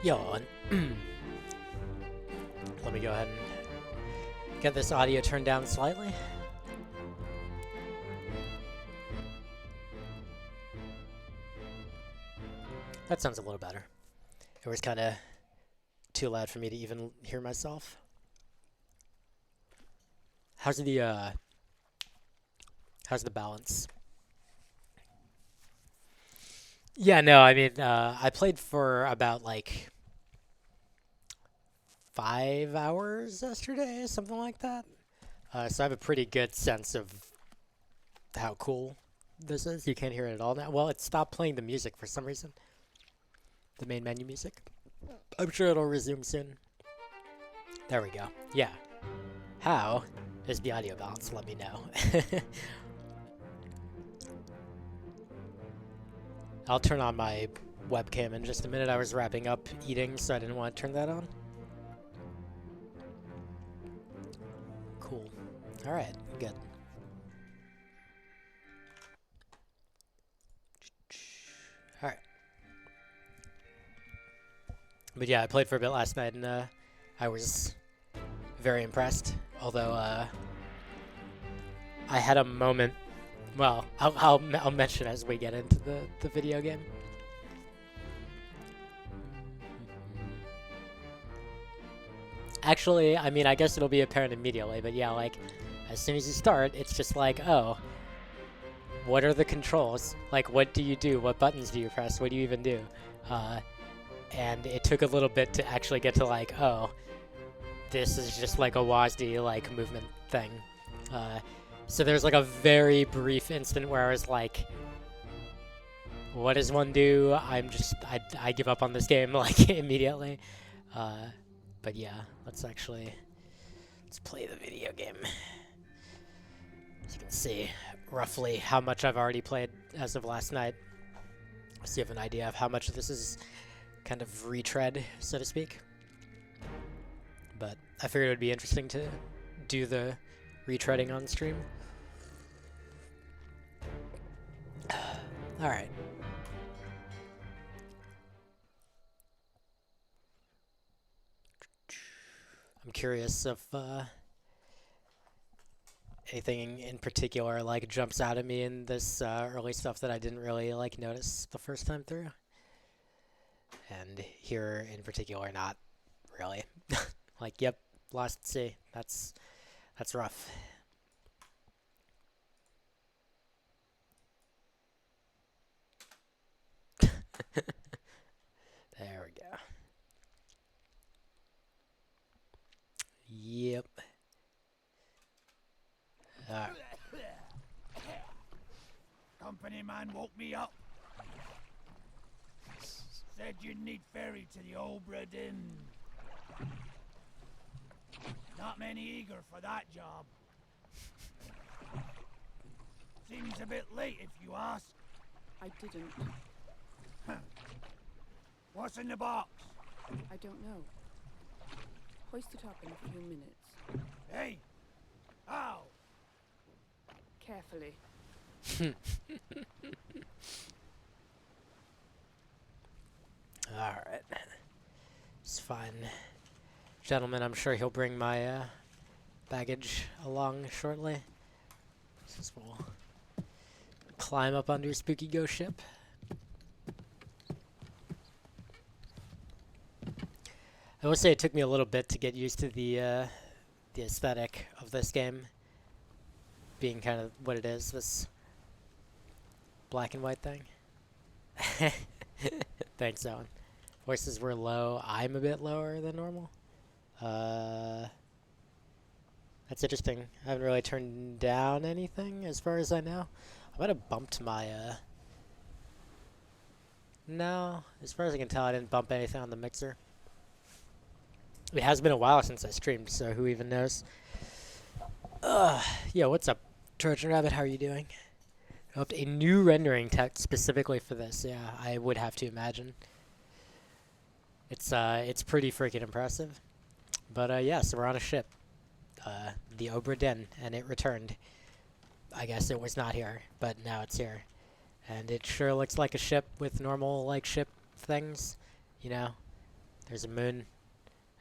Yo, let me go ahead and get this audio turned down slightly. That sounds a little better. It was kind of too loud for me to even hear myself. How's the balance? Yeah, no, I mean, I played for about like 5 hours yesterday, something like that. So I have a pretty good sense of how cool this is. You can't hear it at all now. Well, it stopped playing the music for some reason. The main menu music. I'm sure it'll resume soon. There we go. Yeah. How is the audio balance? Let me know. I'll turn on my webcam in just a minute. I was wrapping up eating, so I didn't want to turn that on. Cool. Alright, good. Alright. But yeah, I played for a bit last night, and I was very impressed. Although, I had a moment. Well, I'll mention as we get into the video game. Actually, I mean, I guess it'll be apparent immediately, but yeah, like, as soon as you start, it's just like, oh, what are the controls? Like, what do you do? What buttons do you press? What do you even do? Uh, and it took a little bit to actually get to like, oh, this is just like a WASD like movement thing. So there's like a very brief instant where I was like, what does one do? I give up on this game like immediately. But yeah, let's play the video game. As you can see, roughly how much I've already played as of last night. So you have an idea of how much this is kind of retread, so to speak. But I figured it would be interesting to do the retreading on stream. Alright. I'm curious if anything in particular like jumps out at me in this early stuff that I didn't really like notice the first time through. And here in particular, not really. Like, yep, Lost Sea. That's rough. There we go. Yep. Company man woke me up. Said you'd need ferry to the Obra Dinn. Not many eager for that job. Seems a bit late if you ask. I didn't. What's in the box? I don't know. Hoist it up in a few minutes. Hey! How? Carefully. Alright. It's fine. Gentlemen, I'm sure he'll bring my baggage along shortly. So we'll climb up onto a spooky ghost ship. I will say it took me a little bit to get used to the aesthetic of this game being kind of what it is, this black and white thing. Thanks, Owen. Voices were low. I'm a bit lower than normal. That's interesting. I haven't really turned down anything as far as I know. I might have bumped my, No, as far as I can tell, I didn't bump anything on the mixer. It has been a while since I streamed, so who even knows? Yeah, what's up, Trojan Rabbit? How are you doing? Developed a new rendering text specifically for this. Yeah, I would have to imagine. It's pretty freaking impressive. But yeah, so we're on a ship, the Obra Dinn, and it returned. I guess it was not here, but now it's here, and it sure looks like a ship with normal like ship things, you know. There's a moon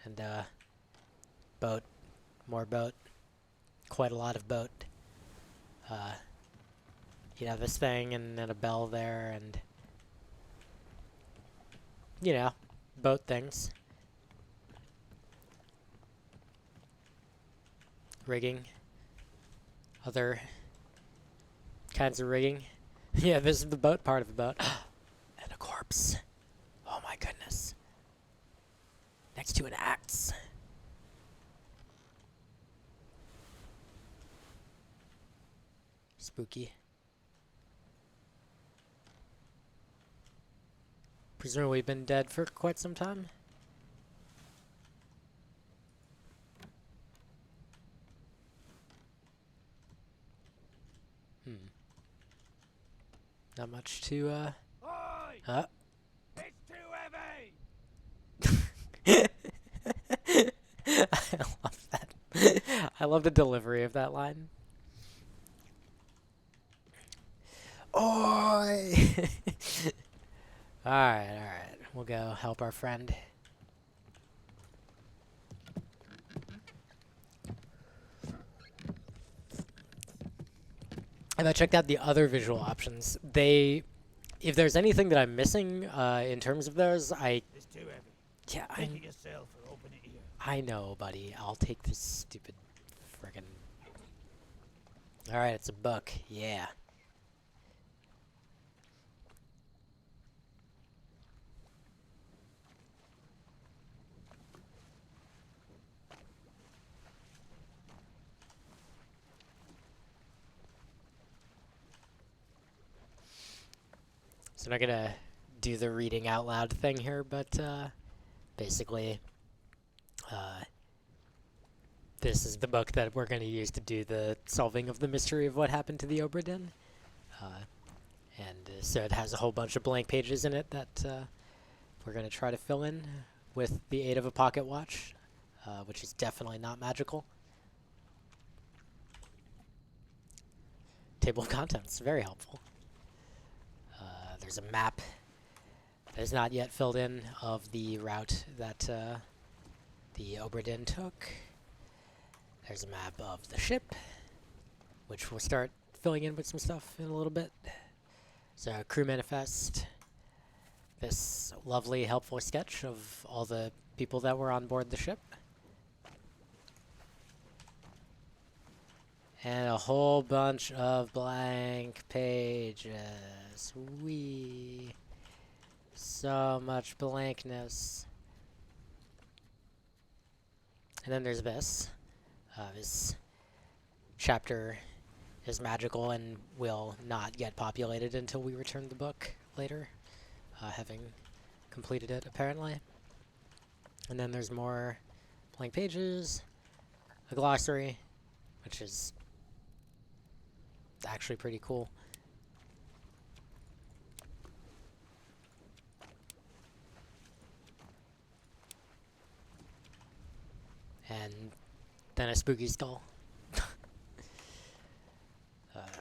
and boat, more boat, quite a lot of boat. You know, this thing and then a bell there and, you know, boat things. Rigging. Other kinds of rigging. Yeah, this is the boat part of the boat. And a corpse. Oh my goodness. Next to an axe. Spooky. Presumably been dead for quite some time. Not much to, Oi! huh? It's too heavy! I love that. I love the delivery of that line. Oi! Alright. We'll go help our friend. And I checked out the other visual options. If there's anything that I'm missing in terms of those, It's too heavy. yeah, Take it yourself or open it here. I know, buddy. I'll take this stupid friggin'. Alright, it's a book. Yeah. So I'm not gonna do the reading out loud thing here, but basically, this is the book that we're gonna use to do the solving of the mystery of what happened to the Obra Dinn. So it has a whole bunch of blank pages in it that we're gonna try to fill in with the aid of a pocket watch, which is definitely not magical. Table of contents, very helpful. There's a map that is not yet filled in of the route that the Obra Dinn took. There's a map of the ship, which we'll start filling in with some stuff in a little bit. So, crew manifest. This lovely, helpful sketch of all the people that were on board the ship. And a whole bunch of blank pages. Whee! So much blankness. And then there's this. This chapter is magical and will not get populated until we return the book later, having completed it apparently. And then there's more blank pages, a glossary, which is actually pretty cool. And then a spooky skull.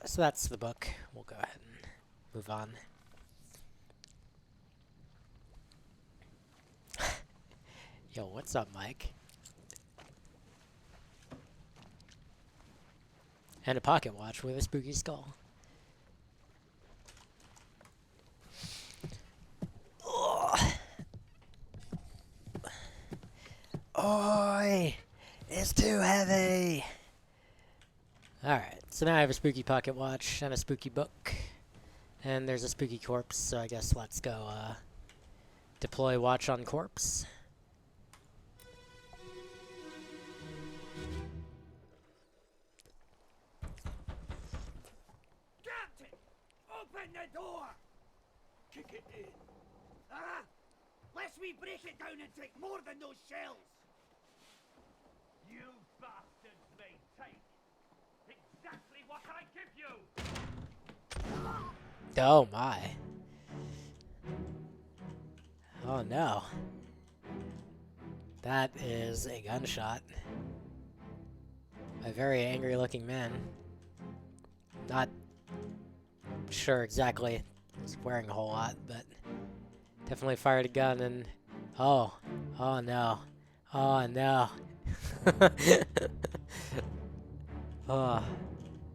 So that's the book. We'll go ahead and move on. Yo, what's up, Mike? And a pocket watch with a spooky skull. Ugh. Oi! It's too heavy! Alright, so now I have a spooky pocket watch and a spooky book. And there's a spooky corpse, so I guess let's go deploy watch on corpse. Captain! Open the door! Kick it in. Ah! Lest we break it down and take more than those shells! You bastards may take exactly what I give you! Oh my. Oh no. That is a gunshot. A very angry looking man. Not sure exactly. He's wearing a whole lot, but definitely fired a gun and... Oh. Oh no. Oh no. Oh.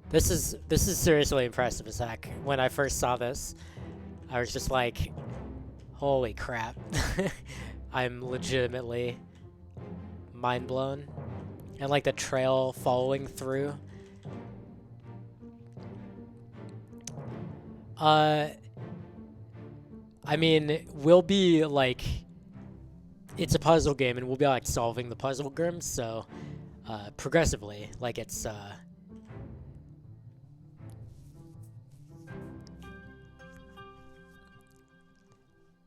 This is seriously impressive as heck. When I first saw this, I was just like, holy crap. I'm legitimately mind blown. And like the trail following through. Uh I mean, we'll be like it's a puzzle game and we'll be like solving the puzzle games, so progressively, like it's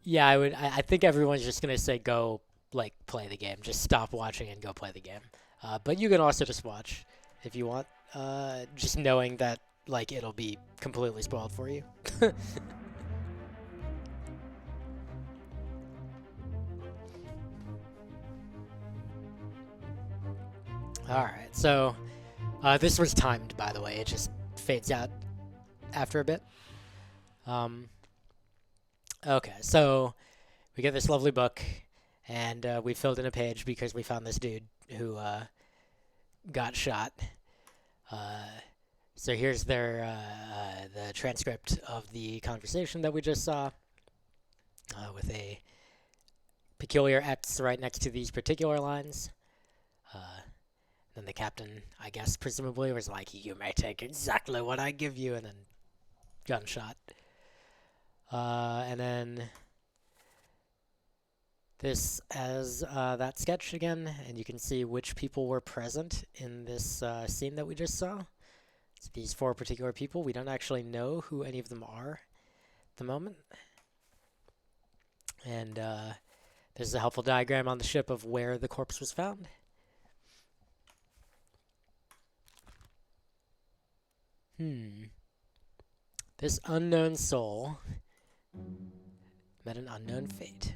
yeah, I think everyone's just gonna say go like play the game. Just stop watching and go play the game. But you can also just watch if you want. Just knowing that like it'll be completely spoiled for you. All right, so this was timed, by the way. It just fades out after a bit. Um, okay, so we get this lovely book, and we filled in a page because we found this dude who got shot. Uh, so here's the transcript of the conversation that we just saw, with a peculiar X right next to these particular lines. Uh, then the captain, I guess, presumably was like, "You may take exactly what I give you," and then gunshot. And then this as that sketch again, and you can see which people were present in this scene that we just saw. It's these four particular people. We don't actually know who any of them are at the moment. And there's a helpful diagram on the ship of where the corpse was found. This unknown soul met an unknown fate.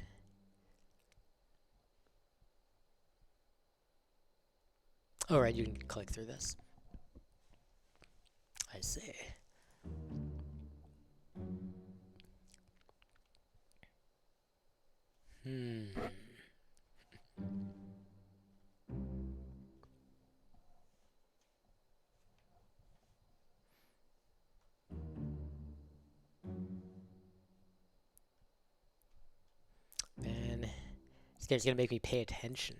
Oh, right, you can click through this. I see. Hmm. Man, this game's gonna make me pay attention.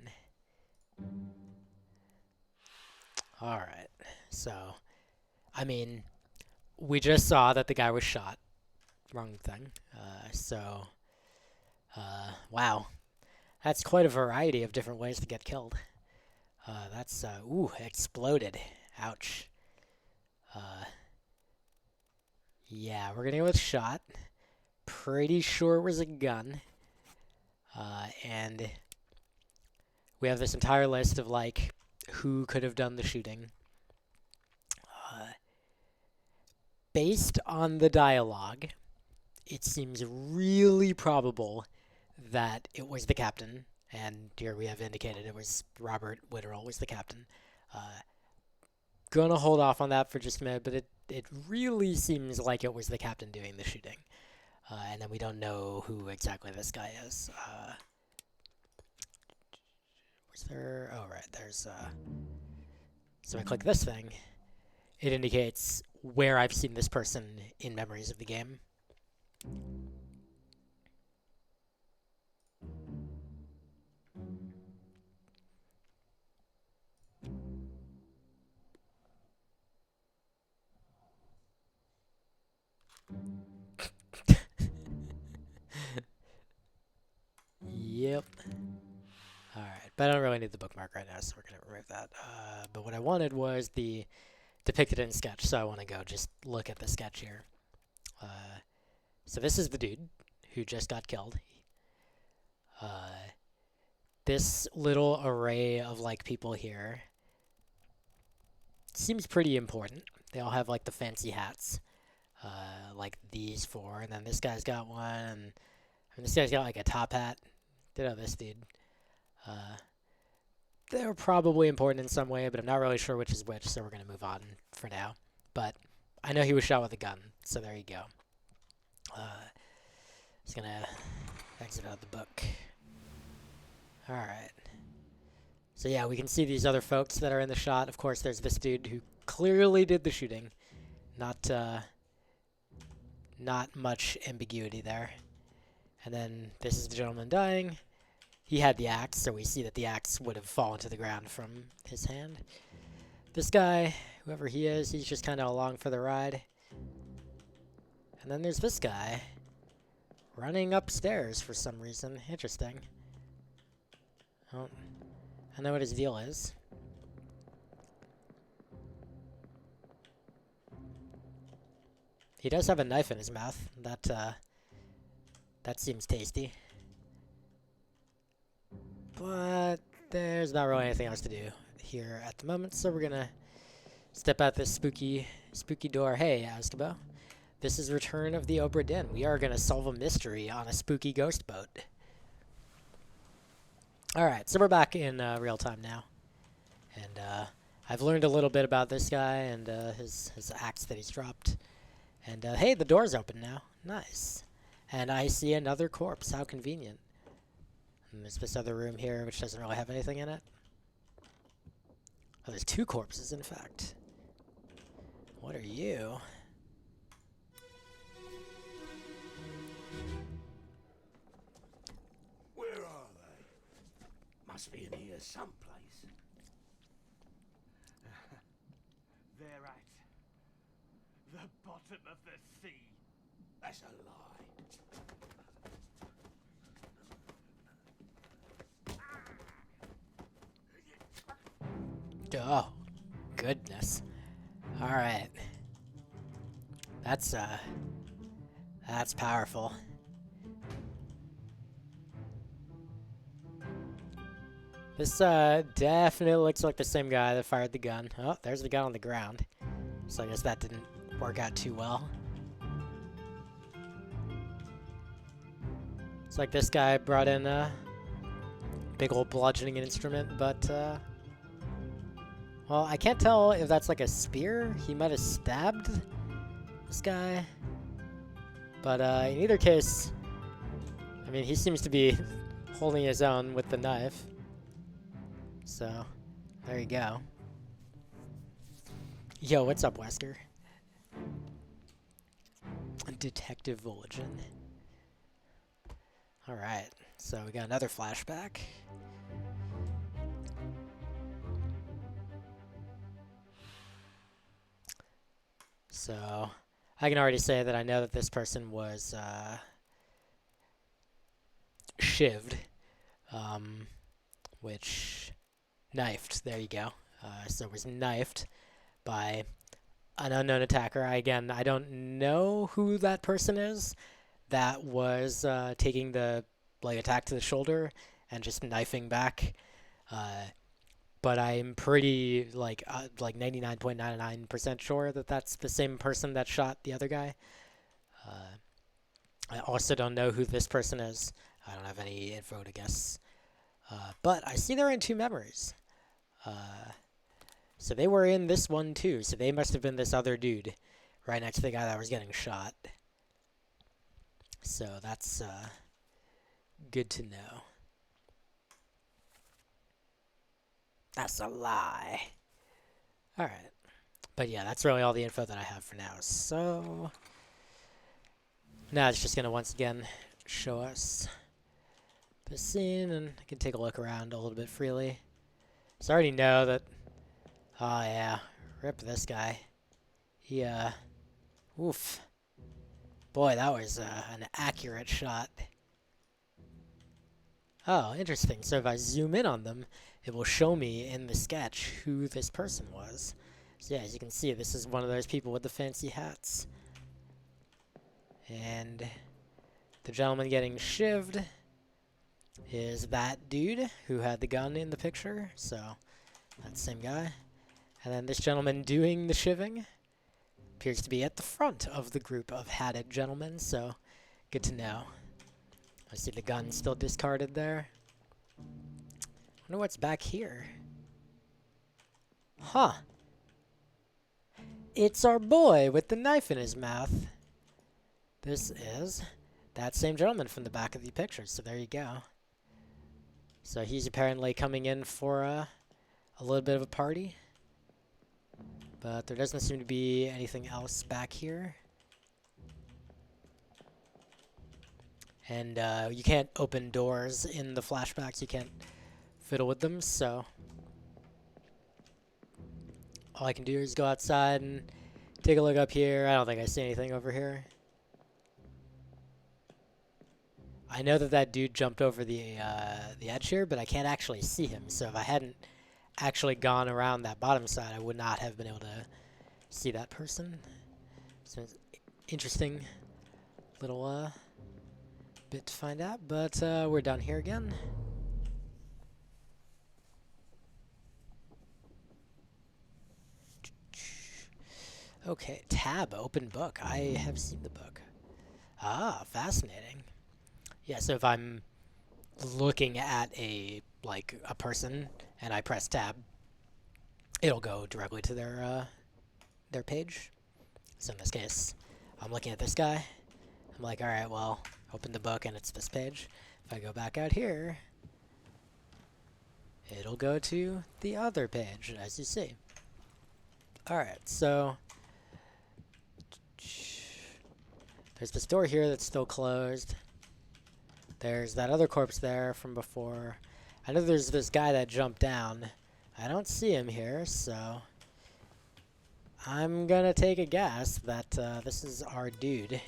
Alright, so, I mean, we just saw that the guy was shot. Wrong thing. Wow. That's quite a variety of different ways to get killed. Ooh, exploded. Ouch. Uh, yeah, we're gonna go with shot. Pretty sure it was a gun. And we have this entire list of, like, who could have done the shooting. Based on the dialogue, it seems really probable that it was the captain, and here we have indicated it was Robert Witterell was the captain. Gonna hold off on that for just a minute, but it really seems like it was the captain doing the shooting. And then we don't know who exactly this guy is. Was there... Oh, right, there's... So I click this thing. It indicates where I've seen this person in memories of the game. Yep. Alright, but I don't really need the bookmark right now, so we're going to remove that. But what I wanted was the depicted in sketch, so I want to go just look at the sketch here. So this is the dude who just got killed. This little array of like people here seems pretty important. They all have like the fancy hats, like these four, and then this guy's got one, and this guy's got like a top hat. Ditto this dude. They're probably important in some way, but I'm not really sure which is which, so we're going to move on for now. But I know he was shot with a gun, so there you go. Just going to exit out of the book. Alright. So yeah, we can see these other folks that are in the shot. Of course, there's this dude who clearly did the shooting. Not much ambiguity there. And then this is the gentleman dying. He had the axe, so we see that the axe would have fallen to the ground from his hand. This guy, whoever he is, he's just kind of along for the ride. And then there's this guy running upstairs for some reason. Interesting. Oh, I know what his deal is. He does have a knife in his mouth. That seems tasty. But there's not really anything else to do here at the moment, so we're gonna step out this spooky door. Hey, Azkabo. This is Return of the Obra Dinn. We are gonna solve a mystery on a spooky ghost boat. Alright, so we're back in real time now. And I've learned a little bit about this guy and his axe that he's dropped. And hey, the door's open now. Nice. And I see another corpse. How convenient. And there's this other room here, which doesn't really have anything in it. Oh, there's two corpses, in fact. What are you? Where are they? Must be in here someplace. They're at the bottom of the sea. That's a lie. Oh, goodness. All right. That's powerful. This definitely looks like the same guy that fired the gun. Oh, there's the gun on the ground. So I guess that didn't work out too well. It's like this guy brought in a big old bludgeoning instrument, but well, I can't tell if that's like a spear. He might have stabbed this guy. But in either case, I mean, he seems to be holding his own with the knife. So, there you go. Yo, what's up, Wesker? Detective Vulcan. Alright, so we got another flashback. So, I can already say that I know that this person was shivved, which knifed. There you go. So was knifed by an unknown attacker. Again, I don't know who that person is that was taking the attack to the shoulder and just knifing back. But I'm pretty like 99.99% sure that that's the same person that shot the other guy. I also don't know who this person is. I don't have any info to guess. But I see they're in two memories. So they were in this one too. So they must have been this other dude right next to the guy that was getting shot. So that's good to know. That's a lie. Alright. But yeah, that's really all the info that I have for now. So now it's just going to once again show us the scene, and I can take a look around a little bit freely. So I already know that, oh yeah, rip this guy. He, oof. Boy, that was an accurate shot. Oh, interesting. So if I zoom in on them, it will show me in the sketch who this person was. So yeah, as you can see, this is one of those people with the fancy hats. And the gentleman getting shivved is that dude who had the gun in the picture. So that's the same guy. And then this gentleman doing the shivving appears to be at the front of the group of hatted gentlemen. So good to know. I see the gun still discarded there. Wonder what's back here. Huh. It's our boy with the knife in his mouth. This is that same gentleman from the back of the picture, so there you go. So he's apparently coming in for a little bit of a party. But there doesn't seem to be anything else back here. And you can't open doors in the flashbacks. You can't fiddle with them, so all I can do is go outside and take a look up here. I don't think I see anything over here. I know that that dude jumped over the edge here, but I can't actually see him. So if I hadn't actually gone around that bottom side, I would not have been able to see that person. So it's interesting little bit to find out, but we're down here again. Okay, tab, open book. I have seen the book. Ah, fascinating. Yeah, so if I'm looking at a person and I press tab, it'll go directly to their page. So in this case, I'm looking at this guy. I'm like, all right, well, open the book and it's this page. If I go back out here, it'll go to the other page, as you see. All right, so there's this door here that's still closed. There's that other corpse there from before. I know there's this guy that jumped down. I don't see him here, so I'm gonna take a guess that this is our dude.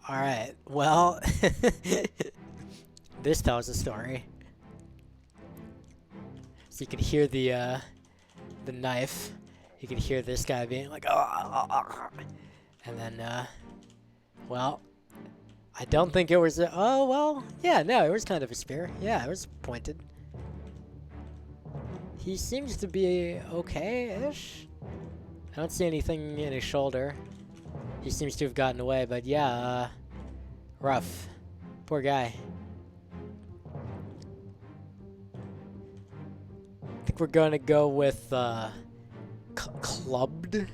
Alright, well, this tells a story. So you can hear the knife. You can hear this guy being like, oh, and then, well, I don't think it was oh, well, yeah, no, it was kind of a spear. Yeah, it was pointed. He seems to be okay-ish. I don't see anything in his shoulder. He seems to have gotten away, but yeah, rough. Poor guy. I think we're gonna go with, clubbed.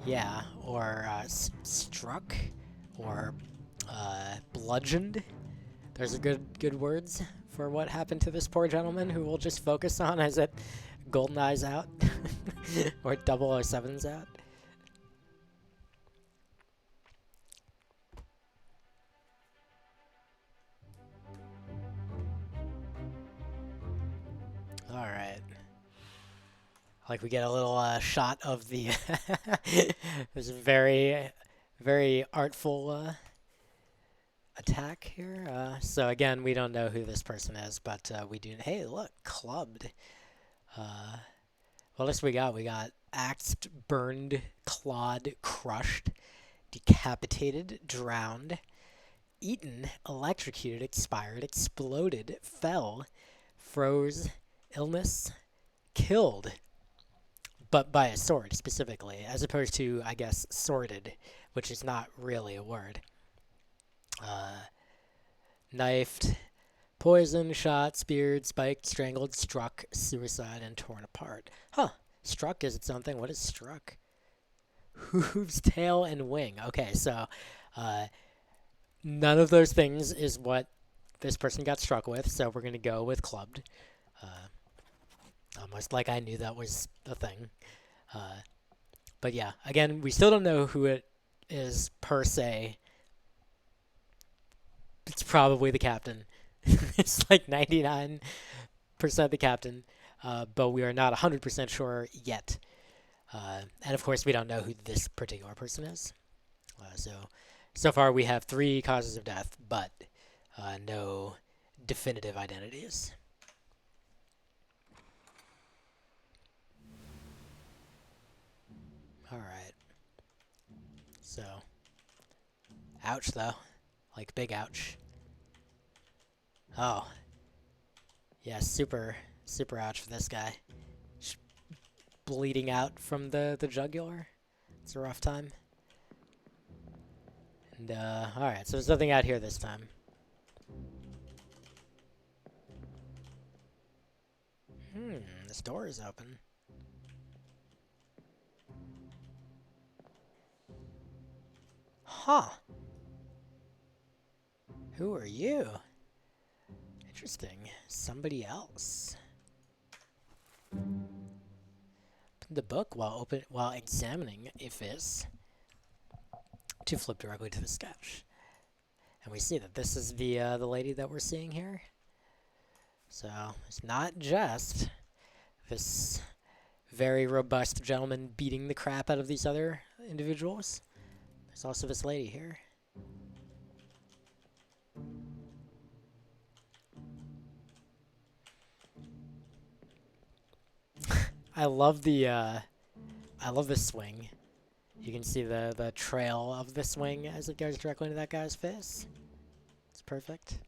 Yeah, or, struck, or, bludgeoned. There's a good words for what happened to this poor gentleman who we'll just focus on as it GoldenEye's out. Or 007's out. Alright. Like we get a little shot of the this very, very artful attack here. So again, we don't know who this person is, but we do. Hey, look, clubbed. What else we got? We got axed, burned, clawed, crushed, decapitated, drowned, eaten, electrocuted, expired, exploded, fell, froze, illness, killed, but by a sword specifically, as opposed to, I guess, sworded, which is not really a word. Knifed, poisoned, shot, speared, spiked, strangled, struck, suicide, and torn apart. Huh. Struck is its own thing. What is struck? Hooves, tail, and wing. Okay, so none of those things is what this person got struck with, so we're going to go with clubbed. Almost like I knew that was a thing. But yeah, again, we still don't know who it is per se. It's probably the captain. It's like 99% the captain, but we are not 100% sure yet. And of course, we don't know who this particular person is. So far we have 3 causes of death, but no definitive identities. Alright. So, ouch though. Like big ouch. Oh. Yeah, super ouch for this guy. Just bleeding out from the jugular. It's a rough time. And, alright, so there's nothing out here this time. This door is open. Huh. Who are you? Interesting. Somebody else. Open the book while examining Ifis to flip directly to the sketch. And we see that this is the lady that we're seeing here. So it's not just this very robust gentleman beating the crap out of these other individuals. There's also this lady here. I love the swing. You can see the trail of the swing as it goes directly into that guy's face. It's perfect.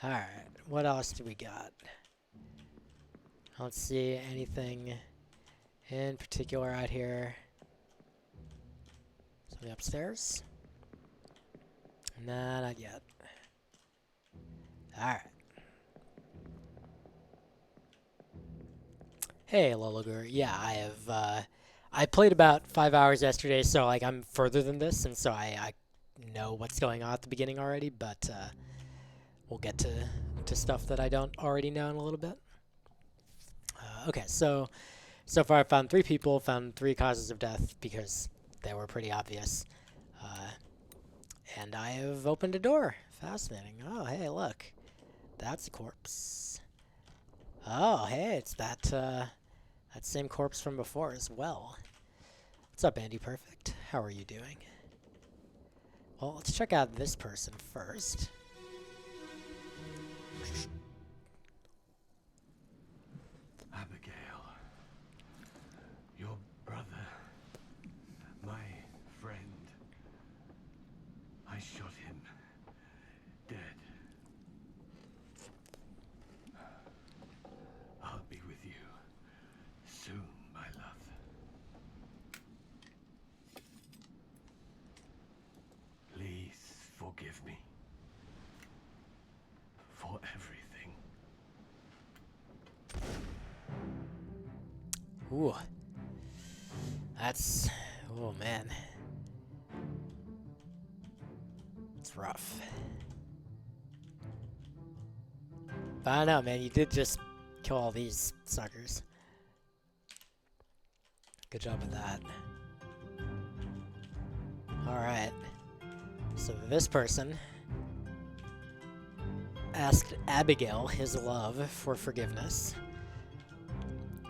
Alright, what else do we got? I don't see anything in particular out here. Something upstairs? Nah, not yet. Alright. Hey, Lolagur. Yeah, I have, I played about 5 hours yesterday, so, like, I'm further than this, and so I know what's going on at the beginning already, but, we'll get to stuff that I don't already know in a little bit. Okay, so far I've found 3 people, found 3 causes of death, because they were pretty obvious. And I have opened a door. Fascinating. Oh, hey, look. That's a corpse. Oh, hey, it's that same corpse from before as well. What's up, Andy Perfect? How are you doing? Well, let's check out this person first. Abigail, your brother, my friend. I shot him dead. I'll be with you soon, my love. Please forgive me for everything. Ooh. That's... oh, man. It's rough. But I don't know, man. You did just kill all these suckers. Good job with that. Alright. So this person asked Abigail his love for forgiveness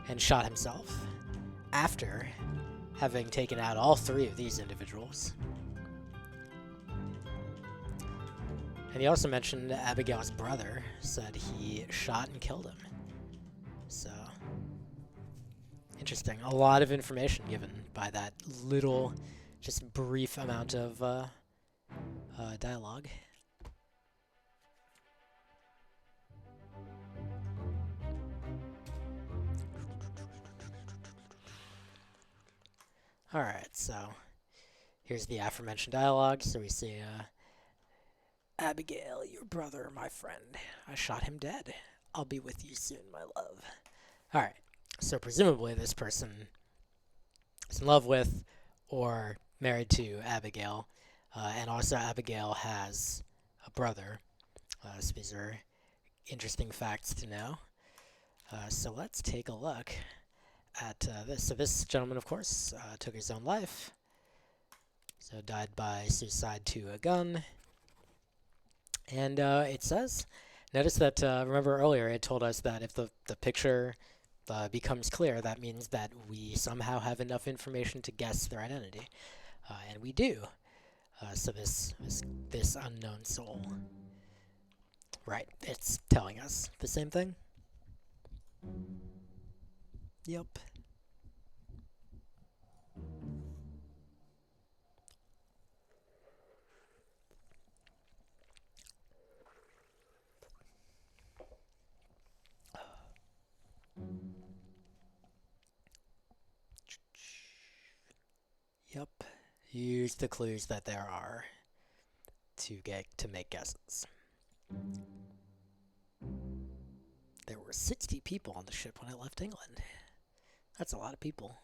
and shot himself after having taken out all 3 of these individuals. And he also mentioned Abigail's brother said he shot and killed him. So, interesting. A lot of information given by that little, just brief amount of dialogue. Alright, so here's the aforementioned dialogue. So we see, Abigail, your brother, my friend. I shot him dead. I'll be with you soon, my love. Alright, so presumably this person is in love with or married to Abigail. And also Abigail has a brother. So these are interesting facts to know. So let's take a look at this. So this gentleman, of course, took his own life. So died by suicide to a gun. And it says, notice that, remember earlier it told us that if the picture becomes clear, that means that we somehow have enough information to guess their identity. And we do. So this unknown soul. Right, it's telling us the same thing. Yep. Yep, use the clues that there are to make guesses. There were 60 people on the ship when it left England. That's a lot of people.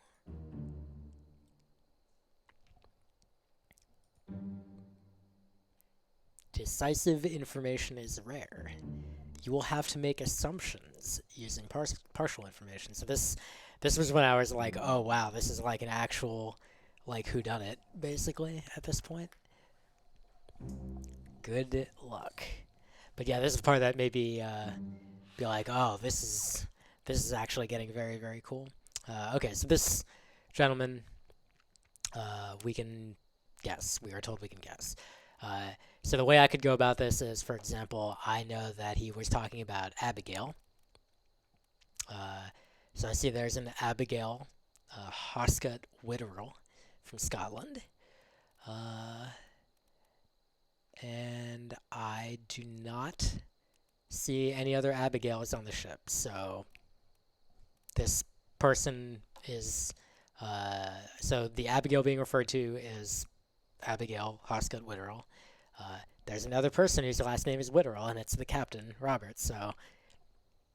Decisive information is rare. You will have to make assumptions using partial information. So this was when I was like, oh wow, this is like an actual like whodunit, basically, at this point. Good luck. But yeah, this is part that made me be like, oh, this is actually getting very, very cool. Okay, so this gentleman, we can guess. We are told we can guess. So the way I could go about this is, for example, I know that he was talking about Abigail. So I see there's an Abigail Hoscut Witterell from Scotland. And I do not see any other Abigails on the ship. So this person is... so the Abigail being referred to is Abigail Hoscut Witterell. There's another person whose last name is Witterell, and it's the captain, Robert. So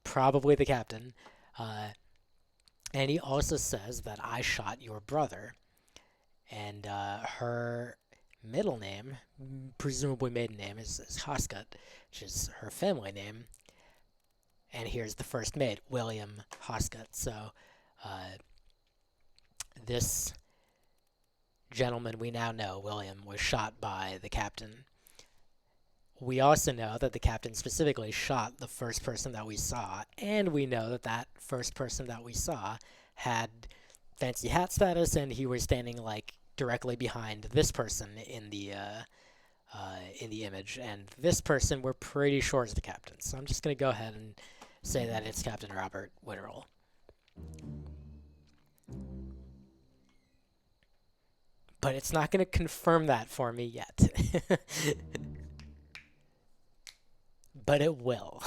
probably the captain. And he also says that I shot your brother. And her middle name, presumably maiden name, is Hoscut, which is her family name. And here's the first mate, William Hoscut. So this gentleman we now know, William, was shot by the captain. We also know that the captain specifically shot the first person that we saw, and we know that that first person that we saw had fancy hat status, and he was standing like directly behind this person in the image, and this person we're pretty sure is the captain. So I'm just going to go ahead and say that it's Captain Robert Witterell. But it's not going to confirm that for me yet. But it will.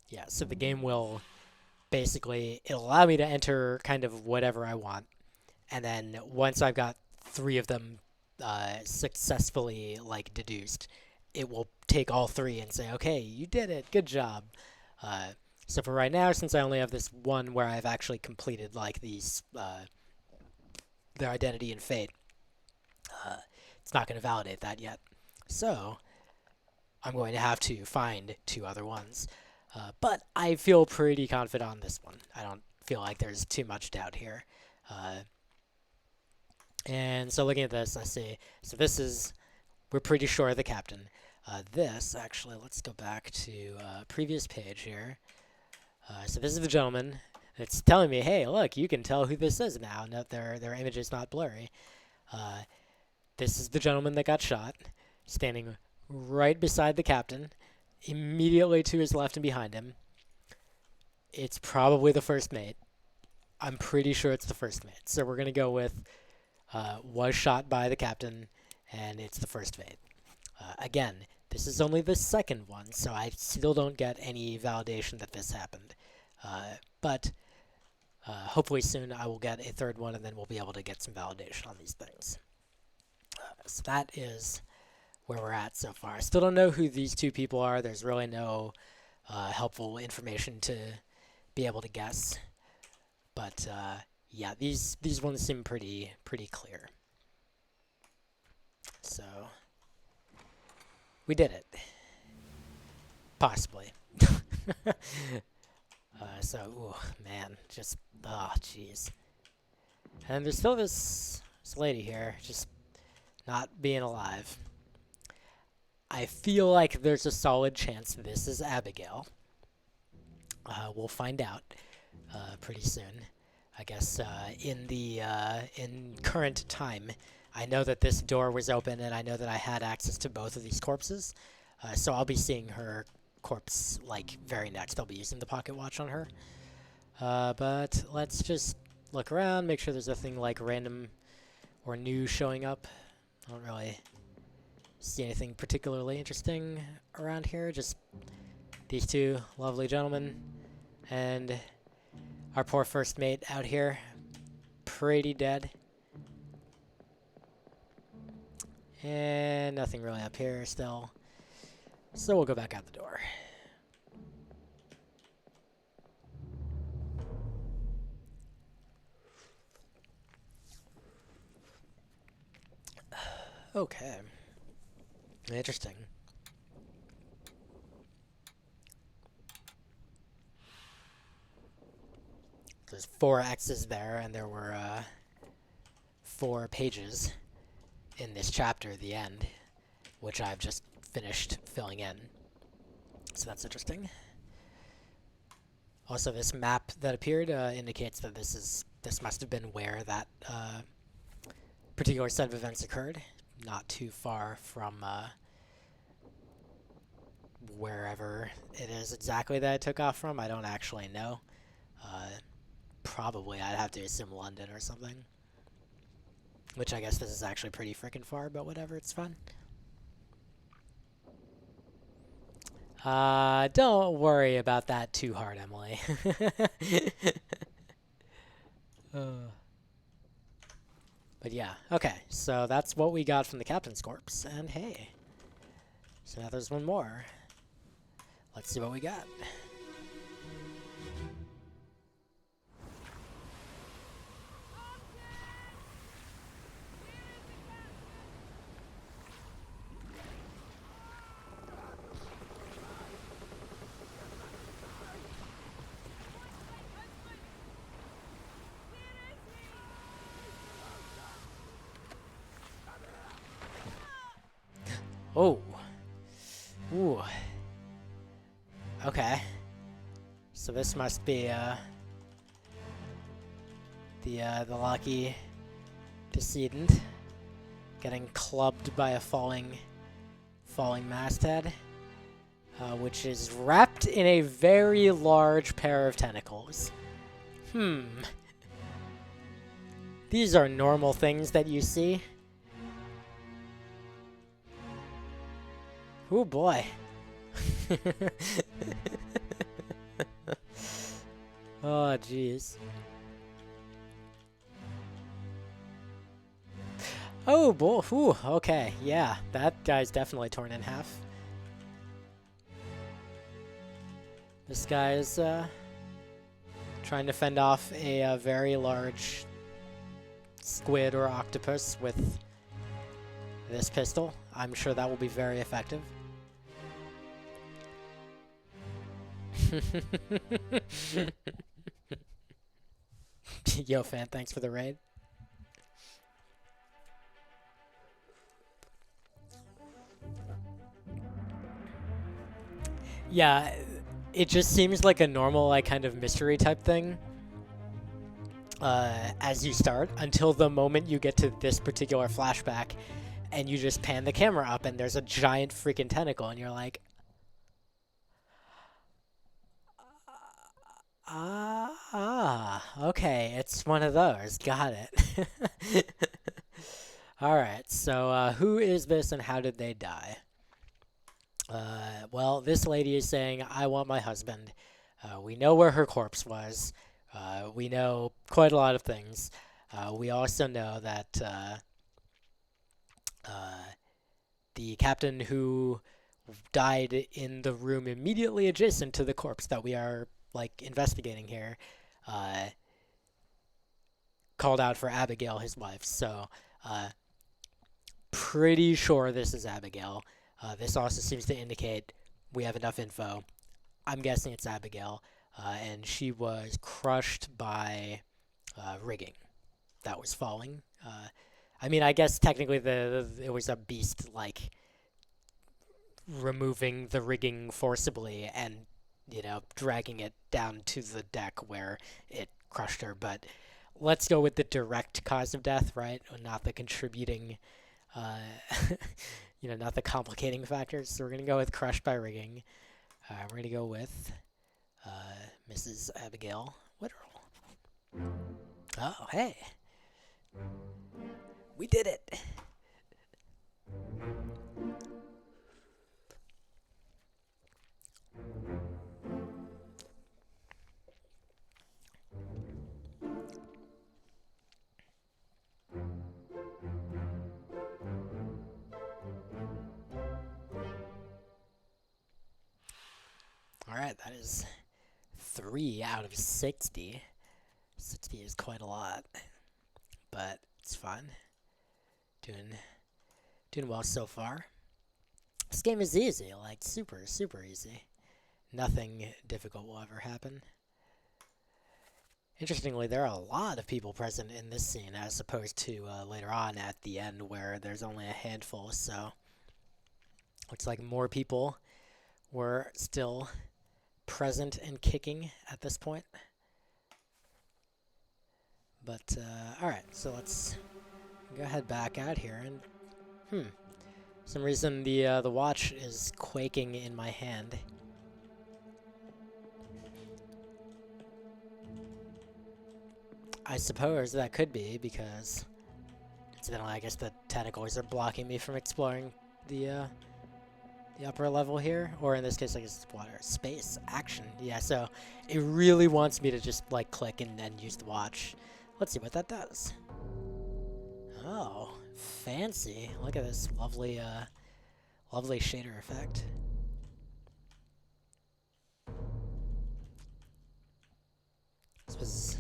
Yeah, so the game will basically, it'll allow me to enter kind of whatever I want. And then once I've got 3 of them successfully like deduced, it will take all 3 and say, okay, you did it, good job. So for right now, since I only have this one where I've actually completed like these their identity and fate, it's not going to validate that yet. So I'm going to have to find 2 other ones. But I feel pretty confident on this one. I don't feel like there's too much doubt here. And so looking at this, I see, so this is, we're pretty sure the captain. This, actually, let's go back to previous page here. So this is the gentleman. It's telling me, hey, look, you can tell who this is now. Note their image is not blurry. This is the gentleman that got shot, standing right beside the captain, immediately to his left and behind him. It's probably the first mate. I'm pretty sure it's the first mate. So we're going to go with was shot by the captain, and it's the first mate. Again, this is only the second one, so I still don't get any validation that this happened. But hopefully soon I will get a third one, and then we'll be able to get some validation on these things. So that is where we're at so far. I still don't know who these 2 people are. There's really no helpful information to be able to guess. But yeah, these ones seem pretty clear. So we did it. Possibly. So, ooh, man, just, oh, jeez. And there's still this lady here, just not being alive. I feel like there's a solid chance this is Abigail. We'll find out pretty soon. I guess in current time, I know that this door was open, and I know that I had access to both of these corpses. So I'll be seeing her corpse like very next. I'll be using the pocket watch on her. But let's just look around, make sure there's nothing like random or new showing up. I don't really see anything particularly interesting around here. Just these 2 lovely gentlemen. And our poor first mate out here, pretty dead. And nothing really up here still. So we'll go back out the door. Okay. Interesting. There's 4 X's there, and there were 4 pages in this chapter, the end, which I've just finished filling in. So that's interesting. Also, this map that appeared indicates that this must have been where that particular set of events occurred, not too far from wherever it is exactly that it took off from. I don't actually know. Probably I'd have to assume London or something. Which I guess this is actually pretty freaking far, but whatever, it's fun. Don't worry about that too hard, Emily. But yeah, okay, so that's what we got from the captain's corpse, and hey, so now there's one more. Let's see what we got. Oh. Ooh. Okay. So this must be the lucky decedent getting clubbed by a falling masthead, which is wrapped in a very large pair of tentacles. These are normal things that you see. Oh boy. Oh jeez. Oh boy. Ooh, okay. Yeah, that guy's definitely torn in half. This guy is trying to fend off a very large squid or octopus with this pistol. I'm sure that will be very effective. Yo, fan, thanks for the raid. Yeah, it just seems like a normal, like, kind of mystery type thing as you start, until the moment you get to this particular flashback and you just pan the camera up and there's a giant freaking tentacle and you're like, okay, it's one of those. Got it. Alright, so who is this and how did they die? Well, this lady is saying, I want my husband. We know where her corpse was. We know quite a lot of things. We also know that the captain who died in the room immediately adjacent to the corpse that we are, like, investigating here, called out for Abigail, his wife. So, pretty sure this is Abigail. This also seems to indicate we have enough info. I'm guessing it's Abigail, and she was crushed by rigging that was falling. I mean, I guess technically it was a beast, like, removing the rigging forcibly and, you know, dragging it down to the deck where it crushed her. But let's go with the direct cause of death, right? Not the contributing, you know, not the complicating factors. So we're going to go with crushed by rigging. We're going to go with Mrs. Abigail Witterell. Oh, hey. We did it. Alright, that is 3 out of 60. 60 is quite a lot, but it's fun. Doing well so far. This game is easy, like super, super easy. Nothing difficult will ever happen. Interestingly, there are a lot of people present in this scene as opposed to later on at the end where there's only a handful, so looks like more people were still present and kicking at this point. But, alright, so let's go ahead back out here and, for some reason the watch is quaking in my hand. I suppose that could be because, incidentally, I guess the tentacles are blocking me from exploring the upper level here, or in this case, I guess it's water, space, action. Yeah, so it really wants me to just like click and use the watch. Let's see what that does. Oh, fancy! Look at this lovely, lovely shader effect. This was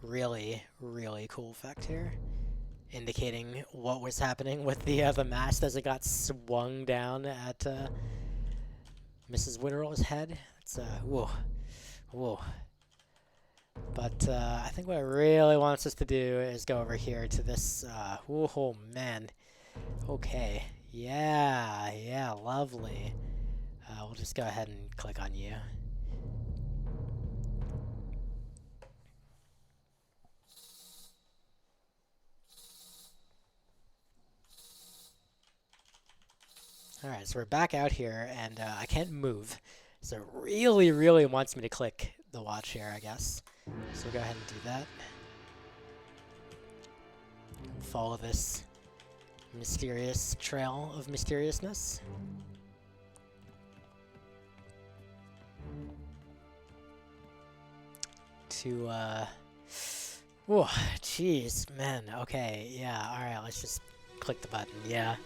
really, really cool effect here, indicating what was happening with the mast as it got swung down at Mrs. Winterall's head. It's whoa, whoa. But I think what it really wants us to do is go over here to this. Oh man. Okay. Yeah, lovely. We'll just go ahead and click on you. Alright, so we're back out here, and I can't move. So it really, really wants me to click the watch here, I guess. So we'll go ahead and do that. Follow this mysterious trail of mysteriousness. To, whoa, jeez, man, okay, yeah, alright, let's just click the button, yeah.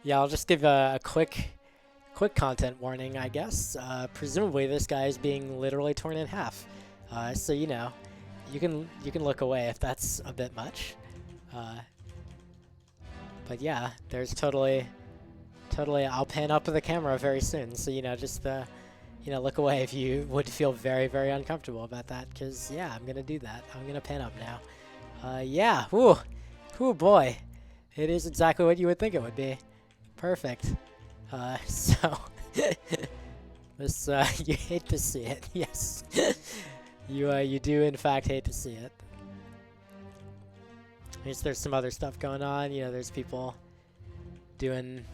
Yeah, I'll just give a quick content warning, I guess. Presumably this guy is being literally torn in half. So you know, you can look away if that's a bit much. But yeah, there's totally. I'll pan up the camera very soon. So you know, just look away if you would feel very, very uncomfortable about that. Cause yeah, I'm gonna do that. I'm gonna pan up now. Yeah. Whoo, boy. It is exactly what you would think it would be. Perfect. So this you hate to see it. Yes. You do in fact hate to see it. I guess there's some other stuff going on. You know, there's people doing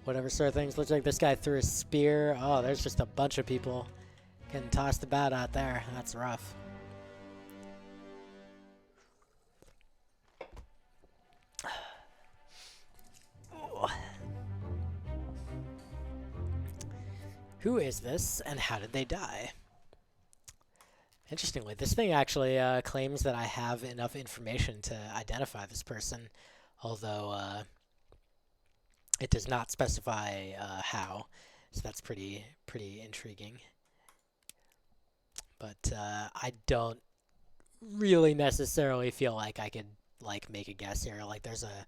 whatever sort of things. Looks like this guy threw a spear. Oh, there's just a bunch of people getting tossed about out there. That's rough. Who is this, and how did they die? Interestingly, this thing actually claims that I have enough information to identify this person, although it does not specify how, so that's pretty intriguing. But I don't really necessarily feel like I could like make a guess here. Like there's a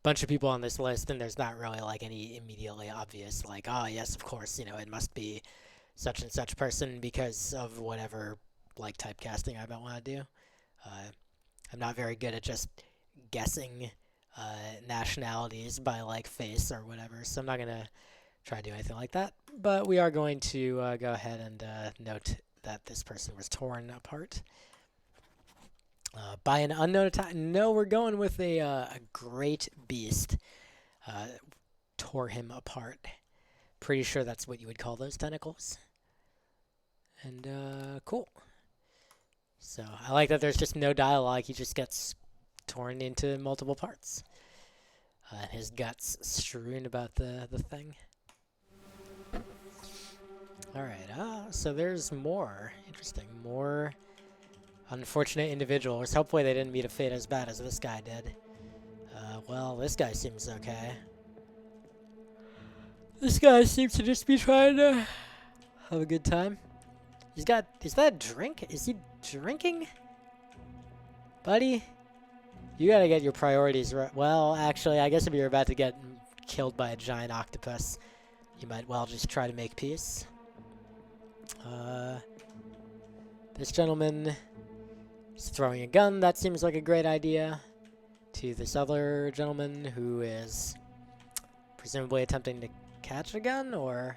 bunch of people on this list, and there's not really like any immediately obvious like, oh yes, of course, you know, it must be such and such person because of whatever like typecasting I might want to do. I'm not very good at just guessing nationalities by like face or whatever, so I'm not gonna try to do anything like that. But we are going to go ahead and note that this person was torn apart by an unknown attack. No, we're going with a great beast. Tore him apart. Pretty sure that's what you would call those tentacles. And cool. So I like that there's just no dialogue. He just gets torn into multiple parts. His guts strewn about the thing. Alright, so there's more. Interesting. More unfortunate individuals. Hopefully they didn't meet a fate as bad as this guy did. Well, this guy seems okay. This guy seems to just be trying to have a good time. He's got... Is that a drink? Is he drinking? Buddy? You gotta get your priorities right. Well, actually, I guess if you're about to get killed by a giant octopus, you might well just try to make peace. This gentleman is throwing a gun. That seems like a great idea. To this other gentleman who is presumably attempting to catch a gun, or...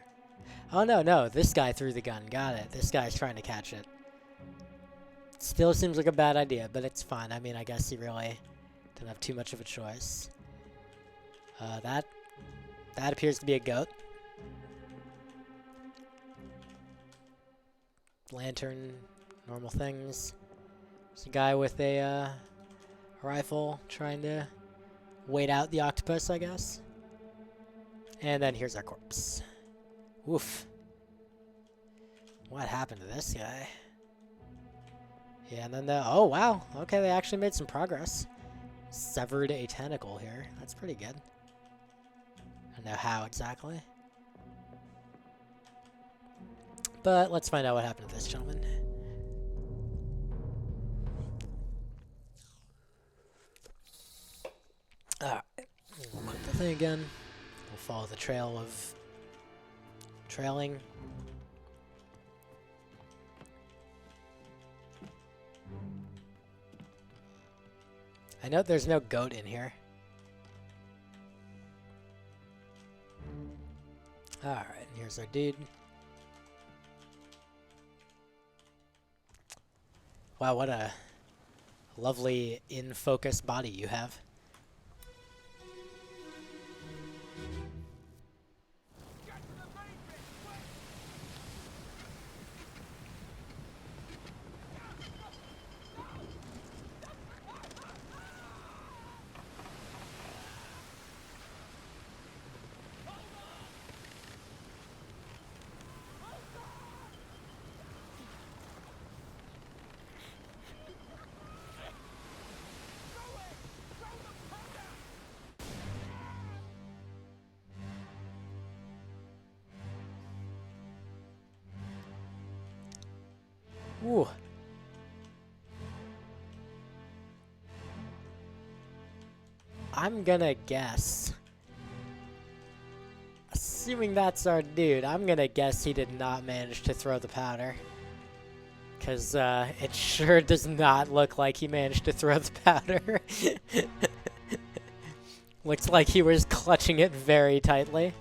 Oh, no, this guy threw the gun. Got it. This guy's trying to catch it. Still seems like a bad idea, but it's fine. I mean, I guess he really didn't have too much of a choice. That appears to be a goat. Lantern, normal things. There's a guy with a rifle trying to wait out the octopus, I guess. And then here's our corpse. Oof. What happened to this guy? Yeah, and then oh wow, okay, they actually made some progress. Severed a tentacle here. That's pretty good. I don't know how exactly. But let's find out what happened to this gentleman. Alright, we'll click the thing again. We'll follow the trail of trailing. I note there's no goat in here. Alright, here's our dude. Wow, what a lovely in-focus body you have. Ooh. I'm gonna guess. Assuming that's our dude, I'm gonna guess he did not manage to throw the powder. Because it sure does not look like he managed to throw the powder. Looks like he was clutching it very tightly.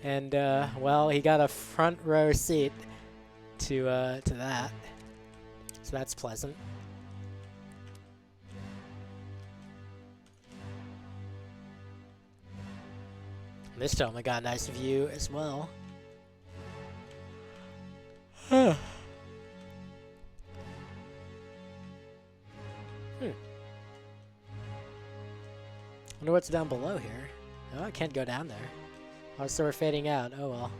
And, well, he got a front row seat to that. So that's pleasant. This gentleman got a nice view as well. Wonder what's down below here. Oh, I can't go down there. Oh, so we're fading out. Oh well.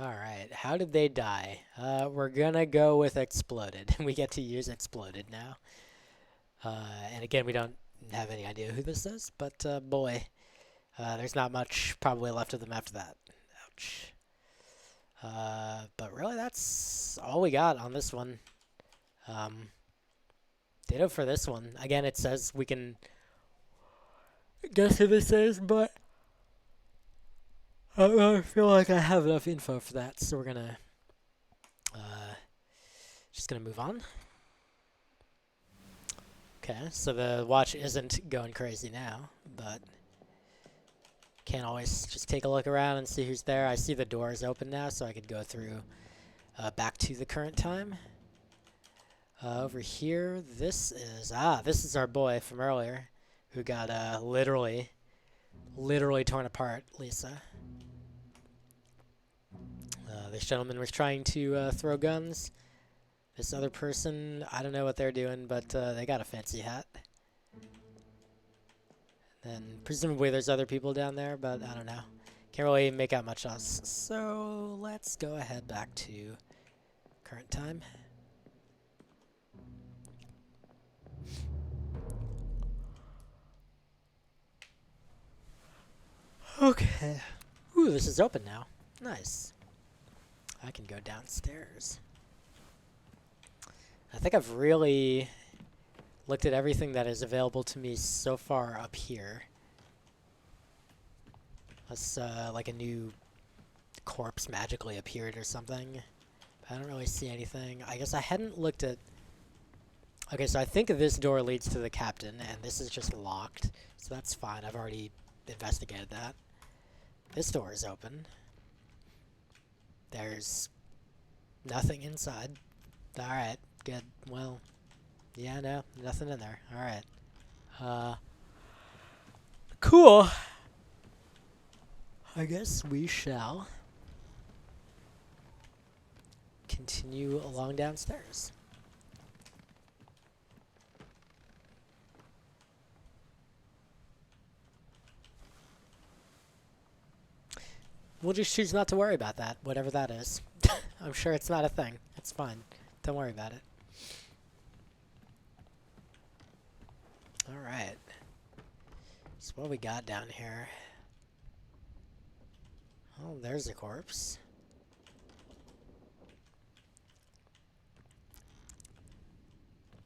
Alright, how did they die? We're gonna go with exploded. We get to use exploded now. And again, we don't have any idea who this is, but boy, there's not much probably left of them after that. Ouch. But really, that's all we got on this one. Ditto for this one. Again, it says we can guess who this is, but I don't feel like I have enough info for that, so we're gonna just gonna move on. Okay, so the watch isn't going crazy now, but can't always just take a look around and see who's there. I see the door is open now, so I could go through back to the current time. Over here, this is our boy from earlier, who got literally torn apart. Lisa. This gentleman was trying to throw guns. This other person, I don't know what they're doing, but they got a fancy hat. Then presumably there's other people down there, but I don't know. Can't really make out much else. So let's go ahead back to current time. Okay. Ooh, this is open now. Nice. I can go downstairs. I think I've really looked at everything that is available to me so far up here. Unless like a new corpse magically appeared or something. I don't really see anything. I guess I hadn't looked at... Okay, so I think this door leads to the captain, and this is just locked. So that's fine. I've already investigated that. This door is open. There's nothing inside. Alright, good. Well, yeah, no, nothing in there. Alright. Cool. I guess we shall continue along downstairs. We'll just choose not to worry about that, whatever that is. I'm sure it's not a thing. It's fine. Don't worry about it. Alright. So what we got down here? Oh, there's a corpse.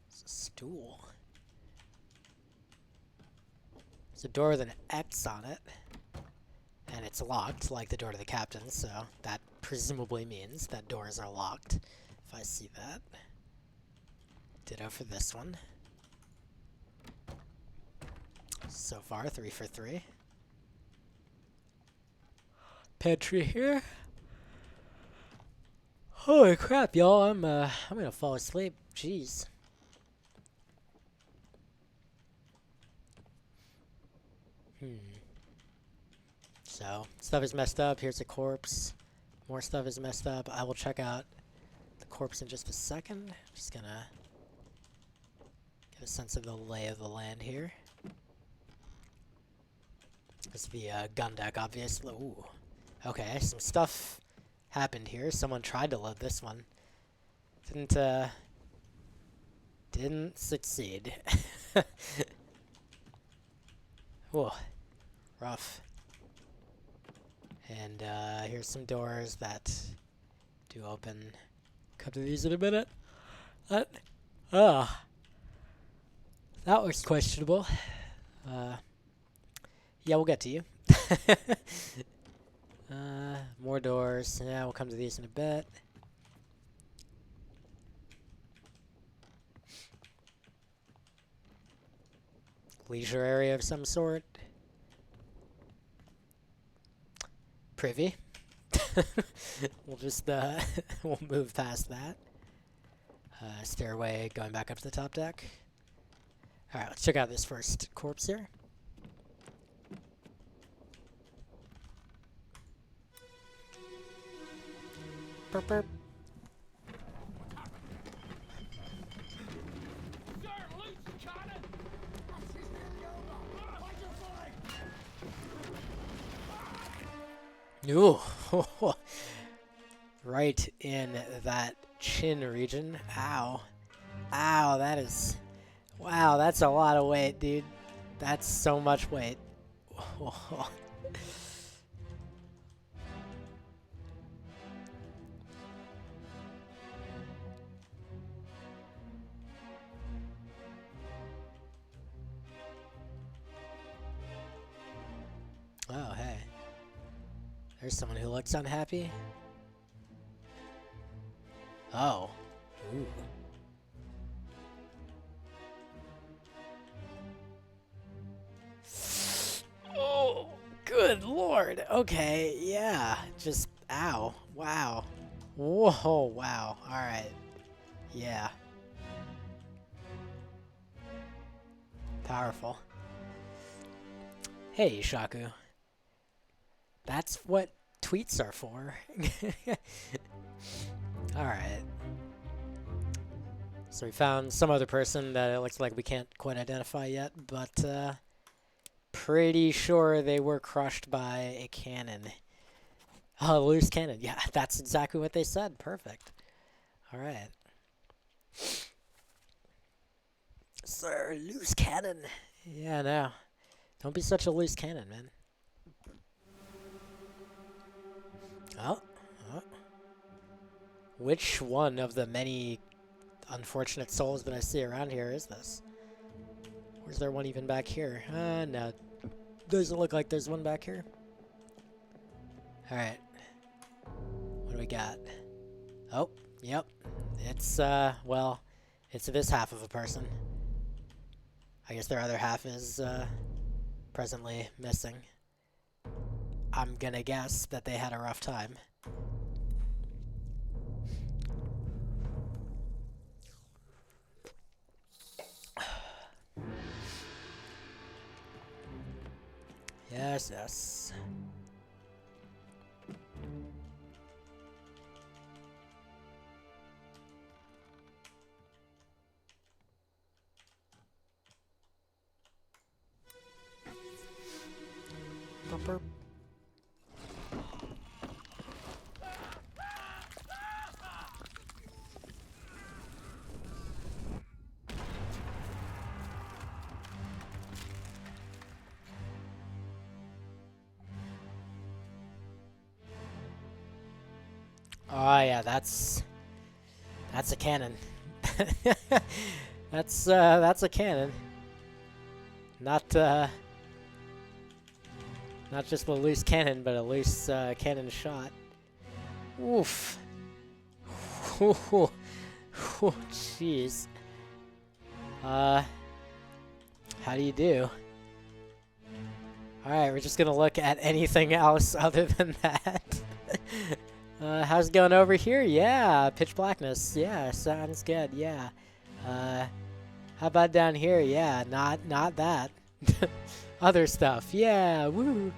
It's a stool. There's a door with an X on it. And it's locked, like the door to the captain, so that presumably means that doors are locked, if I see that. Ditto for this one. So far, 3 for 3. Pantry here. Holy crap, y'all! I'm gonna fall asleep. Jeez. So, stuff is messed up. Here's a corpse. More stuff is messed up. I will check out the corpse in just a second. Just gonna get a sense of the lay of the land here. It's the gun deck, obviously. Ooh. Okay, some stuff happened here. Someone tried to load this one. Didn't succeed. Whoa. Rough. And here's some doors that do open. Come to these in a minute. That was questionable. Yeah, we'll get to you. More doors. Yeah, we'll come to these in a bit. Leisure area of some sort. Privy. We'll just we'll move past that. Stairway going back up to the top deck. Alright, let's check out this first corpse here. Burp, burp. Ooh, right in that chin region. Ow. Ow, that is... Wow, that's a lot of weight, dude. That's so much weight. Oh, hey. There's someone who looks unhappy. Oh. Ooh. Oh, good lord. Okay, yeah. Just, ow. Wow. Whoa, wow. Alright. Yeah. Powerful. Hey, Shaku. That's what tweets are for. Alright. So we found some other person that it looks like we can't quite identify yet, but pretty sure they were crushed by a cannon. Oh, loose cannon. Yeah, that's exactly what they said. Perfect. All right. Sir, loose cannon. Yeah, no. Don't be such a loose cannon, man. Oh. Oh. Which one of the many unfortunate souls that I see around here is this? Or is there one even back here? No. Doesn't look like there's one back here. Alright. What do we got? Oh, yep. It's, well, it's this half of a person. I guess their other half is, presently missing. I'm gonna guess that they had a rough time. Yes, yes. Bumper. Oh yeah, that's a cannon. That's a cannon. Not not just a loose cannon, but a loose cannon shot. Oof. Jeez. How do you do? Alright, we're just gonna look at anything else other than that. How's it going over here? Yeah, pitch blackness. Yeah, sounds good. Yeah. How about down here? Yeah, not that. Other stuff. Yeah, woo.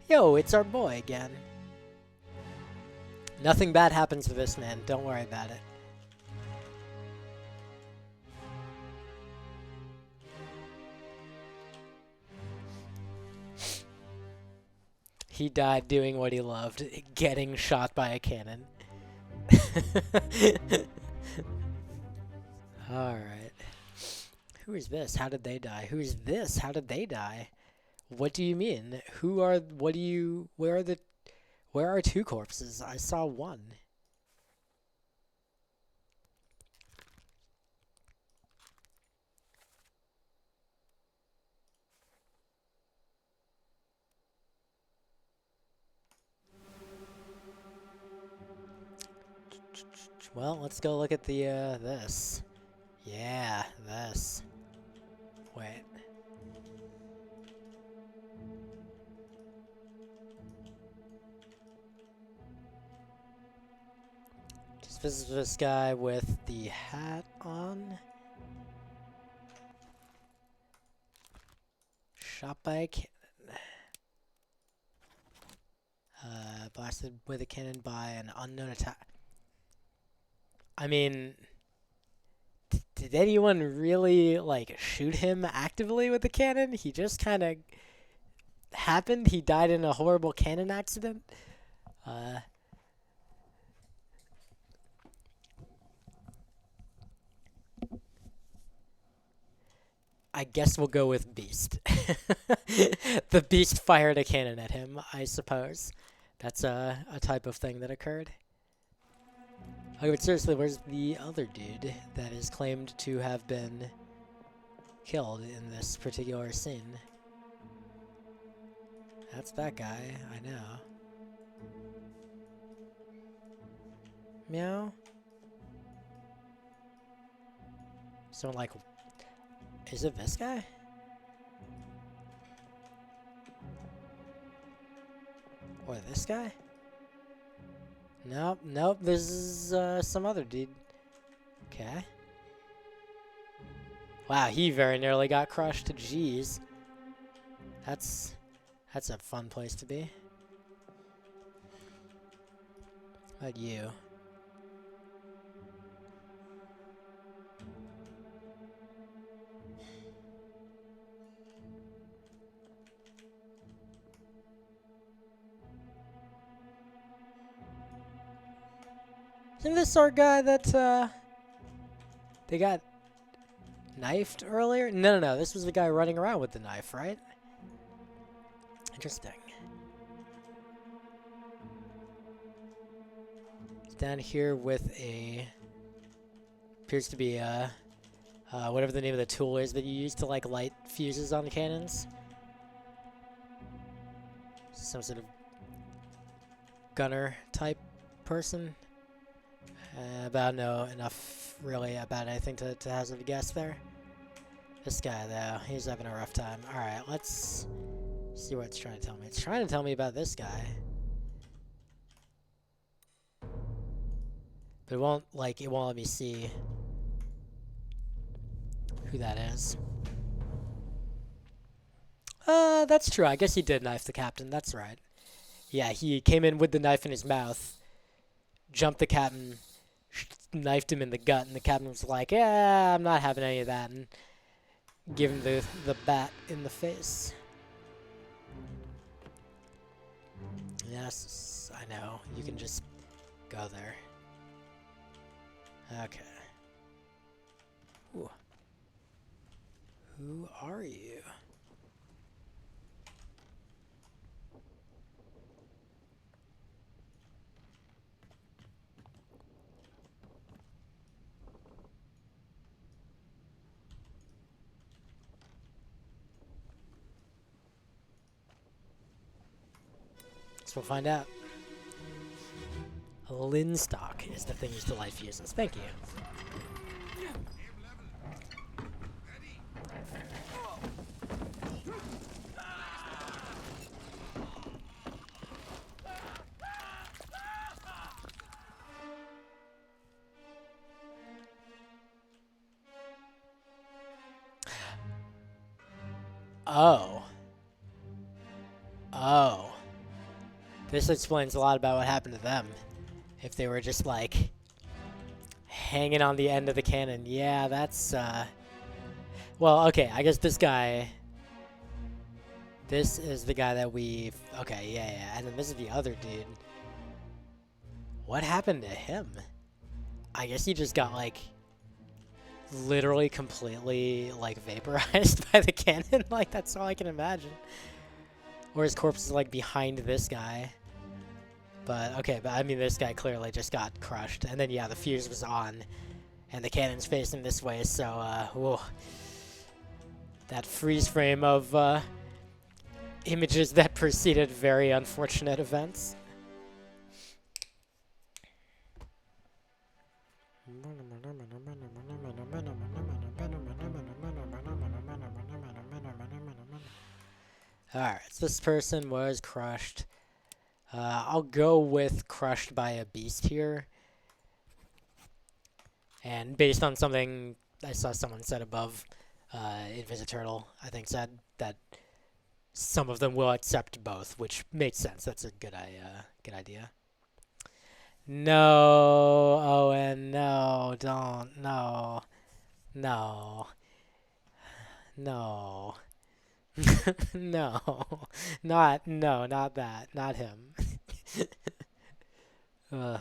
Yo, it's our boy again. Nothing bad happens to this man. Don't worry about it. He died doing what he loved, getting shot by a cannon. Alright. Who is this? How did they die? Who is this? How did they die? What do you mean? Where are two corpses? I saw one. Well, let's go look at the, this. Yeah, this. Wait. Just visit this guy with the hat on. Shot by a cannon. Blasted with a cannon by an unknown attack. I mean, did anyone really, like, shoot him actively with the cannon? He just kind of happened. He died in a horrible cannon accident. I guess we'll go with Beast. The Beast fired a cannon at him, I suppose. That's a type of thing that occurred. Okay, but seriously, where's the other dude that is claimed to have been killed in this particular scene? That's that guy, I know. Meow? Someone like... Is it this guy? Or this guy? Nope, nope, this is some other dude. Okay. Wow, he very nearly got crushed. Jeez. That's a fun place to be. How about you? Isn't this our guy that they got knifed earlier? No, no, no. This was the guy running around with the knife, right? Interesting. He's down here with a appears to be whatever the name of the tool is that you use to like light fuses on the cannons. Some sort of gunner type person. About know enough really about anything to hazard a guess there. This guy though, he's having a rough time. Alright, let's see what it's trying to tell me. It's trying to tell me about this guy. But it won't let me see who that is. That's true. I guess he did knife the captain. That's right. Yeah, he came in with the knife in his mouth, jumped the captain, knifed him in the gut, and the captain was like, "Yeah, I'm not having any of that," and give him the bat in the face. Yes, I know. You can just go there. Okay. Ooh. Who are you? Guess we'll find out. A linstock is the thing used to light fuses. Thank you. Oh. Oh. This explains a lot about what happened to them. If they were just, like, hanging on the end of the cannon. Yeah, that's, well, okay, I guess this guy... This is the guy that we... Okay, yeah. And then this is the other dude. What happened to him? I guess he just got, like... literally completely, like, vaporized by the cannon. Like, that's all I can imagine. Or his corpse is, like, behind this guy. But, okay, but I mean, this guy clearly just got crushed. And then, yeah, the fuse was on. And the cannon's facing this way, so, whoa. That freeze frame of, images that preceded very unfortunate events. Alright, so this person was crushed. I'll go with crushed by a beast here. And based on something I saw someone said above, Invisiturtle, I think, said that some of them will accept both, which makes sense. That's a good idea. No, Owen, no, don't, no, no, no, no, not that, not him. Ugh.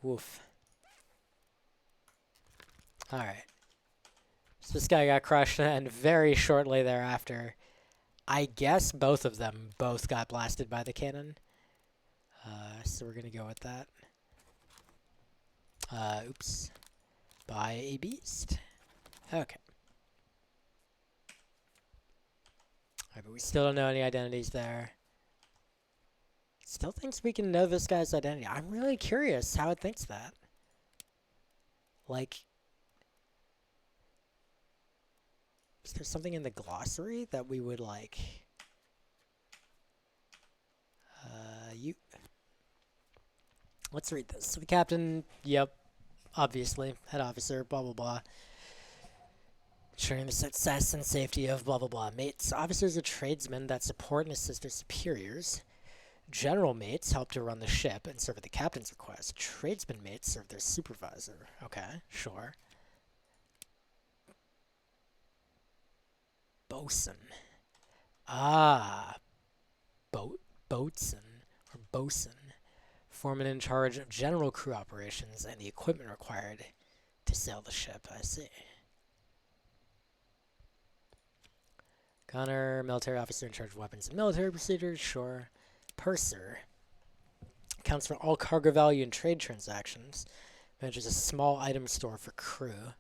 Woof. Alright. So this guy got crushed, and very shortly thereafter, I guess both of them both got blasted by the cannon. So we're going to go with that. Oops. By a beast. Okay. Alright, but we still don't know any identities there. Still thinks we can know this guy's identity. I'm really curious how it thinks that. Like, is there something in the glossary that we would like? Let's read this. So the captain, yep, obviously, head officer, blah, blah, blah. Ensuring the success and safety of blah, blah, blah. Mates, officers are tradesmen that support and assist their superiors. General mates help to run the ship and serve at the captain's request. Tradesman mates serve their supervisor. Okay, sure. Bosun. Ah. boatswain or bosun, foreman in charge of general crew operations and the equipment required to sail the ship. I see. Gunner, military officer in charge of weapons and military procedures, sure. Purser accounts for all cargo value and trade transactions. Manages a small item store for crew.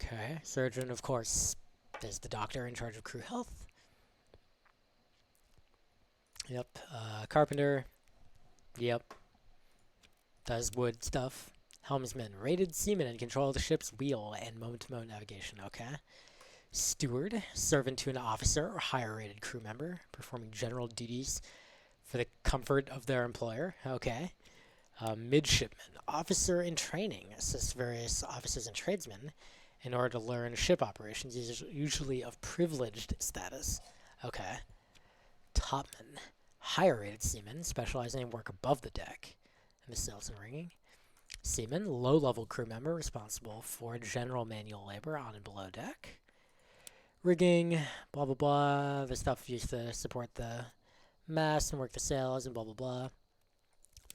Okay. Surgeon, of course, is the doctor in charge of crew health. Yep. Carpenter. Yep. Does wood stuff. Helmsman, rated seaman in control of the ship's wheel and moment-to-moment navigation. Okay. Steward, servant to an officer or higher-rated crew member, performing general duties for the comfort of their employer. Okay. Midshipman, officer in training, assists various officers and tradesmen in order to learn ship operations, usually of privileged status. Okay. Topman, higher-rated seaman, specializing in work above the deck and the sails and rigging. Seaman, low-level crew member, responsible for general manual labor on and below deck. Rigging, blah, blah, blah, the stuff used to support the mast and work the sails and blah, blah, blah.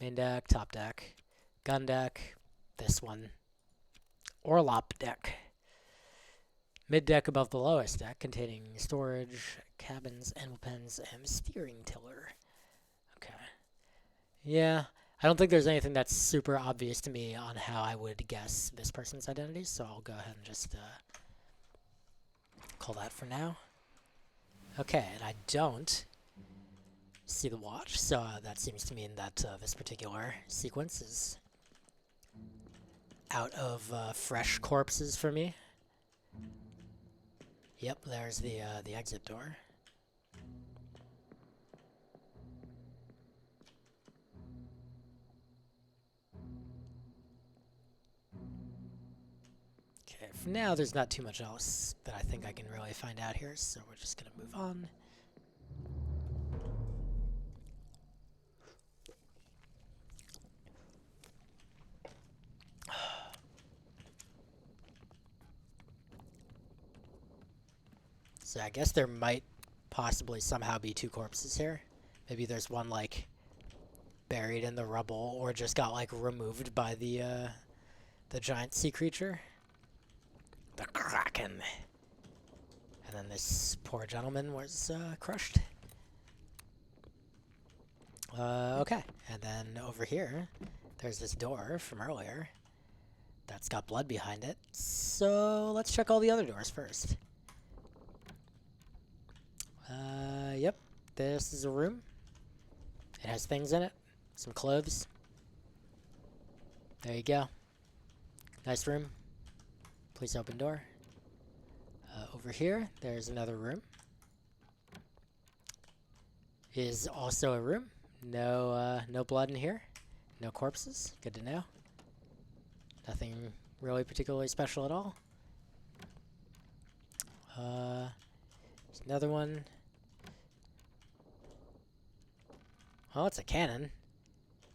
Main deck, top deck, gun deck, this one, orlop deck. Mid deck above the lowest deck, containing storage, cabins, anvil pens, and steering tiller. Okay. Yeah, I don't think there's anything that's super obvious to me on how I would guess this person's identity, so I'll go ahead and just call that for now. Okay, and I don't see the watch, so that seems to mean that this particular sequence is out of fresh corpses for me. Yep, there's the exit door. Okay, for now there's not too much else that I think I can really find out here, so we're just gonna move on. So I guess there might possibly somehow be two corpses here. Maybe there's one like buried in the rubble or just got like removed by the giant sea creature. The Kraken. And then this poor gentleman was crushed. Okay, and then over here there's this door from earlier that's got blood behind it. So let's check all the other doors first. Yep, this is a room. It has things in it, some clothes. There you go. Nice room. Please open door. Over here, there's another room. Is also a room. No, no blood in here. No corpses. Good to know. Nothing really particularly special at all. There's another one. Well, it's a cannon,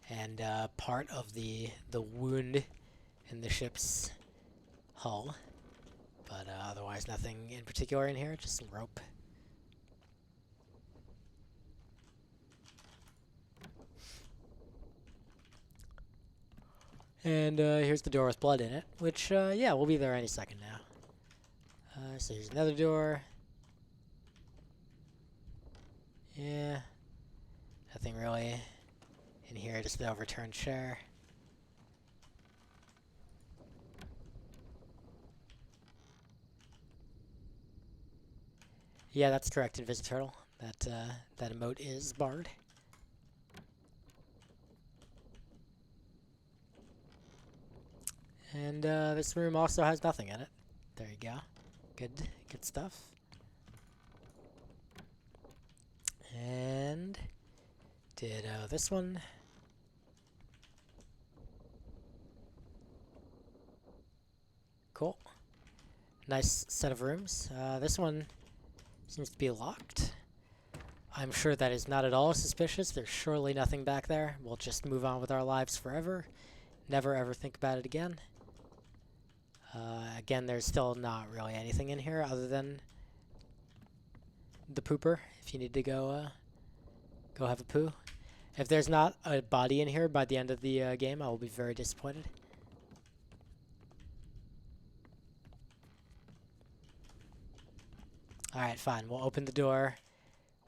and part of the wound in the ship's hull, but otherwise nothing in particular in here. Just some rope. And here's the door with blood in it, which yeah, we'll be there any second now. So here's another door. Yeah. Nothing really in here, just the overturned chair. Yeah, that's correct, Invisiturtle. That emote is barred. And this room also has nothing in it. There you go. Good stuff. And ditto this one. Cool. Nice set of rooms. This one seems to be locked. I'm sure that is not at all suspicious. There's surely nothing back there. We'll just move on with our lives forever. Never ever think about it again. Again, there's still not really anything in here other than the pooper, if you need to go Go have a poo. If there's not a body in here by the end of the game, I will be very disappointed. Alright, fine. We'll open the door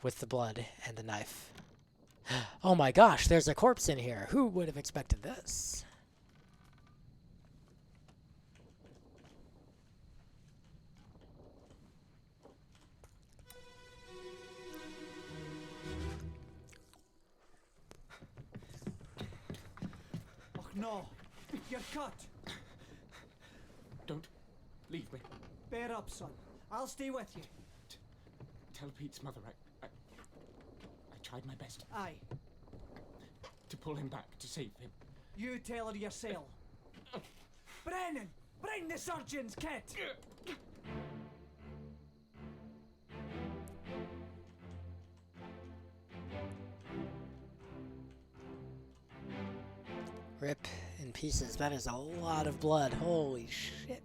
with the blood and the knife. Oh my gosh, there's a corpse in here. Who would have expected this? Oh no, you're cut. Don't leave me. Bear up, son. I'll stay with you. Tell Pete's mother I tried my best Aye, to pull him back, to save him. you tell her yourself. Brennan, bring the surgeon's kit. Rip in pieces. That is a lot of blood. Holy shit.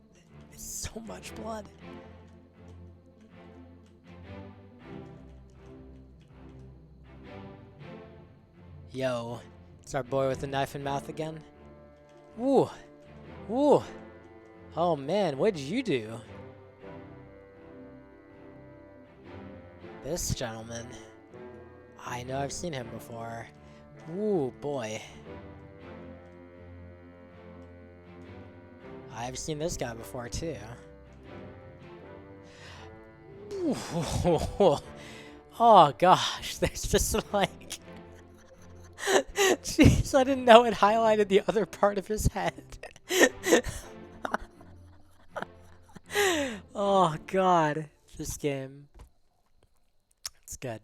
It's so much blood. Yo, it's our boy with the knife in mouth again. Woo! Woo! Oh man, what did you do? This gentleman. I know I've seen him before. Woo, boy. I've seen this guy before too. Ooh. Oh gosh, there's just like... Jeez, I didn't know it highlighted the other part of his head. Oh god, this game. It's good.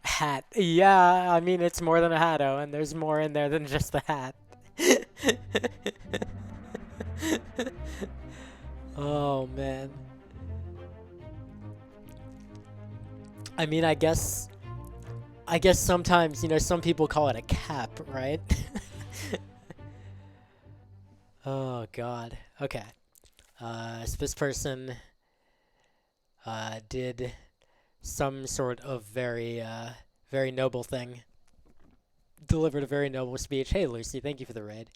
Hat. Yeah, I mean it's more than a hat, Owen. There's more in there than just the hat. Oh man. I mean, I guess sometimes, you know, some people call it a cap, right? Oh god. Okay. So this person did some sort of very noble thing. Delivered a very noble speech. Hey Lucy, thank you for the raid.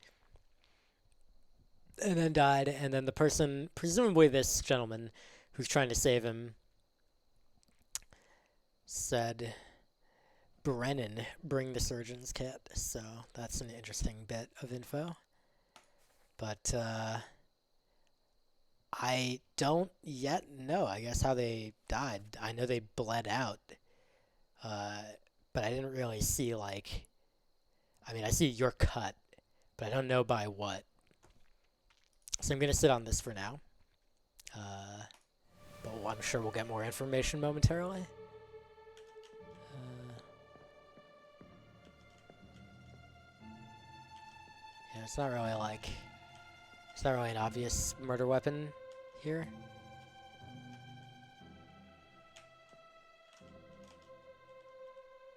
And then died, and then the person, presumably this gentleman who's trying to save him, said, Brennan, bring the surgeon's kit. So that's an interesting bit of info. But I don't yet know, I guess, how they died. I know they bled out. But I didn't really see, like... I mean, I see your cut, but I don't know by what. So I'm going to sit on this for now. But I'm sure we'll get more information momentarily. Yeah, it's not really like... It's not really an obvious murder weapon here.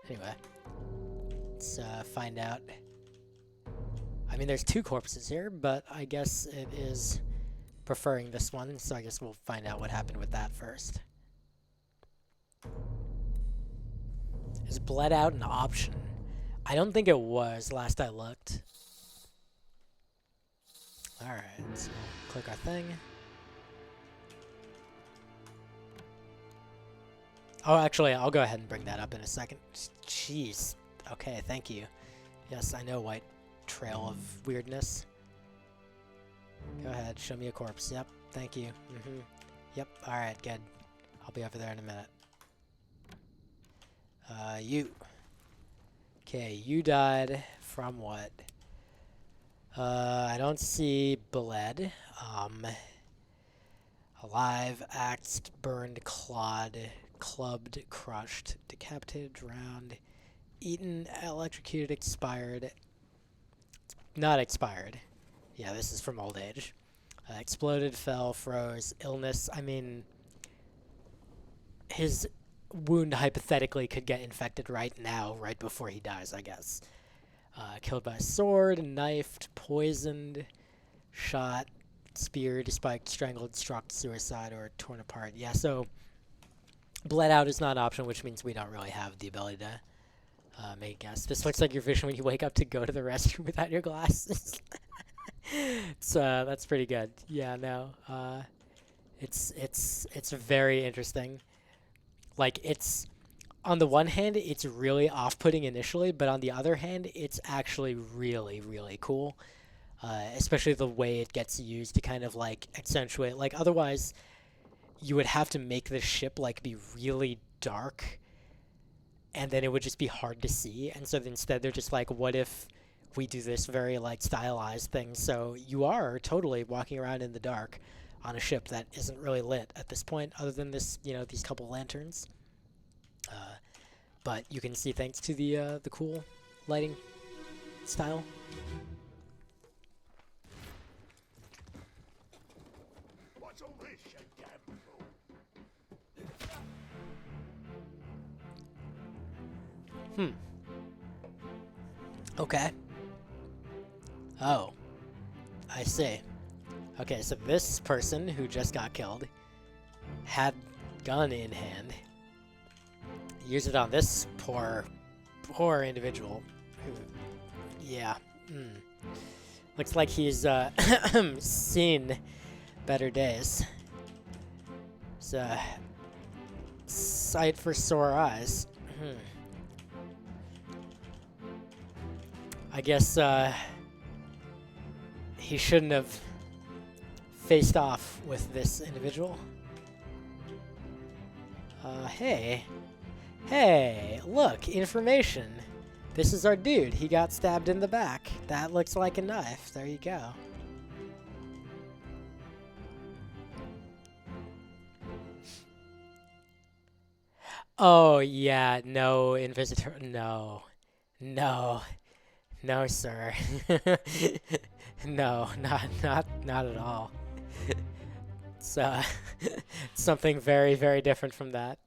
Anyway. Let's find out. I mean, there's two corpses here, but I guess it is preferring this one, so I guess we'll find out what happened with that first. Is bled out an option? I don't think it was last I looked. Alright, so click our thing. Oh, actually, I'll go ahead and bring that up in a second. Jeez. Okay, thank you. Yes, I know white trail of weirdness. Go ahead, show me a corpse. Yep, thank you. Yep, alright, good. I'll be over there in a minute. You. Okay, you died from what? I don't see bled. Alive, axed, burned, clawed, clubbed, crushed, decapitated, drowned, eaten, electrocuted, expired. Not expired. Yeah, this is from old age. Exploded, fell, froze, illness. I mean, his wound hypothetically could get infected right now, right before he dies, I guess. Killed by a sword, knifed, poisoned, shot, speared, spiked, strangled, struck, suicide, or torn apart. Yeah, so Bled out is not an option, which means we don't really have the ability to make a guess. This looks like your vision when you wake up to go to the restroom without your glasses. That's pretty good. Yeah, no. It's very interesting. Like, it's on the one hand, it's really off-putting initially, but on the other hand, it's actually really, really cool. Especially the way it gets used to kind of like accentuate. Like, otherwise, you would have to make the ship like be really dark, and then it would just be hard to see. And so instead, they're just like, what if we do this very like stylized thing? So you are totally walking around in the dark on a ship that isn't really lit at this point, other than this, these couple lanterns. But you can see thanks to the cool lighting style. What's all this, you damn fool? Okay. Oh. I see. Okay, so this person who just got killed had gun in hand. Use it on this poor individual who, yeah. Looks like he's seen better days. It's a sight for sore eyes. I guess he shouldn't have faced off with this individual. Hey, look, information. This is our dude. He got stabbed in the back. That looks like a knife. There you go. Oh, yeah, no, Inquisitor. No, sir. No, not at all. It's something very, very different from that.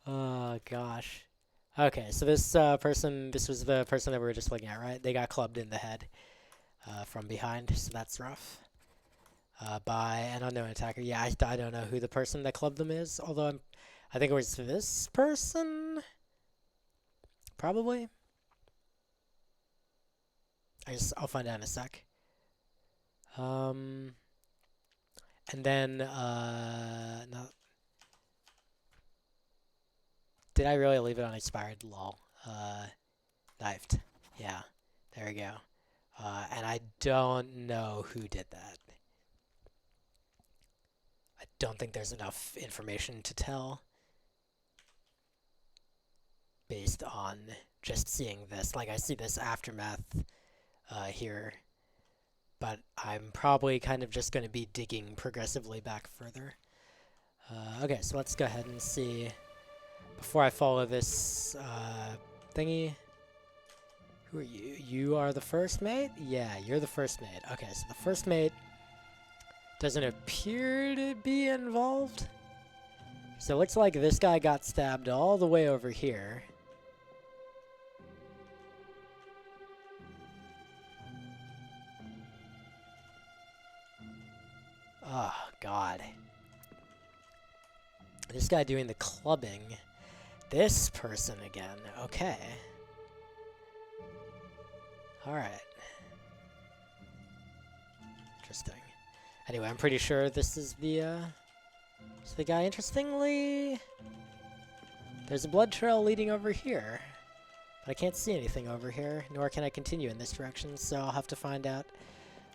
Oh gosh. Okay, so this this was the person that we were just looking at, right? They got clubbed in the head from behind, so that's rough. By an unknown attacker. Yeah, I don't know who the person that clubbed them is, although I think it was this person? Probably? I'll find out in a sec. And then, no. Did I really leave it unexpired? Lol. Knifed. Yeah, there we go. And I don't know who did that. I don't think there's enough information to tell based on just seeing this. Like, I see this aftermath here, but I'm probably kind of just going to be digging progressively back further. Okay, so let's go ahead and see. Before I follow this thingy, who are you? You are the first mate? Yeah, you're the first mate. Okay, so the first mate doesn't appear to be involved. So it looks like this guy got stabbed all the way over here. Oh, God. This guy doing the clubbing. This person again. Okay. Alright. Interesting. Anyway, I'm pretty sure this is the guy. Interestingly, there's a blood trail leading over here. But I can't see anything over here, nor can I continue in this direction, so I'll have to find out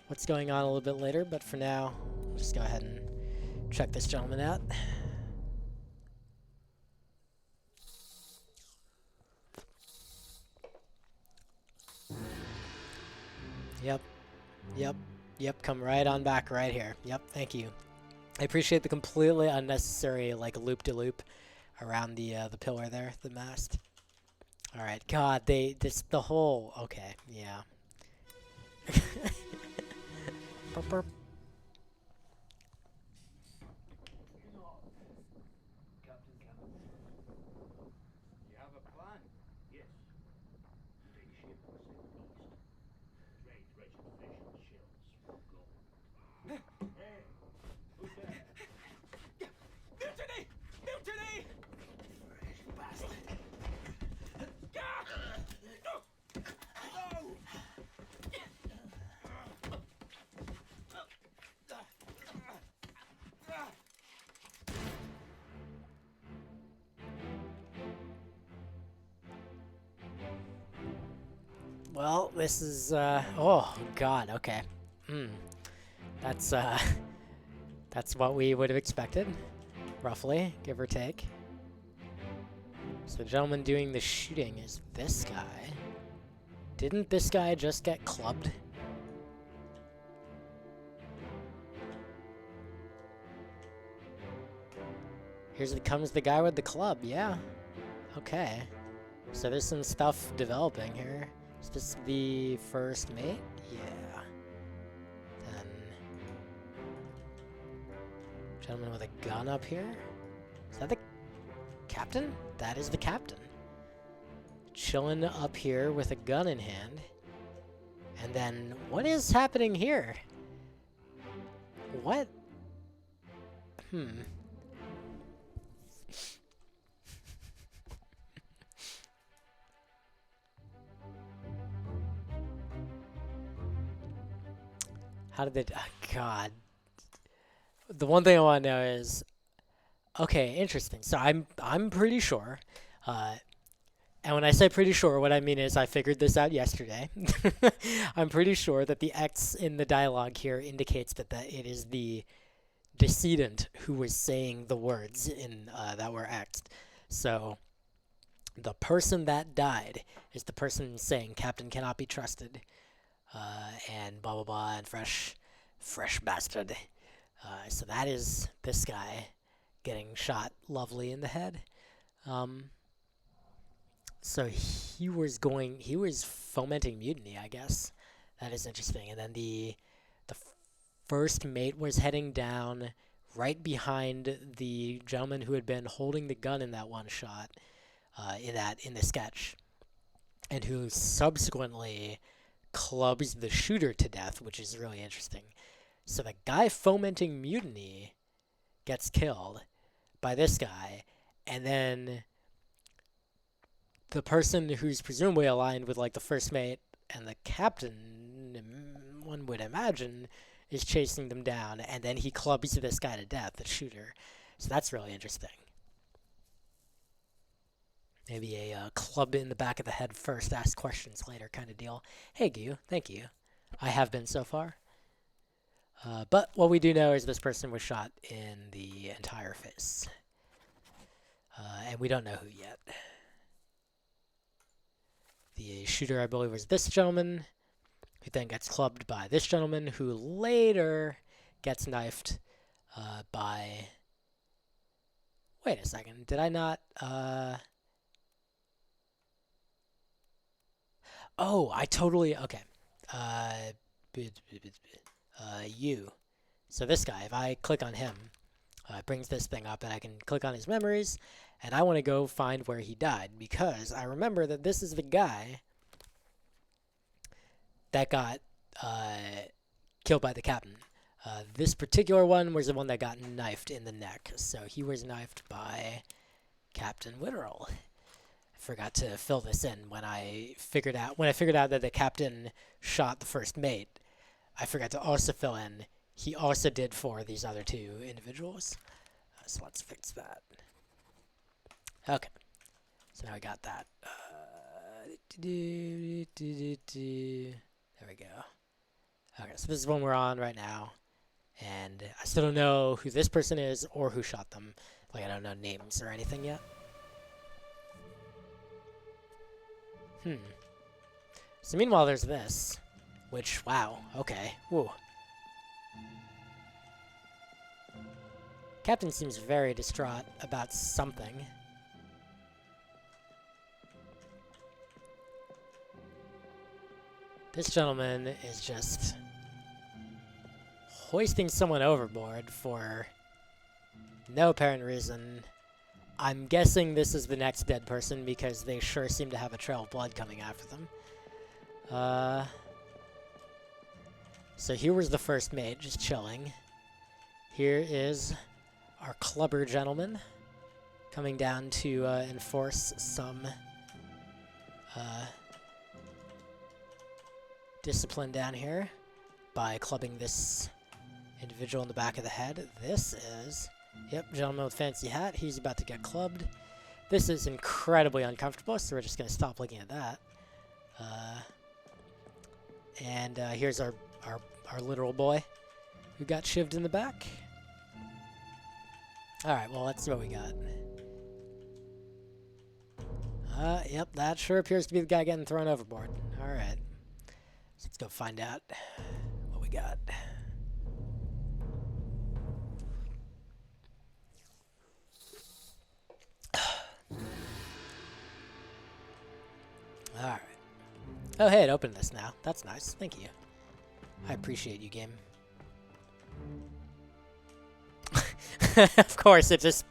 what's going on a little bit later. But for now, we'll just go ahead and check this gentleman out. Yep, come right on back right here. Yep, thank you. I appreciate the completely unnecessary, like, loop-de-loop around the pillar there, the mast. Alright, God, the whole, okay, yeah. Burp, burp. You have a plan? Yes. Take ship southeast. Trade rich in fish and shells for gold. Hey, who's there? Mutiny! Mutiny! Well, this is, oh, God, okay. That's, that's what we would have expected, roughly, give or take. So the gentleman doing the shooting is this guy. Didn't this guy just get clubbed? Comes the guy with the club, yeah. Okay. So there's some stuff developing here. Is this the first mate? Yeah. Then... Gentleman with a gun up here? Is that the captain? That is the captain. Chilling up here with a gun in hand. And then, what is happening here? What? How did they... Oh, God. The one thing I want to know is... Okay, interesting. So I'm pretty sure... and when I say pretty sure, what I mean is I figured this out yesterday. I'm pretty sure that the X in the dialogue here indicates that it is the decedent who was saying the words in that were X'd. So the person that died is the person saying Captain cannot be trusted. And blah blah blah and fresh bastard. So that is this guy getting shot lovely in the head. So he was fomenting mutiny, I guess. That is interesting. And then the first mate was heading down right behind the gentleman who had been holding the gun in that one shot, in the sketch, and who subsequently clubs the shooter to death, which is really interesting. So the guy fomenting mutiny gets killed by this guy, and then the person who's presumably aligned with like the first mate and the captain, one would imagine, is chasing them down, and then he clubs this guy to death, the shooter. So that's really interesting. Maybe a club in the back of the head first, ask questions later kind of deal. Hey, Gu, thank you. I have been so far. But what we do know is this person was shot in the entire face. And we don't know who yet. The shooter, I believe, was this gentleman, who then gets clubbed by this gentleman, who later gets knifed by... Wait a second, did I not... Oh, I totally... Okay. You. So this guy, if I click on him, it brings this thing up, and I can click on his memories, and I want to go find where he died, because I remember that this is the guy that got killed by the captain. This particular one was the one that got knifed in the neck, so he was knifed by Captain Witterell. Forgot to fill this in when I figured out that the captain shot the first mate. I forgot to also fill in he also did for these other two individuals. So let's fix that. Okay, so now I got that. There we go. Okay, so this is one we're on right now, and I still don't know who this person is or who shot them. Like, I don't know names or anything yet. So meanwhile, there's this, which, wow, okay, whoa. Captain seems very distraught about something. This gentleman is just hoisting someone overboard for no apparent reason. I'm guessing this is the next dead person because they sure seem to have a trail of blood coming after them. So here was the first mate, just chilling. Here is our clubber gentleman coming down to enforce some discipline down here by clubbing this individual in the back of the head. This is... Yep, gentleman with fancy hat. He's about to get clubbed. This is incredibly uncomfortable, so we're just going to stop looking at that. And here's our literal boy who got shivved in the back. Alright, well, let's see what we got. Yep, that sure appears to be the guy getting thrown overboard. Alright. Let's go find out what we got. Alright. Oh, hey, it opened this now. That's nice. Thank you. I appreciate you, game. Of course, it just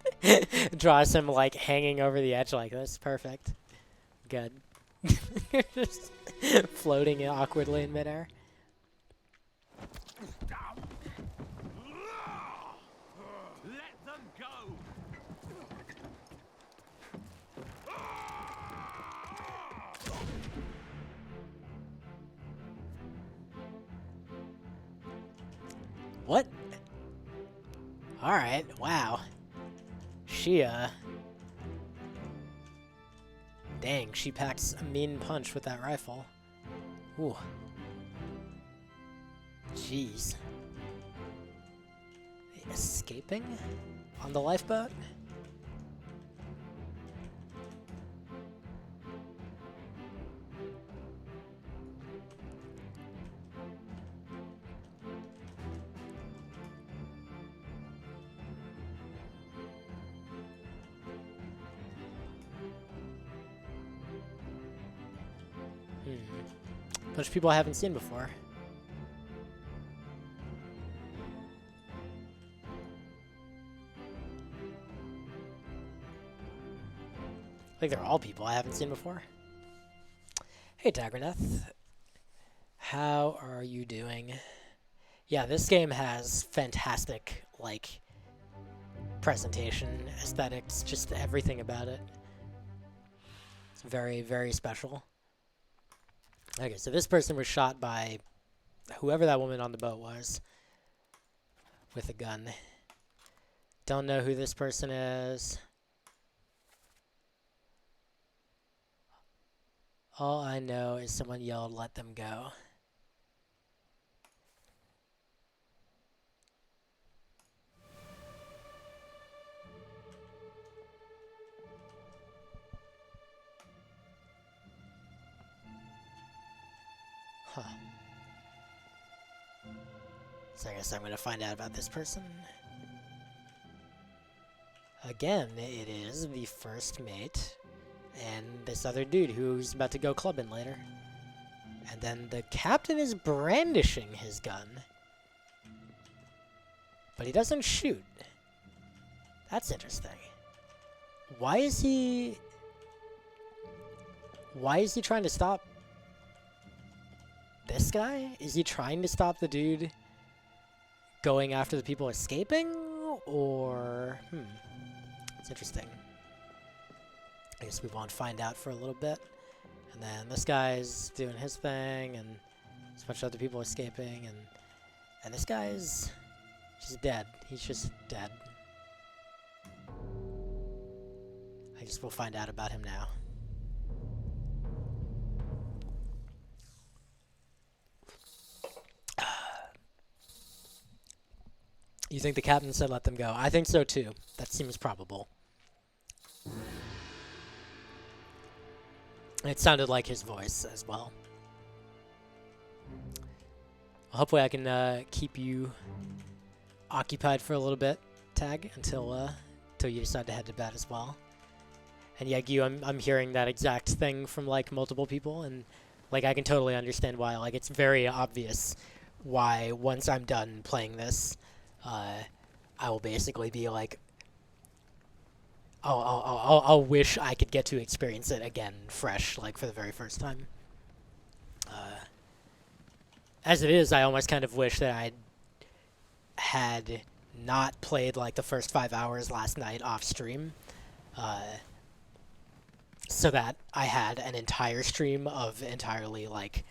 draws him, like, hanging over the edge like this. Perfect. Good. Just floating awkwardly in midair. Let them go! What? Alright, wow. She, dang, she packs a mean punch with that rifle. Ooh. Jeez. Escaping? On the lifeboat? Bunch of people I haven't seen before. I think they're all people I haven't seen before. Hey, Daggerneth. How are you doing? Yeah, this game has fantastic, like, presentation, aesthetics, just everything about it. It's very, very special. Okay, so this person was shot by whoever that woman on the boat was with a gun. Don't know who this person is. All I know is someone yelled, "Let them go." Huh. So I guess I'm gonna find out about this person. Again, it is the first mate and this other dude who's about to go clubbing later. And then the captain is brandishing his gun. But he doesn't shoot. That's interesting. Why is he trying to stop this guy? Is he trying to stop the dude going after the people escaping? Or, it's interesting. I guess we won't find out for a little bit. And then this guy's doing his thing, and there's a bunch of other people escaping, and this guy's just dead. He's just dead. I guess we'll find out about him now. You think the captain said let them go? I think so too. That seems probable. It sounded like his voice as well. Hopefully I can keep you occupied for a little bit, Tag, until you decide to head to bed as well. And yeah, Gyu, I'm hearing that exact thing from like multiple people, and like I can totally understand why. Like it's very obvious why once I'm done playing this, I will basically be like, I'll wish I could get to experience it again, fresh, like for the very first time. As it is, I almost kind of wish that I had not played like the first 5 hours last night off stream, so that I had an entire stream of entirely like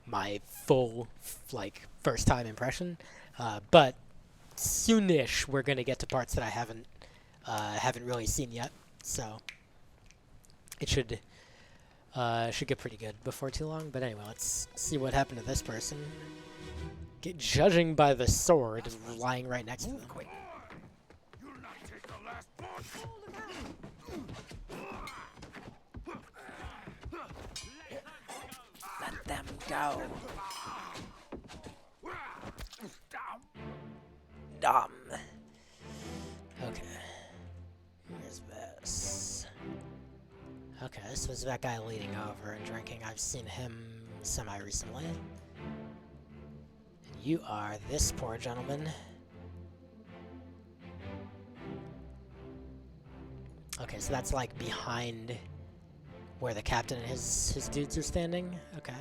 my full like first time impression. But soonish we're gonna get to parts that I haven't really seen yet, so it should Should get pretty good before too long. But anyway, let's see what happened to this person. Judging by the sword lying right next to them. You'll not take the last one. Let them go. Dumb. Okay. Here's this. Okay, this was that guy leaning over and drinking. I've seen him semi-recently. And you are this poor gentleman. Okay, so that's like behind where the captain and his dudes are standing? Okay.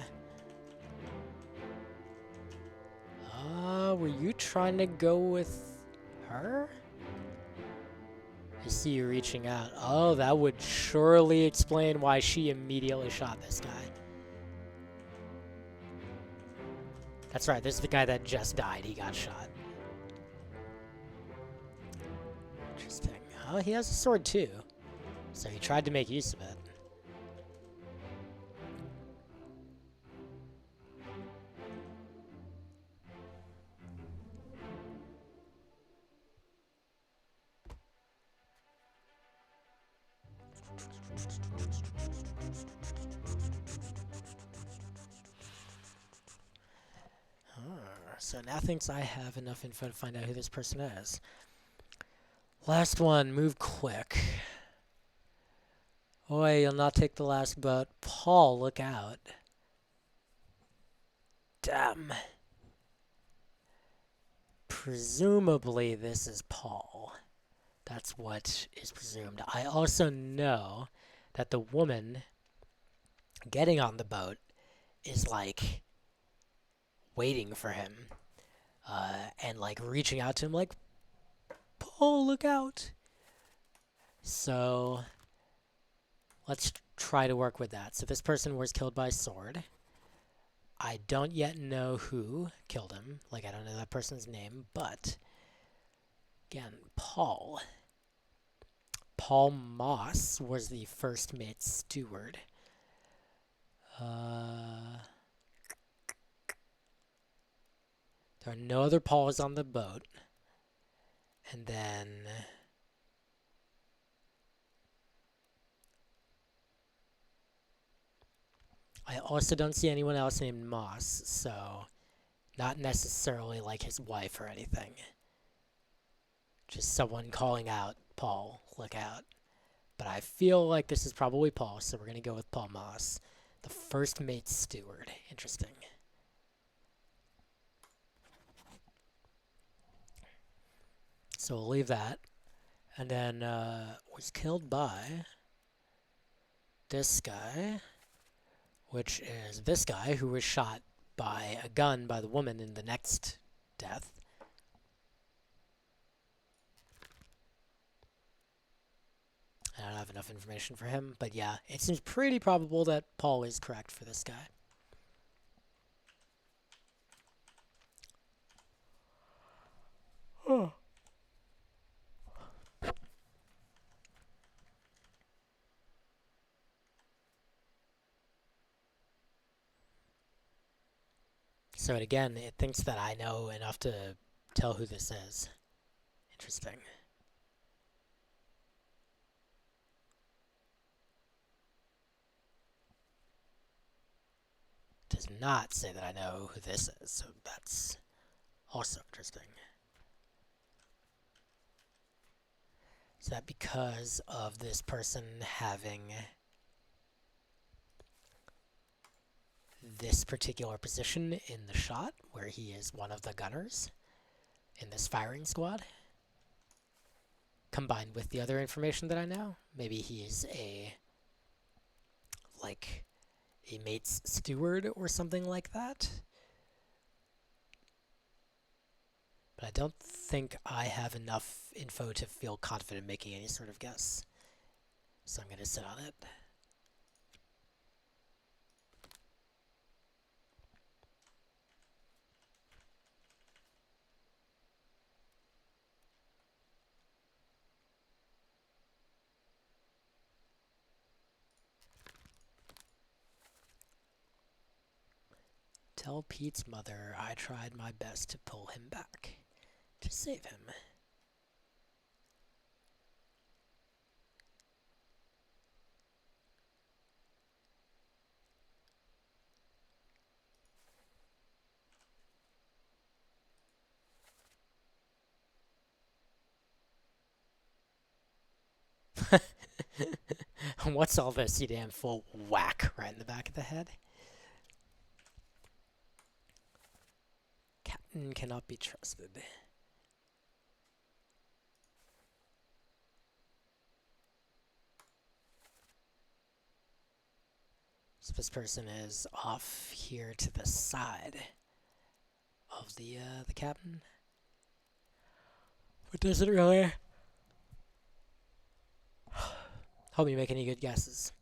Were you trying to go with her? I see you reaching out. Oh, that would surely explain why she immediately shot this guy. That's right, this is the guy that just died. He got shot. Interesting. Oh, he has a sword too. So he tried to make use of it. So now thinks I have enough info to find out who this person is. Last one, move quick. Oi, you'll not take the last boat. Paul, look out. Damn. Presumably this is Paul. That's what is presumed. I also know that the woman getting on the boat is like waiting for him and like reaching out to him like, Paul, look out. So let's try to work with that. So this person was killed by sword. I don't yet know who killed him. Like, I don't know that person's name, but again, Paul. Paul Moss was the first mate steward. There are no other Pauls on the boat. And then I also don't see anyone else named Moss, so not necessarily like his wife or anything. Just someone calling out, Paul, look out. But I feel like this is probably Paul, so we're going to go with Paul Moss. The first mate steward. Interesting. So we'll leave that. And then was killed by this guy, which is this guy who was shot by a gun by the woman in the next death. I don't have enough information for him, but yeah, it seems pretty probable that Paul is correct for this guy. Oh. So again, it thinks that I know enough to tell who this is. Interesting. Does not say that I know who this is, so that's also interesting. Is that because of this person having this particular position in the shot, where he is one of the gunners in this firing squad, combined with the other information that I know? Maybe he is a mate's steward or something like that. But I don't think I have enough info to feel confident making any sort of guess. So I'm going to sit on it. Tell Pete's mother I tried my best to pull him back. To save him. What's all this, you damn fool? Whack right in the back of the head. Captain cannot be trusted. So this person is off here to the side of the captain. But does it really help me make any good guesses?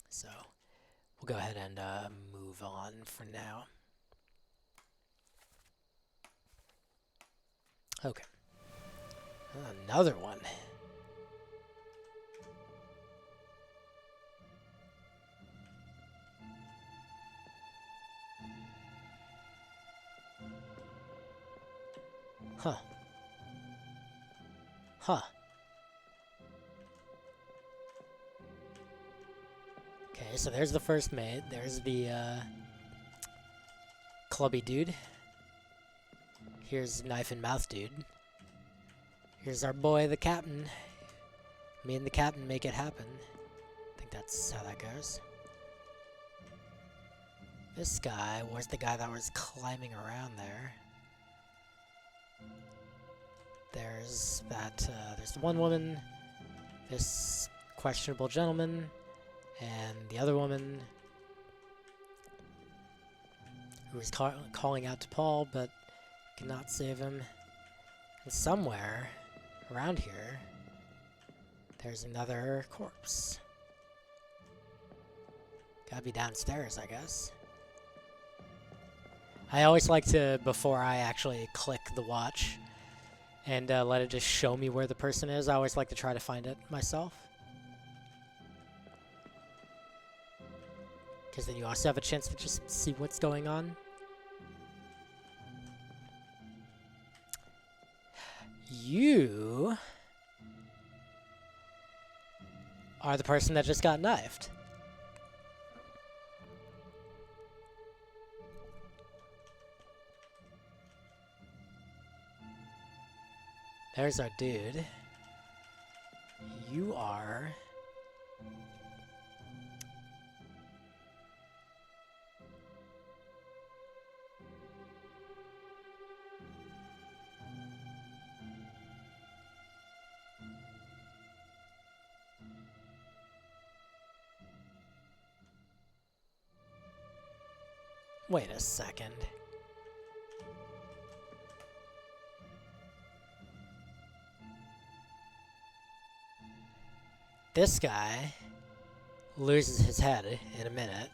So we'll go ahead and move on for now. Okay. Another one. Huh. Huh. Okay, so there's the first mate. There's the clubby dude. Here's knife and mouth dude. Here's our boy, the captain. Me and the captain make it happen. I think that's how that goes. This guy, where's the guy that was climbing around there? There's that, there's the one woman, this questionable gentleman, and the other woman who was calling out to Paul, but could not save him. And somewhere around here, there's another corpse. Gotta be downstairs, I guess. I always like to, before I actually click the watch, and let it just show me where the person is, I always like to try to find it myself. Because then you also have a chance to just see what's going on. You are the person that just got knifed. There's our dude. You are... Wait a second. This guy loses his head in a minute.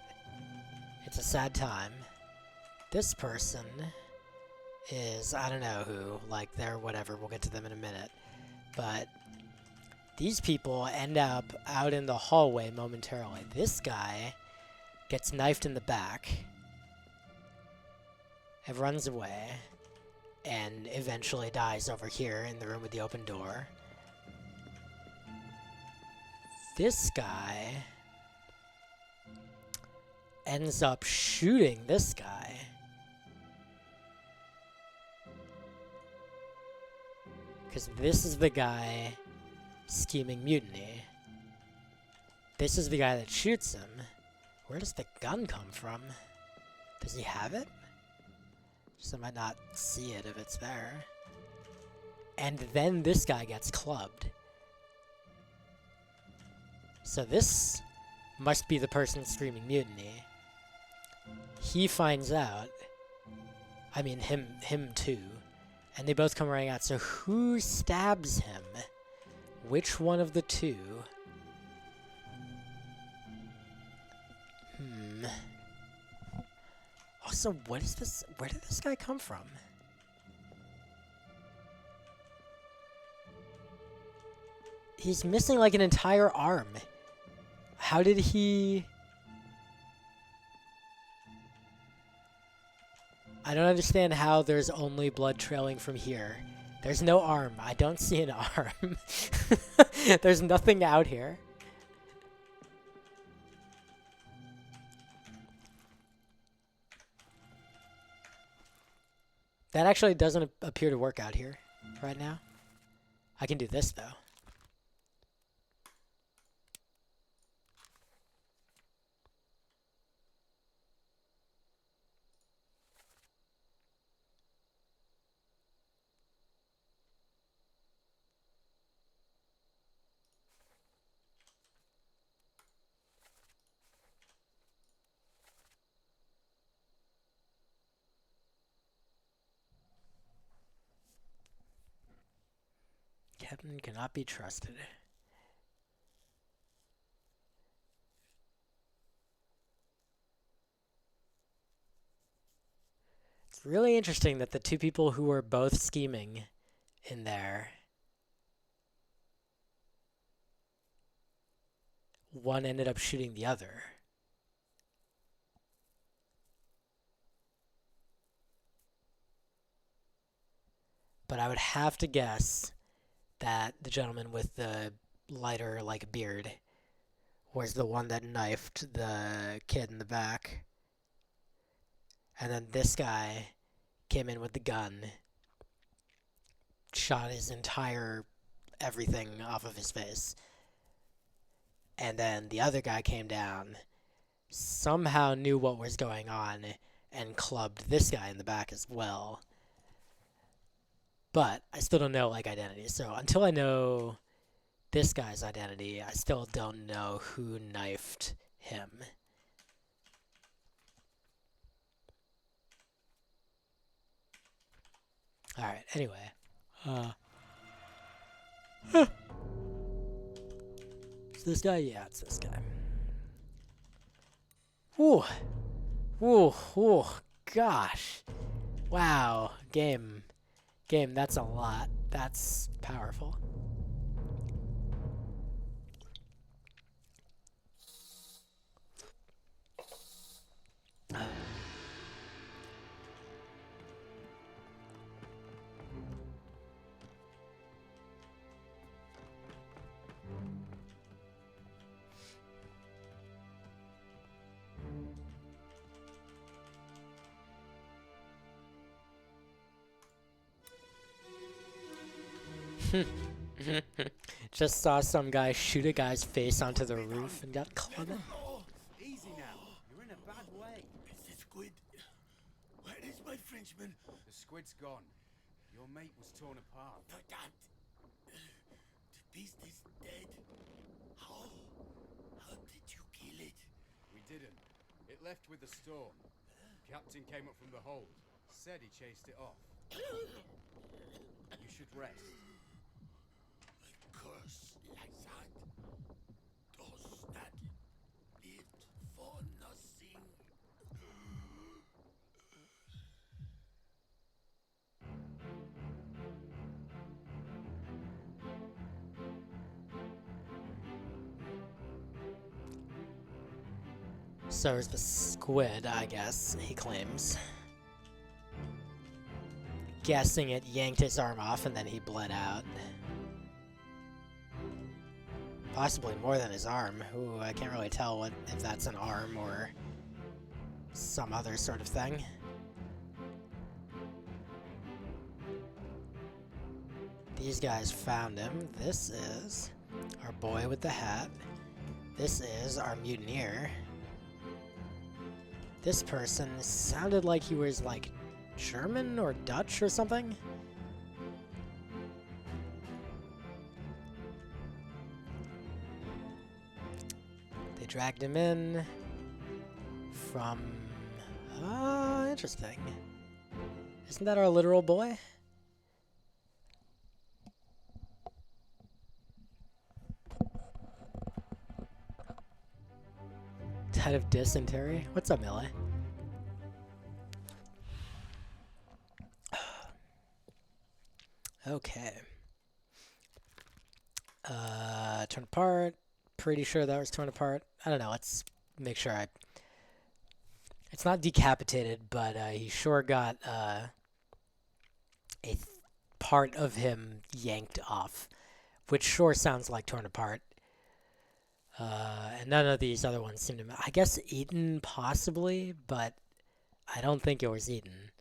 It's a sad time. This person is, I don't know who, like they're whatever, we'll get to them in a minute. But these people end up out in the hallway momentarily. This guy gets knifed in the back and runs away and eventually dies over here in the room with the open door. This guy ends up shooting this guy. Because this is the guy scheming mutiny. This is the guy that shoots him. Where does the gun come from? Does he have it? Just I might not see it if it's there. And then this guy gets clubbed. So this must be the person screaming mutiny. He finds out. I mean, him too. And they both come running out. So who stabs him? Which one of the two? Also, what is this? Where did this guy come from? He's missing like an entire arm. How did he... I don't understand how there's only blood trailing from here. There's no arm. I don't see an arm. There's nothing out here. That actually doesn't appear to work out here right now. I can do this though. Captain cannot be trusted. It's really interesting that the two people who were both scheming in there, one ended up shooting the other. But I would have to guess that the gentleman with the lighter, like, beard was the one that knifed the kid in the back. And then this guy came in with the gun, shot his entire everything off of his face. And then the other guy came down, somehow knew what was going on, and clubbed this guy in the back as well. But I still don't know, like, identity. So until I know this guy's identity, I still don't know who knifed him. Alright, anyway. Is this guy? Yeah, it's this guy. Ooh. Ooh, ooh, gosh. Wow, game, that's a lot. That's powerful. Just saw some guy shoot a guy's face onto the roof and got clubbed. Easy now. You're in a bad way. It's the squid. Where is my Frenchman? The squid's gone. Your mate was torn apart. Damned. The beast is dead. How? How did you kill it? We didn't. It left with the storm. Captain came up from the hold. Said he chased it off. You should rest. A curse like that does not live for nothing. So is the squid, I guess, he claims. Guessing it yanked his arm off and then he bled out. Possibly more than his arm. Ooh, I can't really tell if that's an arm or some other sort of thing. These guys found him. This is our boy with the hat. This is our mutineer. This person sounded like he was like German or Dutch or something. They dragged him in from... interesting. Isn't that our literal boy? Died of dysentery? What's up, Millie? Okay. Torn apart. Pretty sure that was torn apart. I don't know. Let's make sure I It's not decapitated, but he sure got a part of him yanked off, which sure sounds like torn apart. And none of these other ones seem to. I guess eaten possibly, but I don't think it was eaten.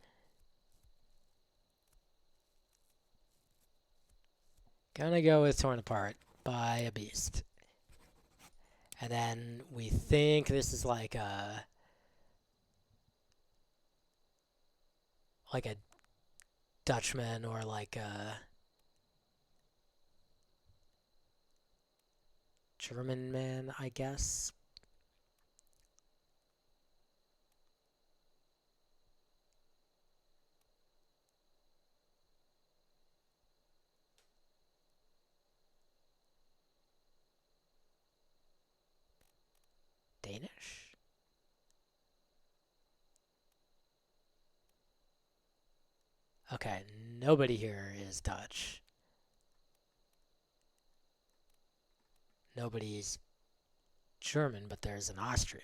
Gonna go with torn apart by a beast. And then we think this is like a Dutchman or like a German man, I guess. Danish? Okay, nobody here is Dutch. Nobody's German, but there's an Austrian.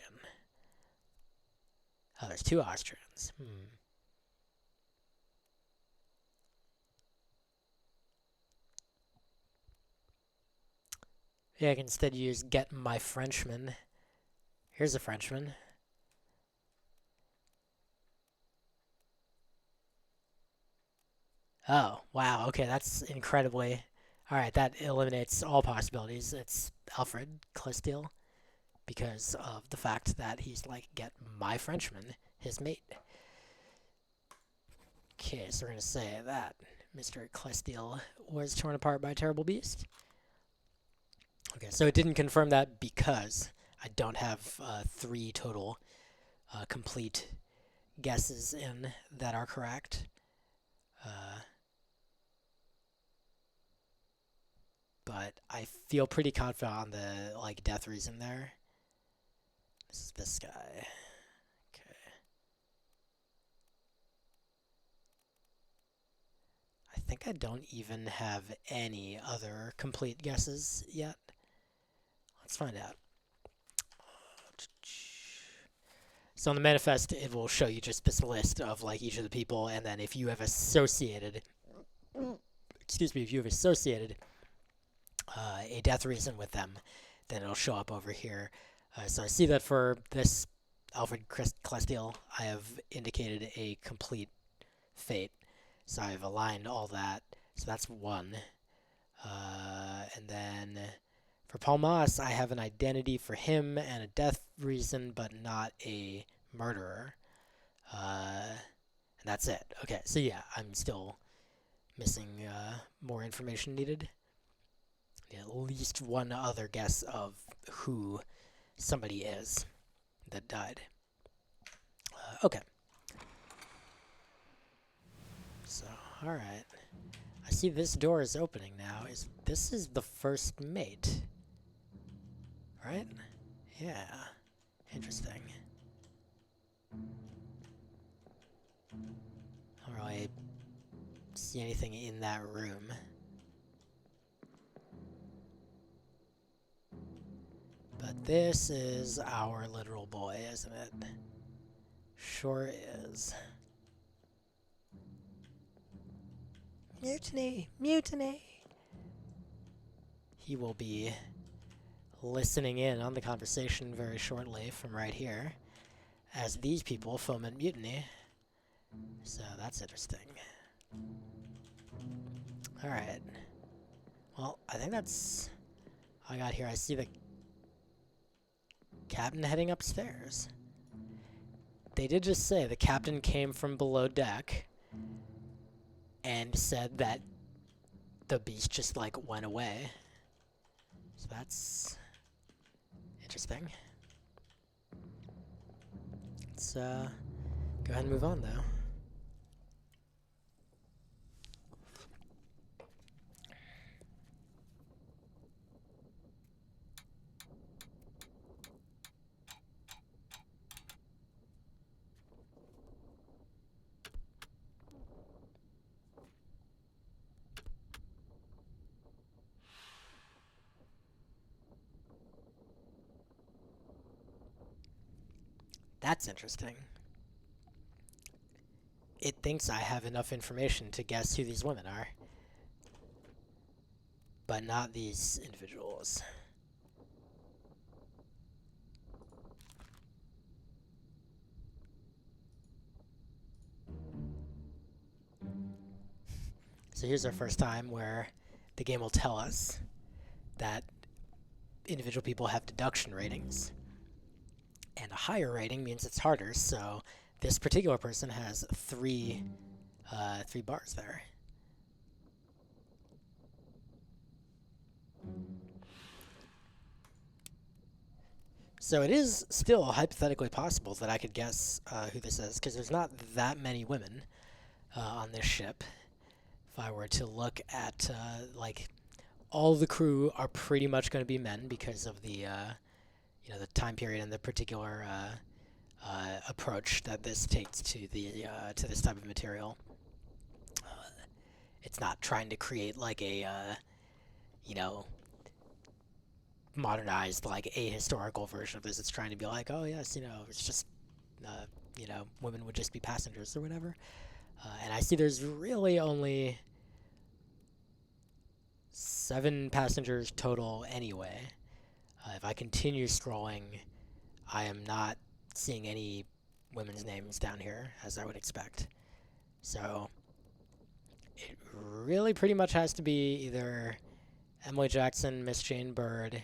Oh, there's two Austrians. Yeah, I can instead use get my Frenchman. Here's a Frenchman. Oh, wow. Okay, that's incredibly... Alright, that eliminates all possibilities. It's Alfred Clestiel because of the fact that he's like, get my Frenchman, his mate. Okay, so we're going to say that Mr. Clestiel was torn apart by a terrible beast. Okay, so it didn't confirm that because I don't have 3 total complete guesses in that are correct. But I feel pretty confident on the like death reason there. This is this guy. Okay. I think I don't even have any other complete guesses yet. Let's find out. So on the manifest, it will show you just this list of like each of the people, and then if you have associated, excuse me, if you have associated a death reason with them, then it'll show up over here. So I see that for this Alfred Clestiel, I have indicated a complete fate. So I've aligned all that. So that's 1. And then for Palmas, I have an identity for him and a death reason, but not a murderer. And that's it. Okay, so yeah, I'm still missing more information needed. At least one other guess of who somebody is that died. Okay. So, alright. I see this door is opening now. This is the first mate. Right? Yeah. Interesting. I don't really see anything in that room. But this is our literal boy, isn't it? Sure is. Mutiny! Mutiny! He will be listening in on the conversation very shortly from right here as these people foment mutiny. So that's interesting. Alright. Well, I think that's all I got here. I see the captain heading upstairs. They did just say the captain came from below deck and said that the beast just like went away. So that's interesting. Let's go ahead and move on though. That's interesting. It thinks I have enough information to guess who these women are, but not these individuals. So here's our first time where the game will tell us that individual people have deduction ratings. And a higher rating means it's harder, so this particular person has three bars there. So it is still hypothetically possible that I could guess who this is, because there's not that many women on this ship. If I were to look at, like, all the crew are pretty much going to be men because of the, the time period and the particular approach that this takes to to this type of material. It's not trying to create like a, modernized, like, ahistorical version of this. It's trying to be like, oh yes, it's just, women would just be passengers or whatever. And I see there's really only 7 passengers total anyway. If I continue scrolling, I am not seeing any women's names down here, as I would expect. So it really pretty much has to be either Emily Jackson, Miss Jane Bird.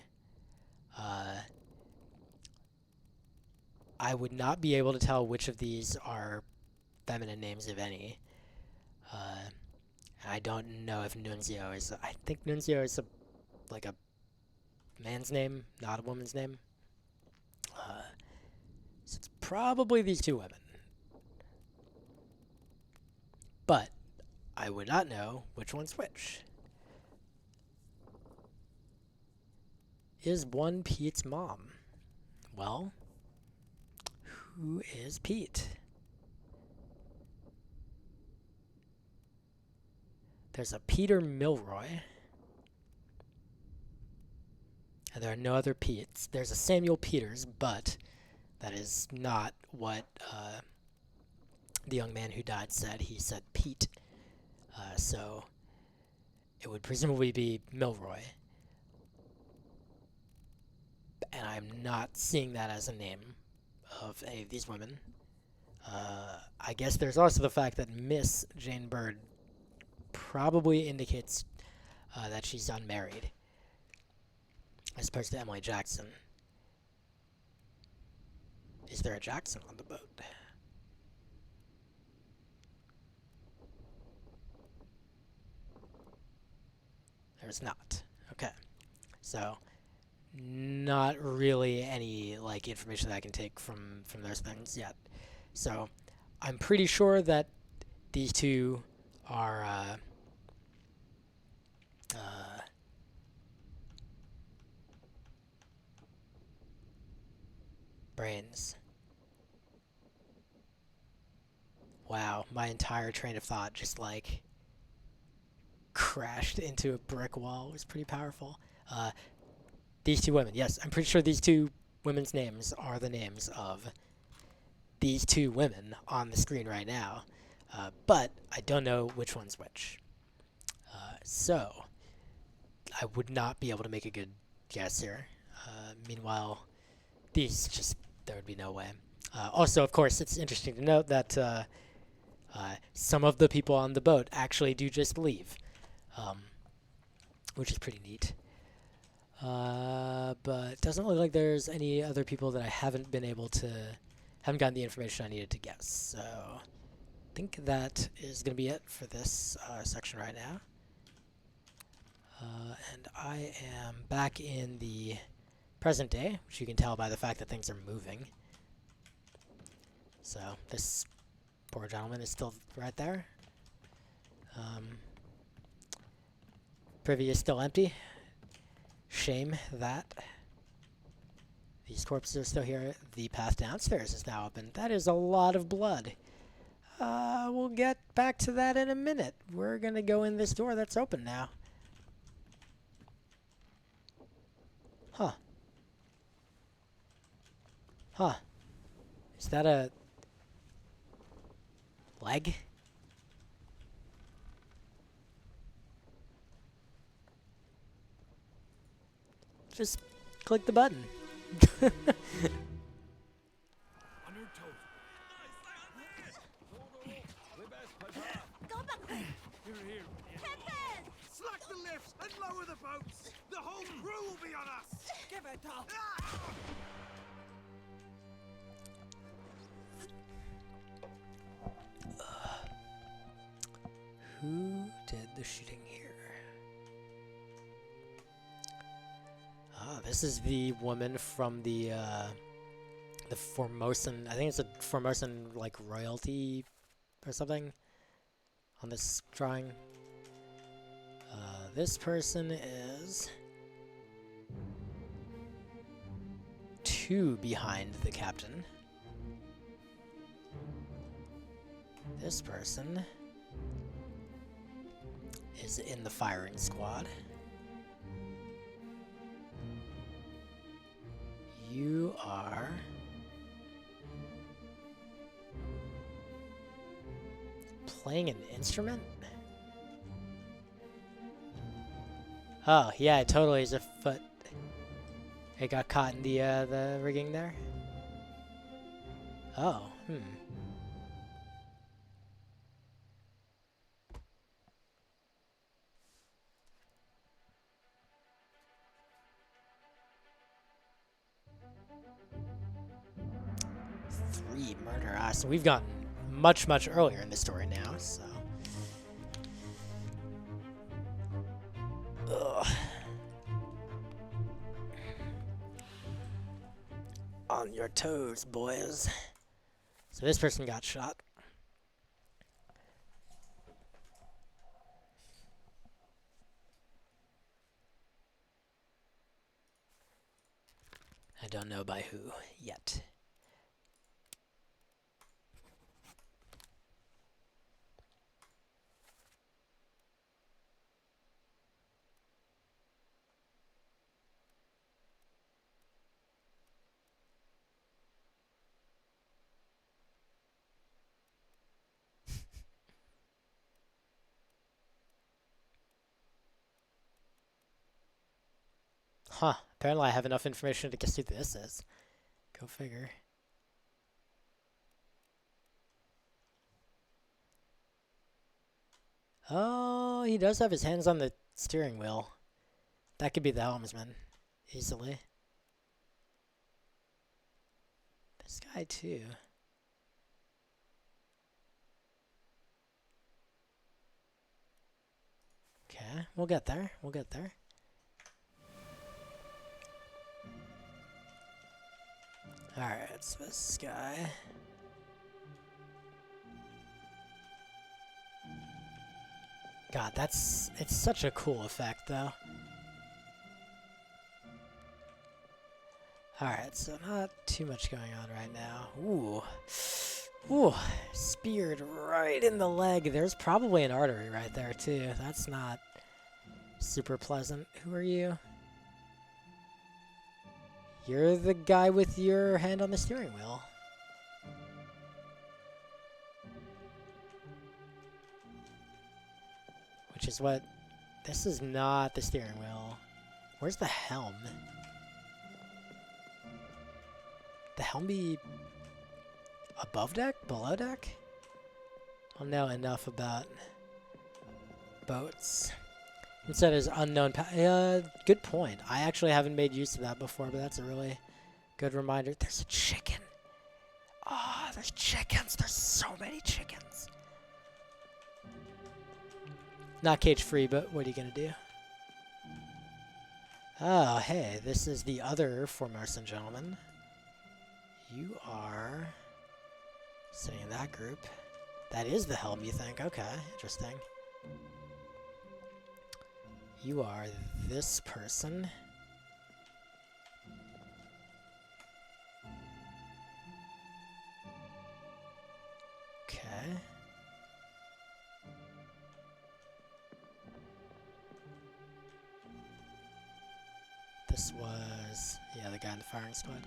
I would not be able to tell which of these are feminine names, if any. I don't know if Nunzio is... I think Nunzio is like a man's name, not a woman's name. So it's probably these 2 women. But I would not know which one's which. Is one Pete's mom? Well, who is Pete? There's a Peter Milroy. And there are no other Petes. There's a Samuel Peters, but that is not what the young man who died said. He said Pete. So it would presumably be Milroy. And I'm not seeing that as a name of any of these women. I guess there's also the fact that Miss Jane Bird probably indicates that she's unmarried, as opposed to Emily Jackson. Is there a Jackson on the boat? There's not. Okay. So, not really any, like, information that I can take from those things yet. So, I'm pretty sure that these 2 are, brains. Wow, my entire train of thought just, like, crashed into a brick wall. It was pretty powerful. These 2 women, yes, I'm pretty sure these 2 women's names are the names of these 2 women on the screen right now. But I don't know which one's which. So, I would not be able to make a good guess here. Meanwhile, these just, there would be no way. Also, of course, it's interesting to note that some of the people on the boat actually do just leave, which is pretty neat. But it doesn't look like there's any other people that I haven't gotten the information I needed to guess. So I think that is going to be it for this section right now. And I am back in the present day, which you can tell by the fact that things are moving. So this poor gentleman is still right there. Privy is still empty. Shame that. These corpses are still here. The path downstairs is now open. That is a lot of blood. We'll get back to that in a minute. We're gonna go in this door that's open now. Huh. Is that a leg? Just click the button. On your toes. Go back quick! Here, here. Captain! Slack the lifts and lower the boats. The whole crew will be on us. Give it up! Who did the shooting here? Ah, this is the woman from the Formosan. I think it's a Formosan like royalty or something on this drawing. This person is 2 behind the captain. This person is in the firing squad. You are playing an instrument? Oh, yeah, it totally is a foot. It got caught in the rigging there. Oh, 3 murder. Ah, so we've gotten much, much earlier in the story now, so. Ugh. On your toes, boys. So this person got shot. I don't know by who yet. Huh. Apparently I have enough information to guess who this is. Go figure. Oh, he does have his hands on the steering wheel. That could be the helmsman. Easily. This guy too. Okay, we'll get there. We'll get there. Alright, so this guy. God, it's such a cool effect though. Alright, so not too much going on right now. Ooh. Ooh, speared right in the leg. There's probably an artery right there too. That's not super pleasant. Who are you? You're the guy with your hand on the steering wheel. Which is what... This is not the steering wheel. Where's the helm? The helm be... above deck? Below deck? I don't know enough about boats. Instead is unknown good point. I actually haven't made use of that before, but that's a really good reminder. There's a chicken. Oh, there's chickens. There's so many chickens. Not cage free, but what are you gonna do? Oh, hey, this is the other Formosan gentleman. You are sitting in that group. That is the helm, you think? Okay, interesting. You are this person. Okay. This was, yeah, the guy in the firing squad.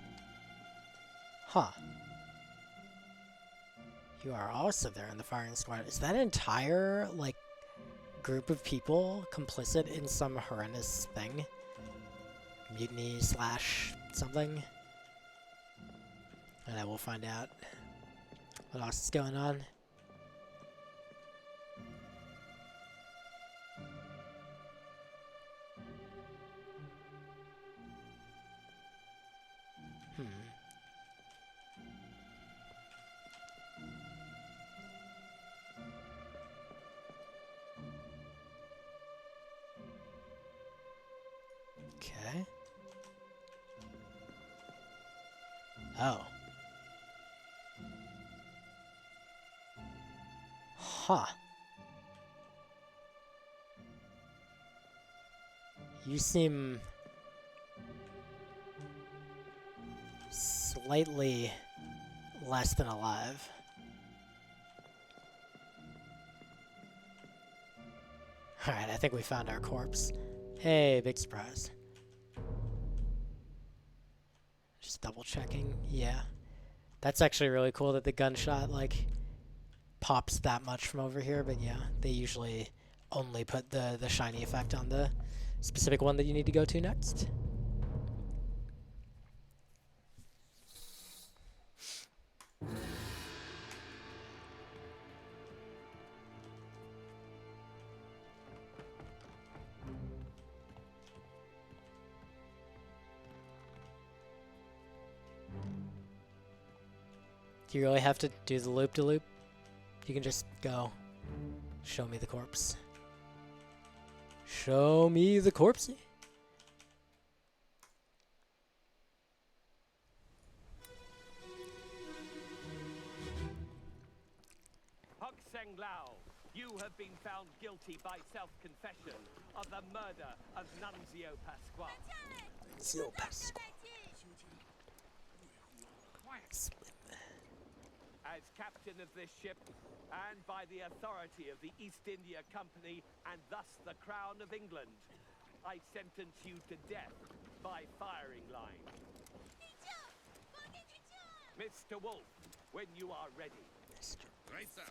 Huh. You are also there in the firing squad. Is that entire, like, group of people complicit in some horrendous thing? Mutiny slash something? And I will find out what else is going on. Okay. Oh. Huh. You seem slightly less than alive. Alright, I think we found our corpse. Hey, big surprise. Just double checking. Yeah. That's actually really cool that the gunshot, like, pops that much from over here, but yeah, they usually only put the shiny effect on the specific one that you need to go to next. Do you really have to do the loop-de-loop? You can just go. Show me the corpse. Show me the corpsey. Hokseng Lao, you have been found guilty by self-confession of the murder of Nunzio Pasquale. Nunzio Pasquale. As captain of this ship, and by the authority of the East India Company, and thus the Crown of England, I sentence you to death by firing line. Mr. Wolf, when you are ready. Right, sir.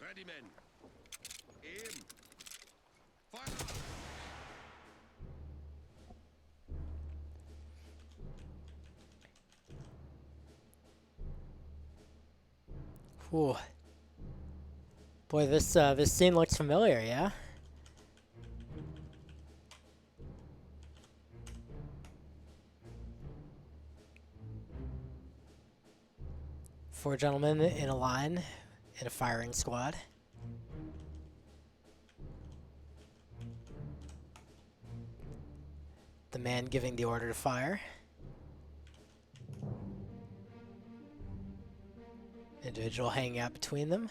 Ready, men. Aim. Fire! Whew. Boy, this scene looks familiar, yeah? Four gentlemen in a line in a firing squad. The man giving the order to fire. Individual hanging out between them.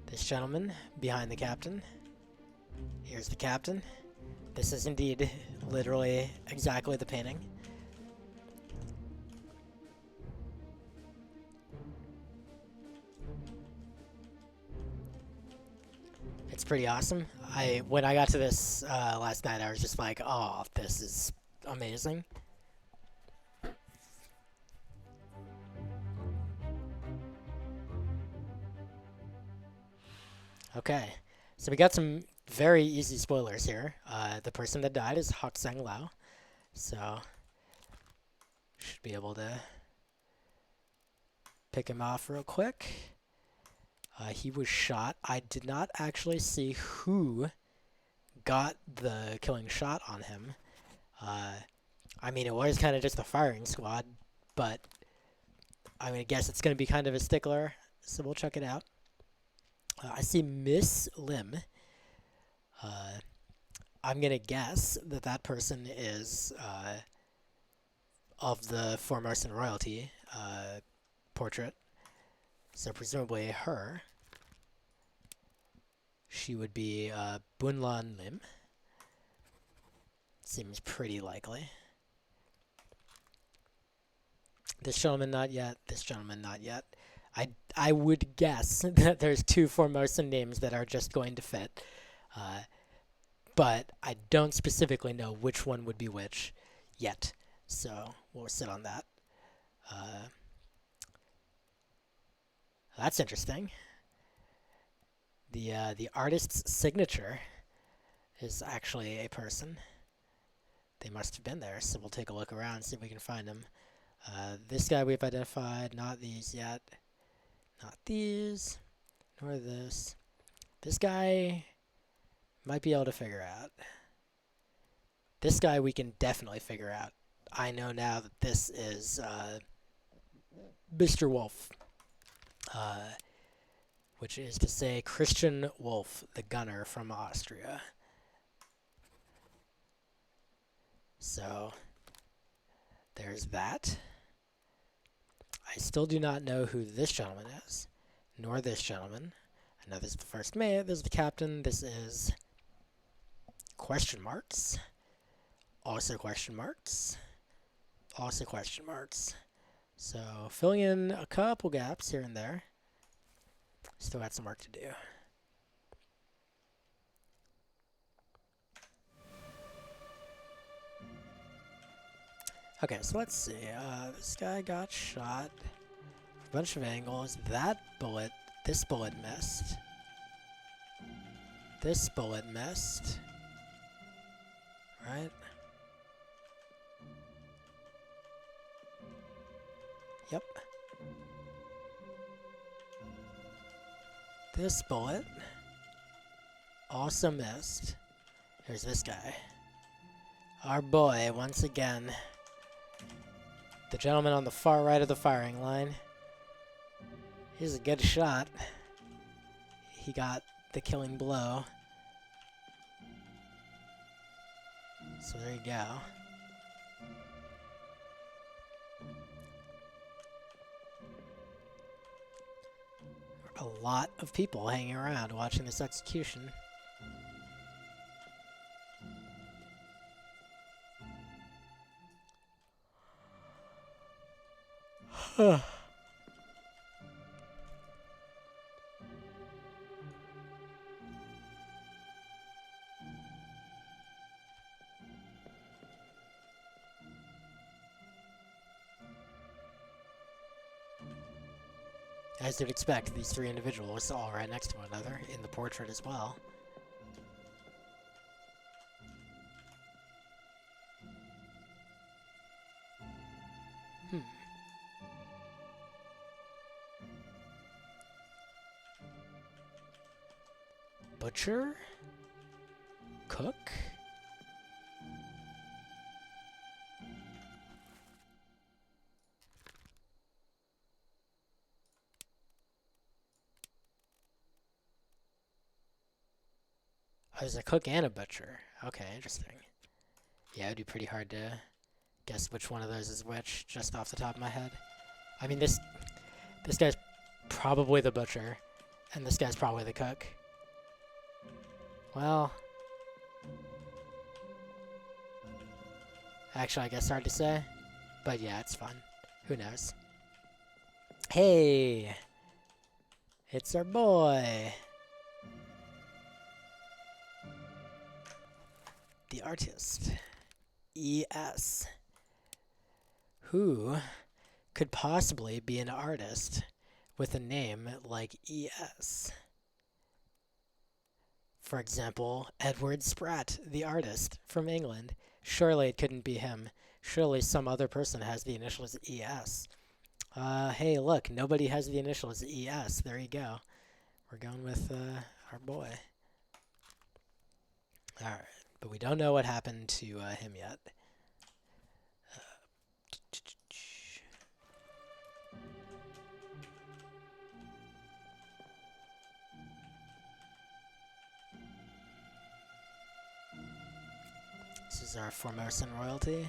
This gentleman behind the captain. Here's the captain. This is indeed literally exactly the painting. It's pretty awesome. When I got to this last night, I was just like, oh, this is amazing. Okay, so we got some very easy spoilers here. The person that died is Hokseng Lao, so should be able to pick him off real quick. He was shot. I did not actually see who got the killing shot on him. I mean, it was kind of just a firing squad, but I'm going to guess it's going to be kind of a stickler, so we'll check it out. I see Miss Lim. I'm going to guess that that person is of the foremost in royalty portrait. So presumably her. She would be Bunlan Lim. Seems pretty likely. This gentleman not yet. This gentleman not yet. I would guess that there's two Formosan names that are just going to fit. But I don't specifically know which one would be which yet. So we'll sit on that. That's interesting. The artist's signature is actually a person. They must have been there, so we'll take a look around, see if we can find them. This guy we've identified, not these yet. Not these, nor this. This guy might be able to figure out. This guy we can definitely figure out. I know now that this is Mr. Wolf. Which is to say Christian Wolf, the gunner from Austria. So, there's that. I still do not know who this gentleman is, nor this gentleman. I know this is the first mate, this is the captain, this is question marks, also question marks, also question marks. So, filling in a couple gaps here and there. Still got some work to do. Okay, so let's see. This guy got shot. A bunch of angles. That bullet, this bullet missed. This bullet missed. Right? Yep. This bullet also missed. Here's this guy. Our boy, once again. The gentleman on the far right of the firing line. He's a good shot. He got the killing blow. So there you go. A lot of people hanging around watching this execution. As you'd expect, these three individuals all right next to one another in the portrait as well. Butcher? Cook? Oh, there's a cook and a butcher. Okay, interesting. Yeah, it would be pretty hard to guess which one of those is which, just off the top of my head. I mean, this guy's probably the butcher, and this guy's probably the cook. Well, actually, I guess hard to say, but yeah, it's fun. Who knows? Hey, it's our boy. The artist, E.S. Who could possibly be an artist with a name like E.S.? For example, Edward Spratt, the artist from England. Surely it couldn't be him. Surely some other person has the initials E.S. Hey, look, nobody has the initials E.S. There you go. We're going with our boy. Alright. But we don't know what happened to him yet. This is our Formosan royalty.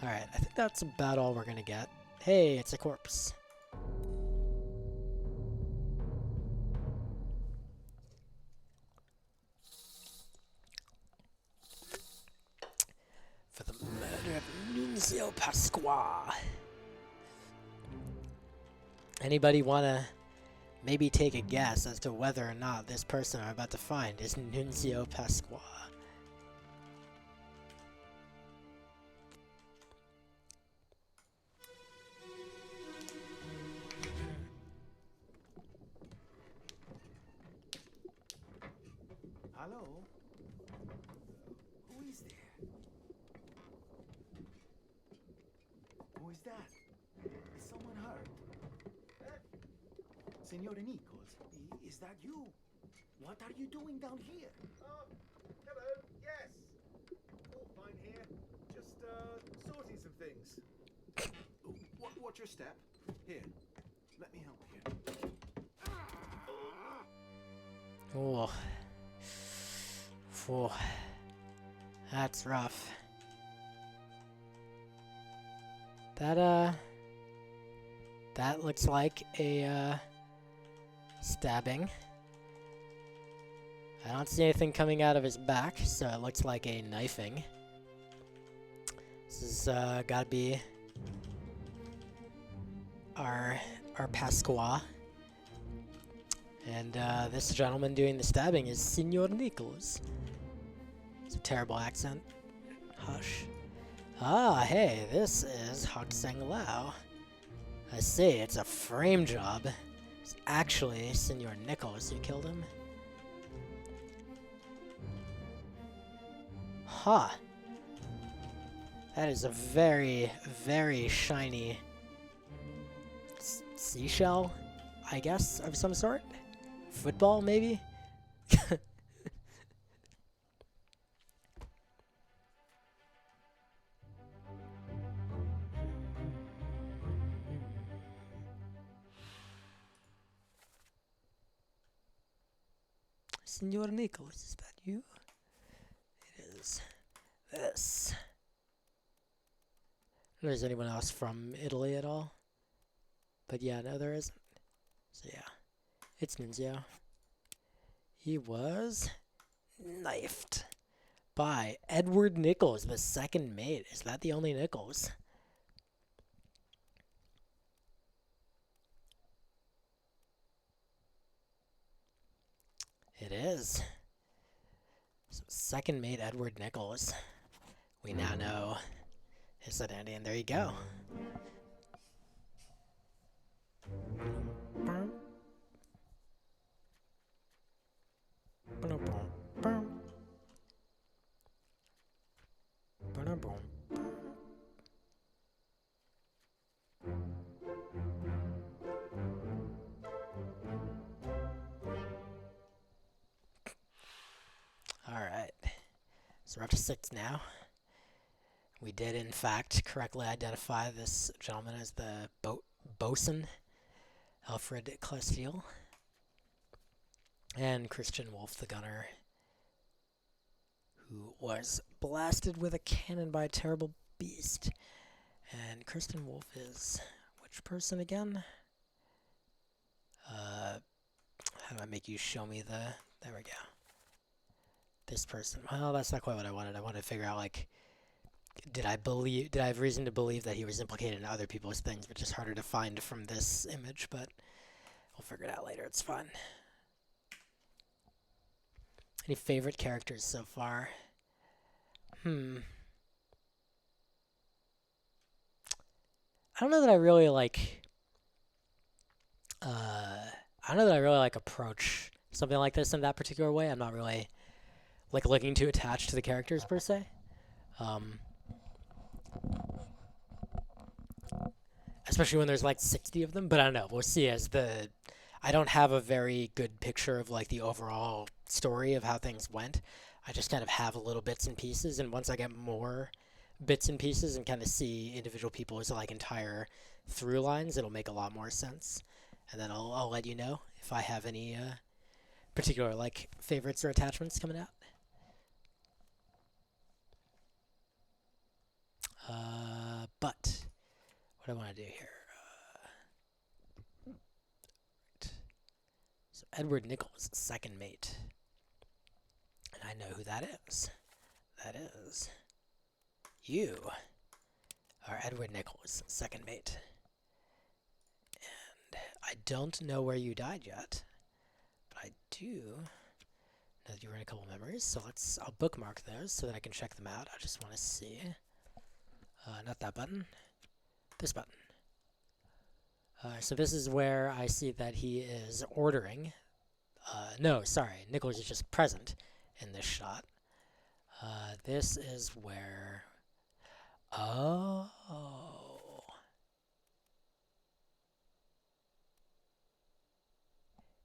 Alright, I think that's about all we're gonna get. Hey, it's a corpse. For the murder of Nunzio Pasqua. Anybody wanna maybe take a guess as to whether or not this person I'm about to find is Nunzio Pasqua. Hello? Who is there? Who is that? Is someone hurt? Signore Nichols, is that you? What are you doing down here? Hello, yes. All fine here. Just, sorting some things. Watch your step. Here, let me help you. Oh. Phew. That's rough. That looks like a, stabbing. I don't see anything coming out of his back, so it looks like a knifing. This is, gotta be our Pasqua. And, this gentleman doing the stabbing is Signor Nichols. It's a terrible accent. Hush. Ah, hey, this is Hokseng Lao. I see, it's a frame job. It's actually Signor Nichols who killed him. Huh. That is a very, very shiny seashell, I guess, of some sort? Football, maybe? Signor Nichols, is that you? It is. This. I don't know if there's anyone else from Italy at all. But yeah, no, there isn't. So yeah, it's Nunzio. He was knifed by Edward Nichols, the second mate. Is that the only Nichols? It is. So second mate Edward Nichols. We now know his identity, and there you go. Alright, so we're up to 6 now. We did, in fact, correctly identify this gentleman as the bosun, Alfred Clestiel, and Christian Wolf, the gunner, who was blasted with a cannon by a terrible beast. And Christian Wolf is which person again? How do I make you show me the... There we go. This person. Well, that's not quite what I wanted. I wanted to figure out, like, did I have reason to believe that he was implicated in other people's things, which is harder to find from this image, but we'll figure it out later. It's fun. Any favorite characters so far? I don't know that I really like... I don't know that I really like approach something like this in that particular way. I'm not really like looking to attach to the characters per se. Especially when there's like 60 of them, but I don't know. We'll see as the... I don't have a very good picture of like the overall story of how things went. I just kind of have little bits and pieces, and once I get more bits and pieces and kind of see individual people's like entire through lines, it'll make a lot more sense. And then I'll let you know if I have any particular like favorites or attachments coming out. But what I want to do here. Right. So Edward Nichols, second mate. And I know who that is. That is you are Edward Nichols, second mate. And I I don't know where you died yet, but I do know that you were in a couple memories, so I'll bookmark those so that I can check them out. I just want to see. Not that button. This button. So this is where I see that he is ordering. No, sorry, Nichols is just present in this shot. This is where... Oh...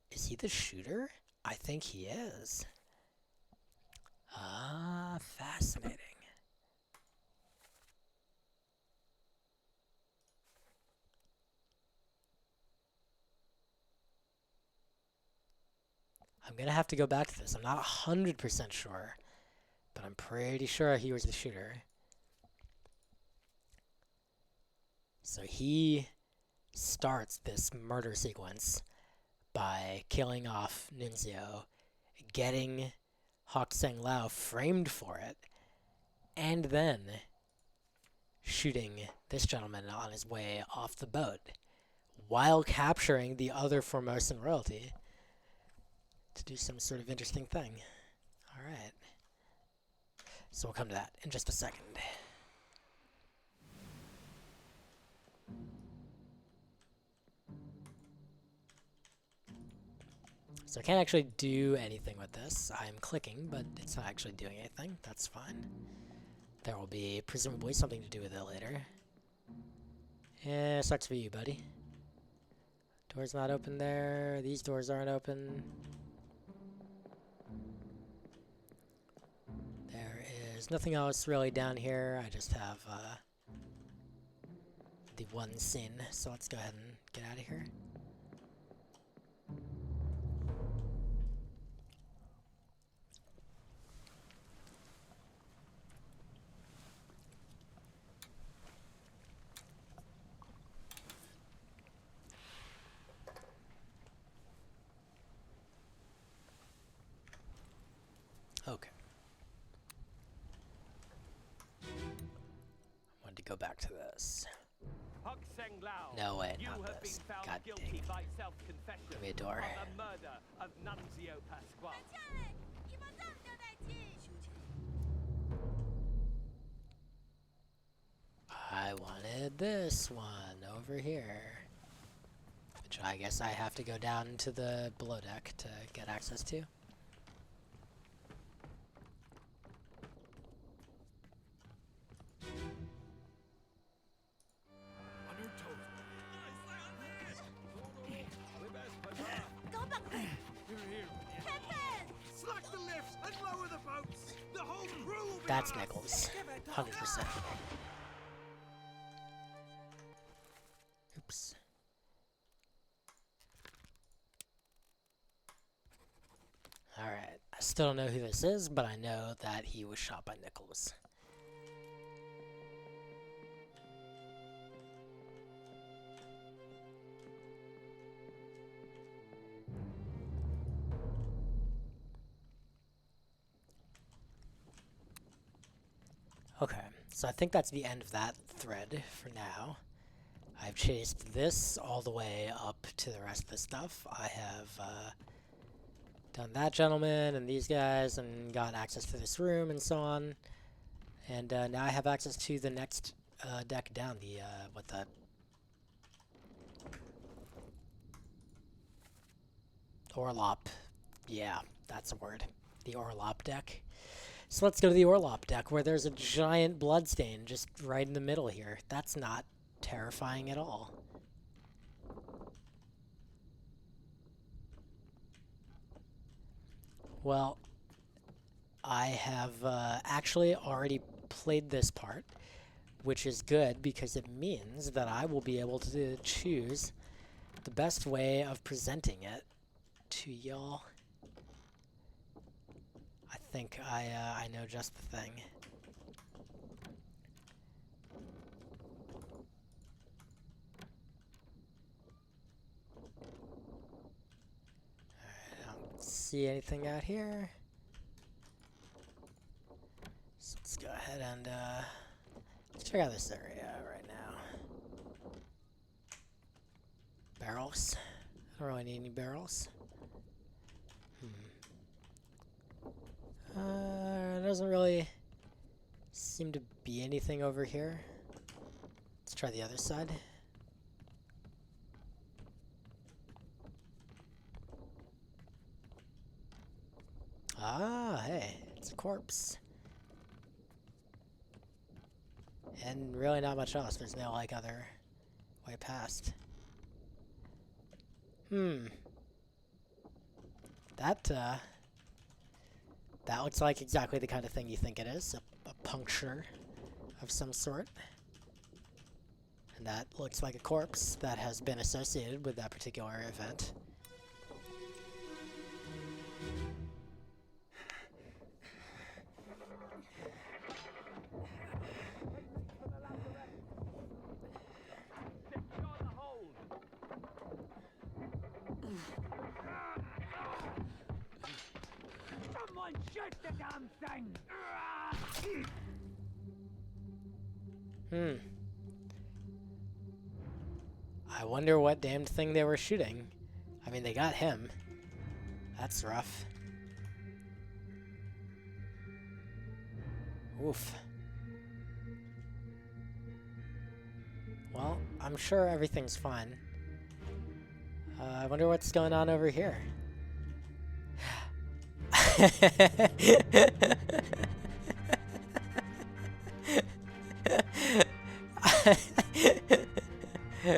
Is he the shooter? I think he is. Ah, fascinating. I'm gonna have to go back to this. I'm not 100% sure, but I'm pretty sure he was the shooter. So he starts this murder sequence by killing off Nunzio, getting Hawk Seng Lao framed for it, and then shooting this gentleman on his way off the boat, while capturing the other Formosan royalty to do some sort of interesting thing. Alright. So we'll come to that in just a second. So I can't actually do anything with this. I'm clicking, but it's not actually doing anything. That's fine. There will be presumably something to do with it later. Yeah, sucks for you, buddy. Door's not open there. These doors aren't open. There is nothing else really down here. I just have the one scene. So let's go ahead and get out of here. Okay. I wanted to go back to this. Hok Seng Lao, No way, you not have this. been found God guilty dang it. by self-confession Give me a door. of the murder of Nunzio Pasquale. 下来，你们这么交代起。 I wanted this one over here, which I guess I have to go down to the below deck to get access to. On your toes. 搞把快 Here, here. ，Captain！ Slack the lifts and lower the boats. The whole crew will be That's off. Nichols, 100%. Oops. Alright, I still don't know who this is, but I know that he was shot by Nichols. Okay, so I think that's the end of that thread for now. I've chased this all the way up to the rest of the stuff. I have done that gentleman and these guys and got access to this room and so on. And now I have access to the next deck down, the, what the... Orlop. Yeah, that's a word. The Orlop deck. So let's go to the Orlop deck where there's a giant bloodstain just right in the middle here. That's not terrifying at all. Well, I have actually already played this part, which is good because it means that I will be able to choose the best way of presenting it to y'all. I think I know just the thing. Alright, I don't see anything out here. So let's go ahead and check out this area right now. Barrels. I don't really need any barrels. Doesn't really seem to be anything over here. Let's try the other side. Ah, hey, it's a corpse. And really not much else. There's no, like, other way past. That looks like exactly the kind of thing you think it is. A puncture of some sort. And that looks like a corpse that has been associated with that particular event. Secure the hold. Someone shoot the damn thing! I wonder what damned thing they were shooting. I mean, they got him. That's rough. Oof. Well, I'm sure everything's fine. I wonder what's going on over here.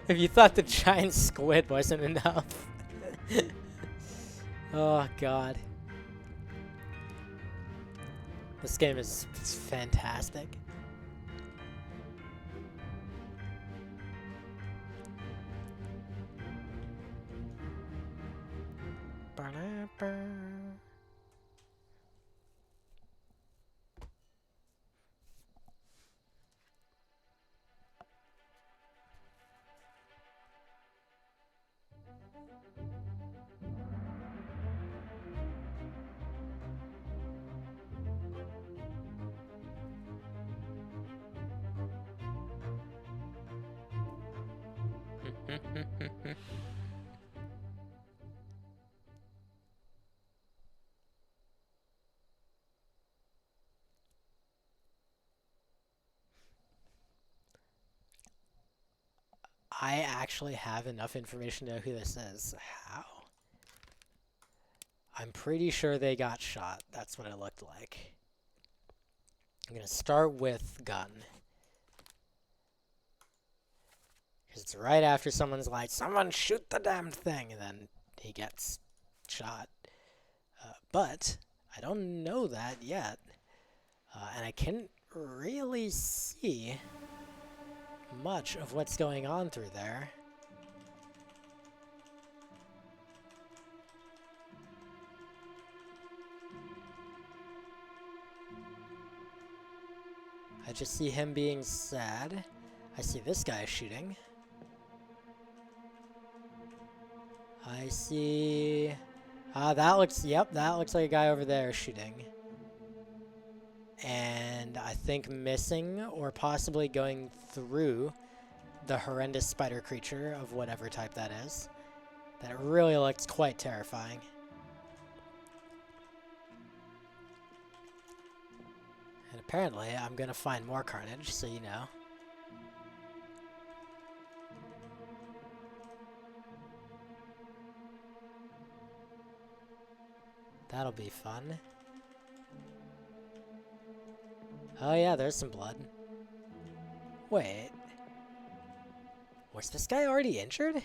If you thought the giant squid wasn't enough. Oh god. This game is fantastic. I actually have enough information to know who this is. How? I'm pretty sure they got shot. That's what it looked like. I'm gonna start with gun. Because it's right after someone's like, someone shoot the damn thing, and then he gets shot. But I don't know that yet. And I can't really see much of what's going on through there. I just see him being sad. I see this guy shooting. I see... that looks like a guy over there shooting. And I think missing or possibly going through the horrendous spider creature of whatever type that is. That really looks quite terrifying. And apparently I'm gonna find more carnage, so you know. That'll be fun. Oh yeah, there's some blood. Wait. Was this guy already injured?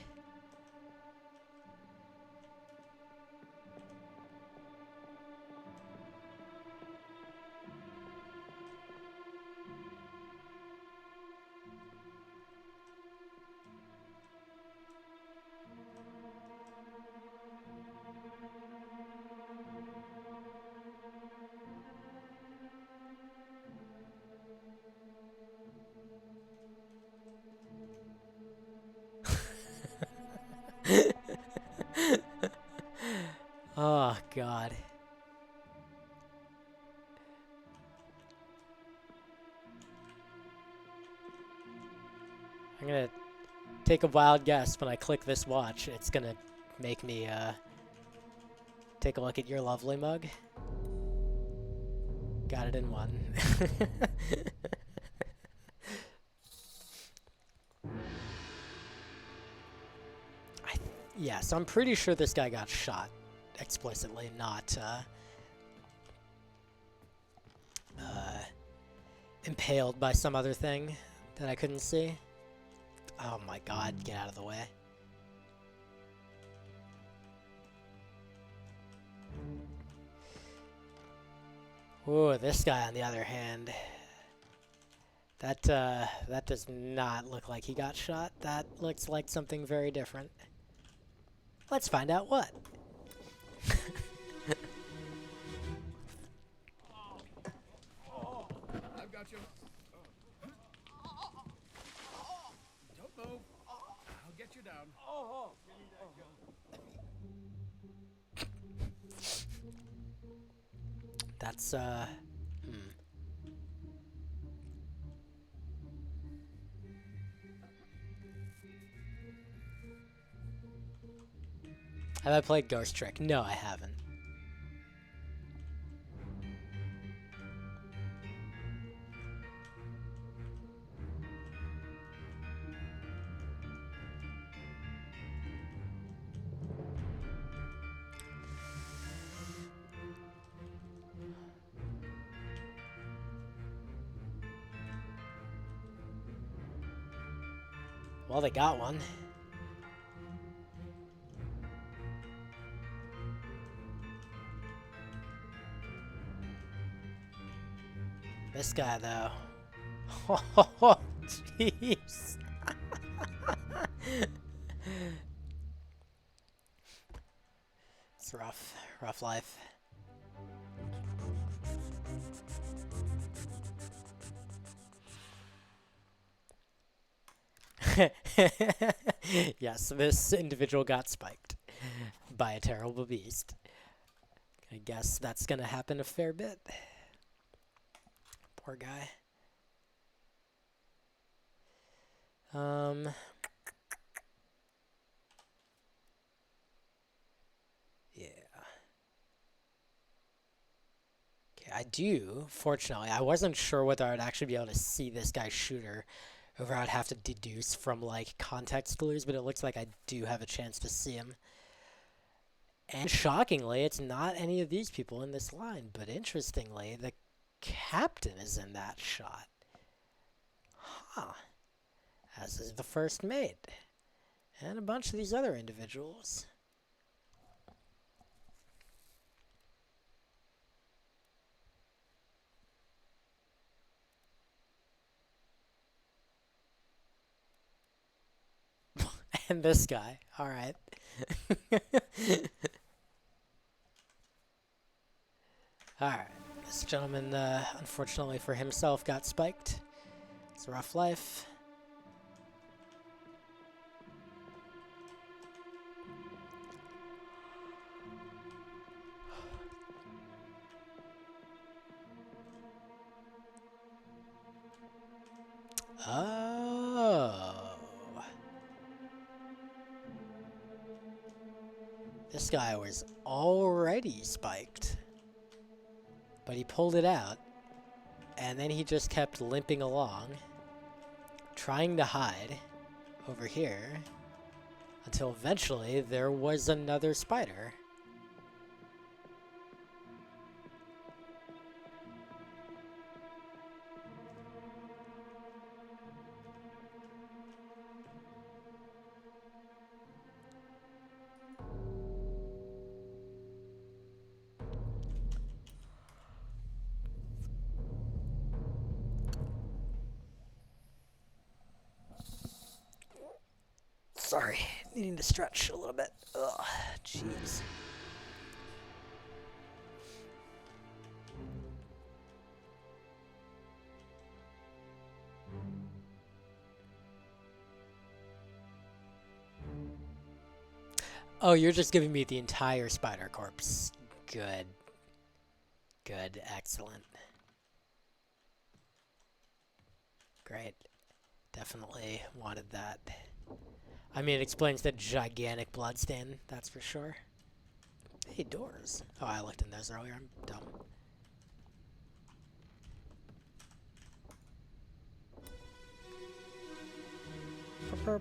Oh, God. I'm gonna take a wild guess when I click this watch. It's gonna make me take a look at your lovely mug. Got it in one. Yeah, so I'm pretty sure this guy got shot explicitly, not impaled by some other thing that I couldn't see. Oh my god, get out of the way. Ooh, this guy on the other hand, that does not look like he got shot. That looks like something very different. Let's find out what. I've got you. Don't move. I'll get you down. That's Have I played Ghost Trick? No, I haven't. Well, they got one. This guy, though. Oh, jeez. It's rough. Rough life. Yes, this individual got spiked by a terrible beast. I guess that's gonna happen a fair bit. Poor guy. Yeah. Okay, I do, fortunately. I wasn't sure whether I'd actually be able to see this guy shooter, or I'd have to deduce from, like, context clues, but it looks like I do have a chance to see him. And shockingly, it's not any of these people in this line, but interestingly, the captain is in that shot. Huh. As is the first mate. And a bunch of these other individuals. And this guy. Alright. Alright. This gentleman, unfortunately for himself, got spiked. It's a rough life. Oh. This guy was already spiked. But he pulled it out. And then he just kept limping along, trying to hide over here, until eventually there was another spider. Sorry, needing to stretch a little bit. Ugh, jeez. Oh, you're just giving me the entire spider corpse. Good. Good, excellent. Great. Definitely wanted that. I mean, it explains the gigantic bloodstain, that's for sure. Hey, doors. Oh, I looked in those earlier. I'm dumb. Perp.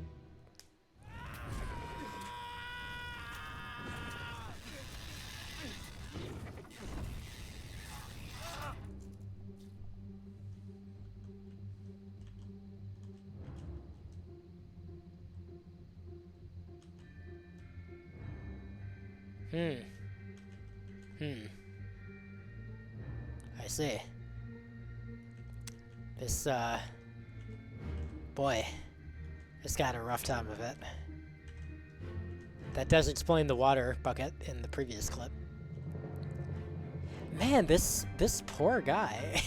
I see. This, boy, this guy had a rough time of it. That does explain the water bucket in the previous clip. Man, this poor guy.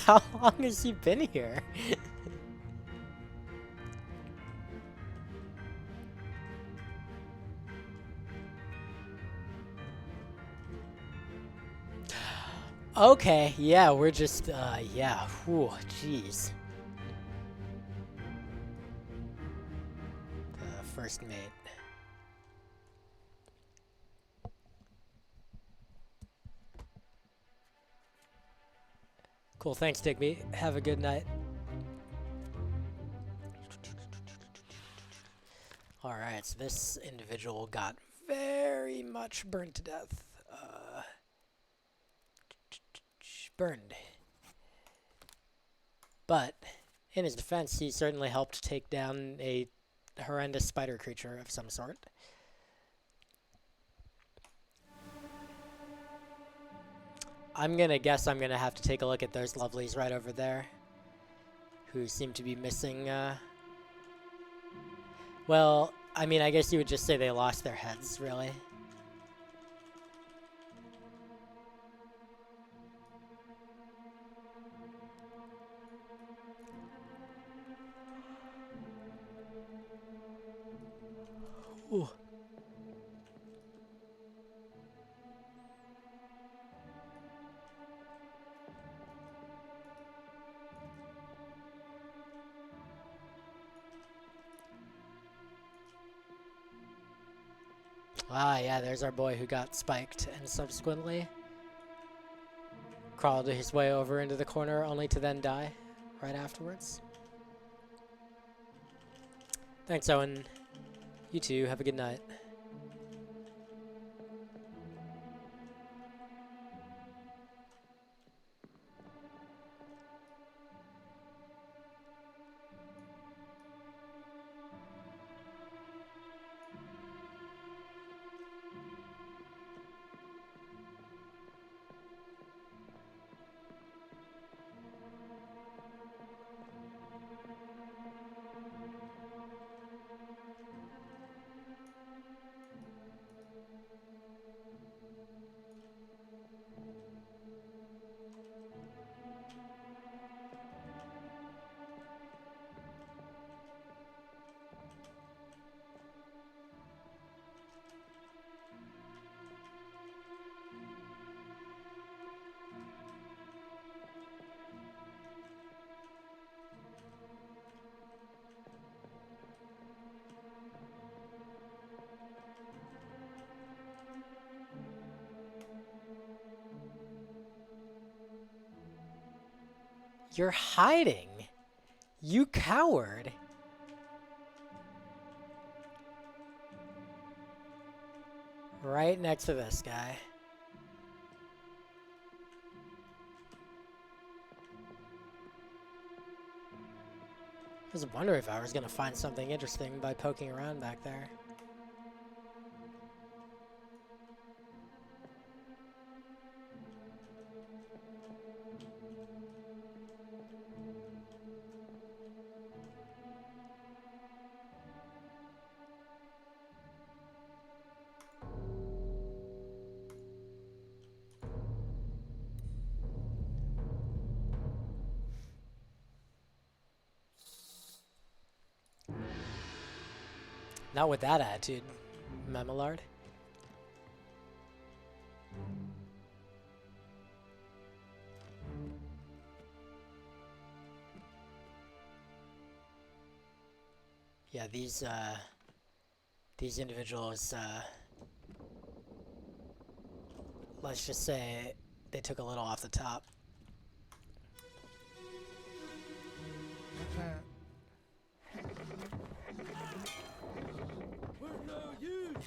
How long has he been here? Okay, yeah, we're just, yeah, whew, jeez. The first mate. Cool, thanks, Digby. Have a good night. Alright, so this individual got very much burned to death. Burned. But, in his defense, he certainly helped take down a horrendous spider creature of some sort. I'm gonna guess I'm gonna have to take a look at those lovelies right over there, who seem to be missing, well, I mean, I guess you would just say they lost their heads, really. Ooh. Ah, yeah, there's our boy who got spiked and subsequently crawled his way over into the corner only to then die right afterwards. Thanks, Owen. You too. Have a good night. You're hiding! You coward! Right next to this guy. I was wondering if I was gonna find something interesting by poking around back there. Not with that attitude, Memillard. Yeah, these individuals, let's just say they took a little off the top. We're no use.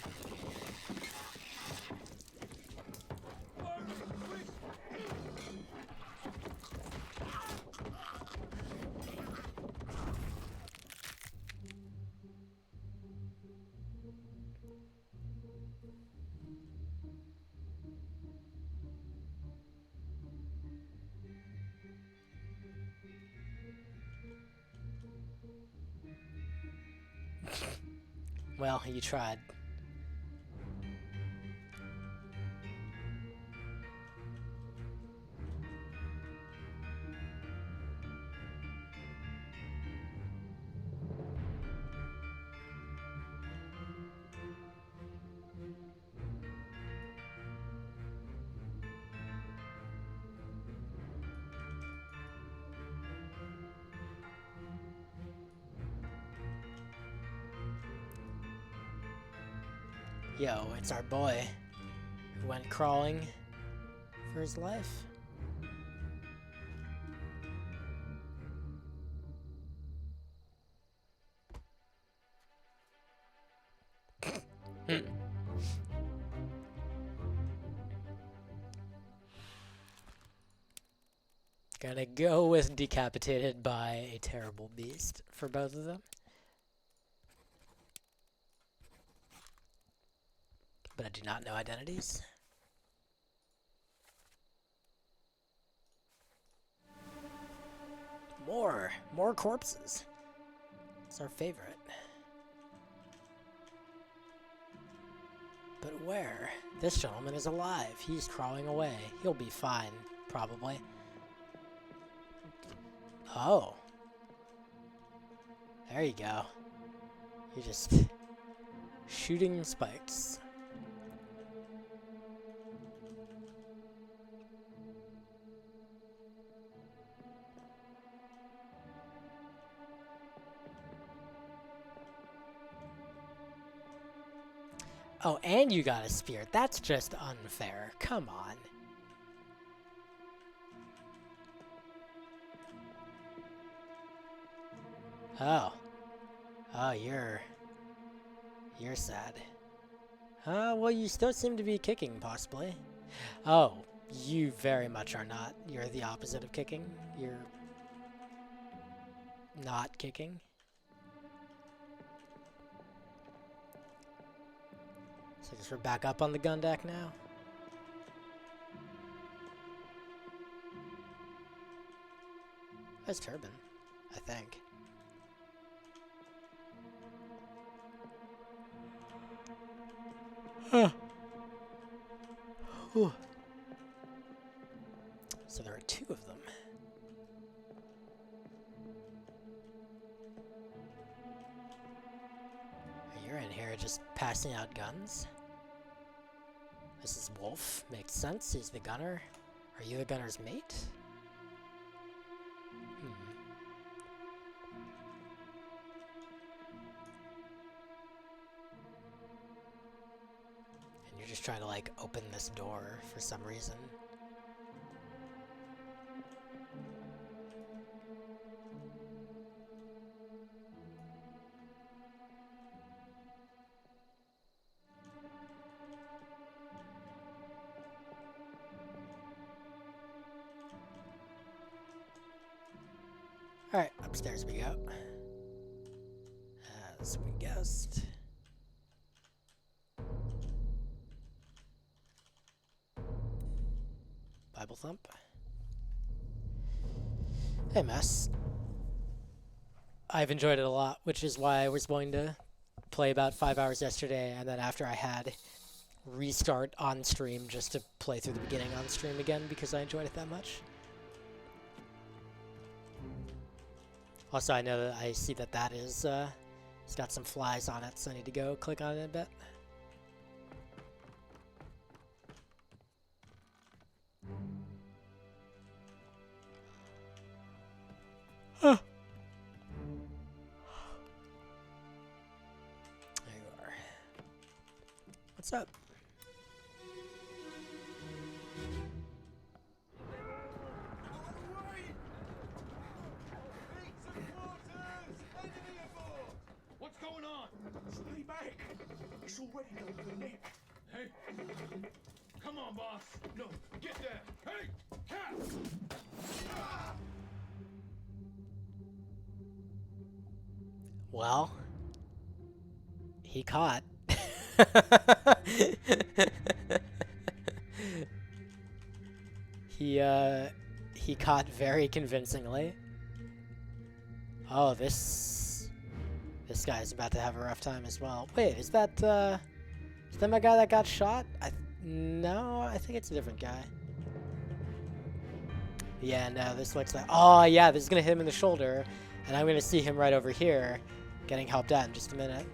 Well, you tried. Yo, it's our boy who went crawling for his life. Gonna go with decapitated by a terrible beast for both of them. But I do not know identities. More corpses. It's our favorite. But where? This gentleman is alive. He's crawling away. He'll be fine, probably. Oh. There you go. You're just shooting spikes. Oh, and you got a spear. That's just unfair. Come on. Oh. Oh, you're sad. Well, you still seem to be kicking, possibly. Oh, you very much are not. You're the opposite of kicking. You're not kicking. So I guess we're back up on the gun deck now. That's Turban, I think. Huh. Whew. So there are two of them. You're in here just passing out guns. This is Wolf. Makes sense. He's the gunner. Are you the gunner's mate? And you're just trying to, like, open this door for some reason. Alright, upstairs we go. As we guessed. Bible thump. Hey, Mess. I've enjoyed it a lot, which is why I was willing to play about 5 hours yesterday, and then after I had restart on stream just to play through the beginning on stream again because I enjoyed it that much. Also, I know that I see that that is, it's got some flies on it, so I need to go click on it a bit. what's up. What's going on? Stay back. It's already done for Nick. Hey. Come on, boss. No, get there. Hey, Cap! Well, he caught. He caught very convincingly. Oh, this guy's about to have a rough time as well. Wait, is that my guy that got shot? No, I think it's a different guy. Yeah, no, this looks like, oh yeah, this is gonna hit him in the shoulder, and I'm gonna see him right over here getting helped out in just a minute.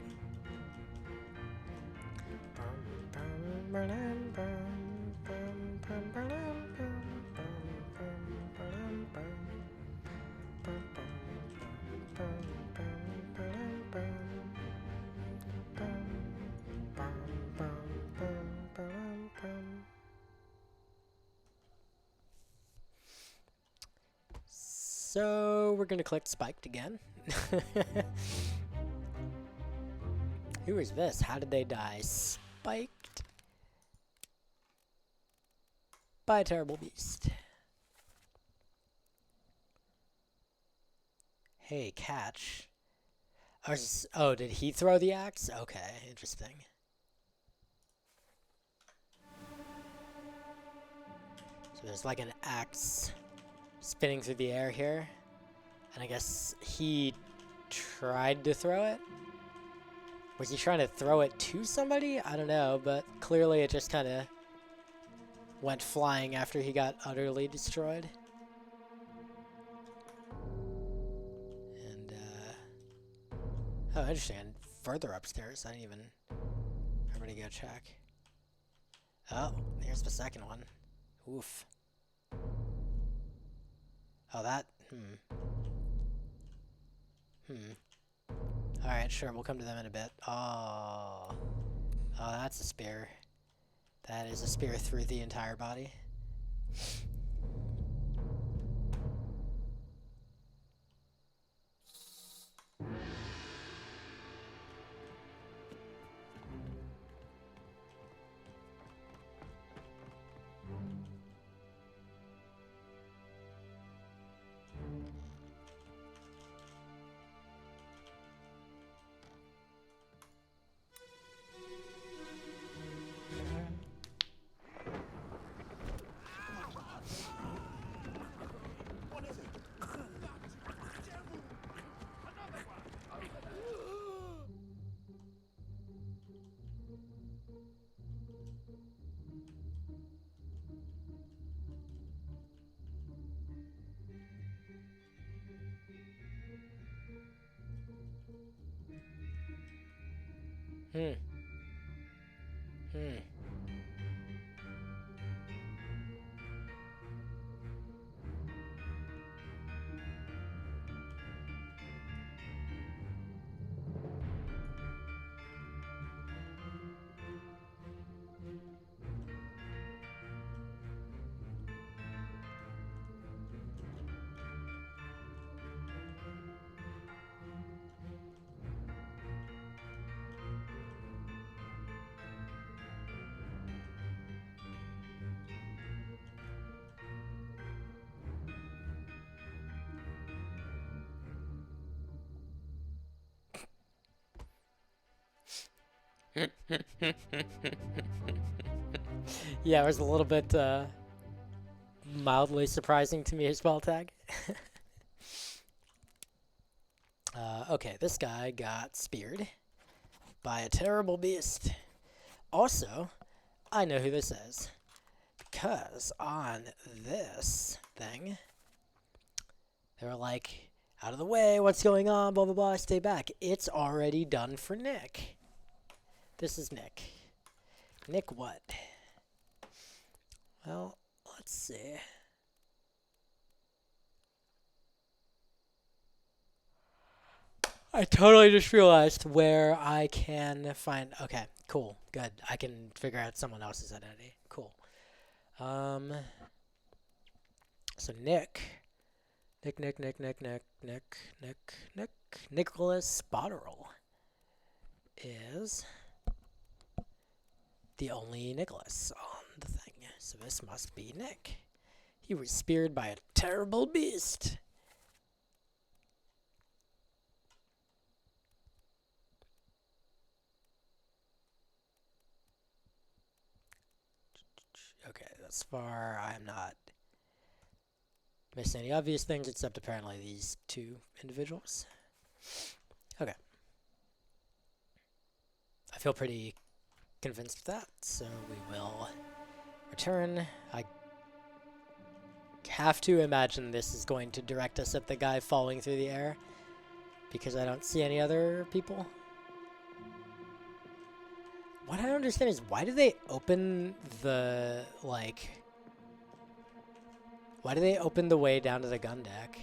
So we're gonna click spiked again. Who is this? How did they die? Spiked by a terrible beast. Hey, catch. Oh, did he throw the axe? Okay, interesting. So there's like an axe spinning through the air here. And I guess he tried to throw it? Was he trying to throw it to somebody? I don't know, but clearly it just kind of went flying after he got utterly destroyed. And, oh, interesting. And further upstairs. I didn't even... Everybody go check. Oh, here's the second one. Oof. Oh, that... Alright, sure, we'll come to them in a bit. Oh. Oh, that's a spear. That is a spear through the entire body. Hmm. Yeah, it was a little bit mildly surprising to me as well, Tag. Okay, this guy got speared by a terrible beast. Also, I know who this is. Because on this thing, they were like, out of the way, what's going on, blah, blah, blah, stay back. It's already done for Nick. This is Nick. Nick what? Well, let's see. I totally just realized where I can find. Okay, cool, good. I can figure out someone else's identity. Cool. Um. So Nicholas Botterill is the only Nicholas on the thing. So this must be Nick. He was speared by a terrible beast. Okay, thus far I'm not missing any obvious things except apparently these two individuals. Okay. I feel pretty convinced of that, so we will return. I have to imagine this is going to direct us at the guy falling through the air because I don't see any other people. What I don't understand is why do they open the, like... Why do they open the way down to the gun deck?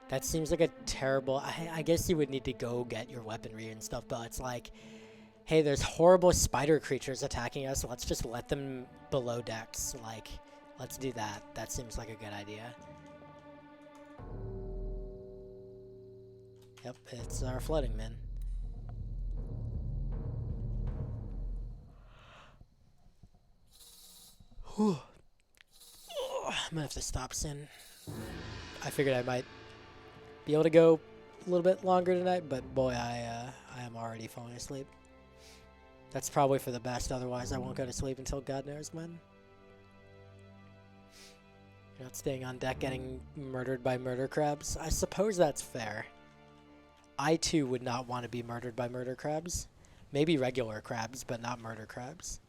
That seems like a terrible... I guess you would need to go get your weaponry and stuff, but it's like... Hey, there's horrible spider creatures attacking us. Let's just let them below decks. Like, let's do that. That seems like a good idea. Yep, it's our floating men. Whew. I'm gonna have to stop soon. I figured I might be able to go a little bit longer tonight, but boy, I am already falling asleep. That's probably for the best, otherwise I won't go to sleep until God knows when. You're not staying on deck getting murdered by murder crabs? I suppose that's fair. I too would not want to be murdered by murder crabs. Maybe regular crabs, but not murder crabs.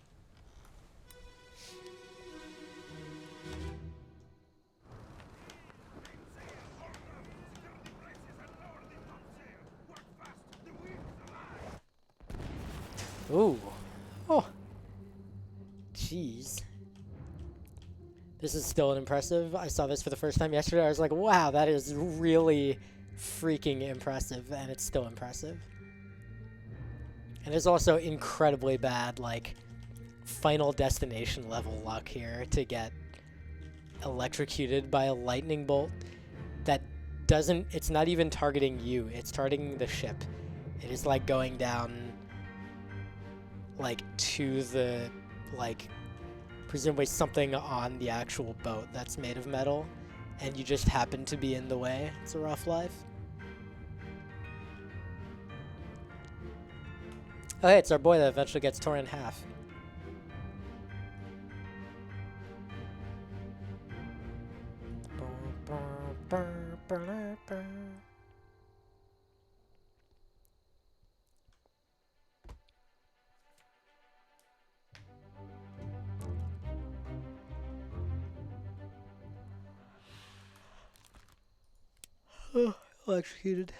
Ooh. Oh. Jeez. This is still an impressive. I saw this for the first time yesterday. I was like, wow, that is really freaking impressive. And it's still impressive. And there's also incredibly bad, like, Final Destination level luck here to get electrocuted by a lightning bolt that doesn't, it's not even targeting you. It's targeting the ship. It is, like, going down, like, to the, like, presumably something on the actual boat that's made of metal, and you just happen to be in the way. It's a rough life. Oh hey, it's our boy that eventually gets torn in half. Oh, electrocuted.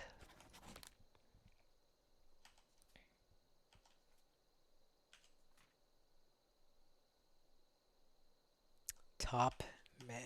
Top man.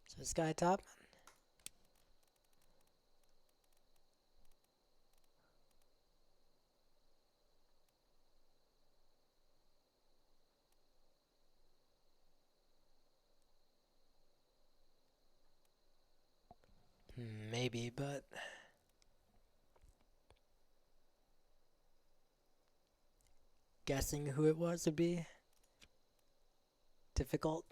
So this guy top man. Maybe, but guessing who it was would be difficult.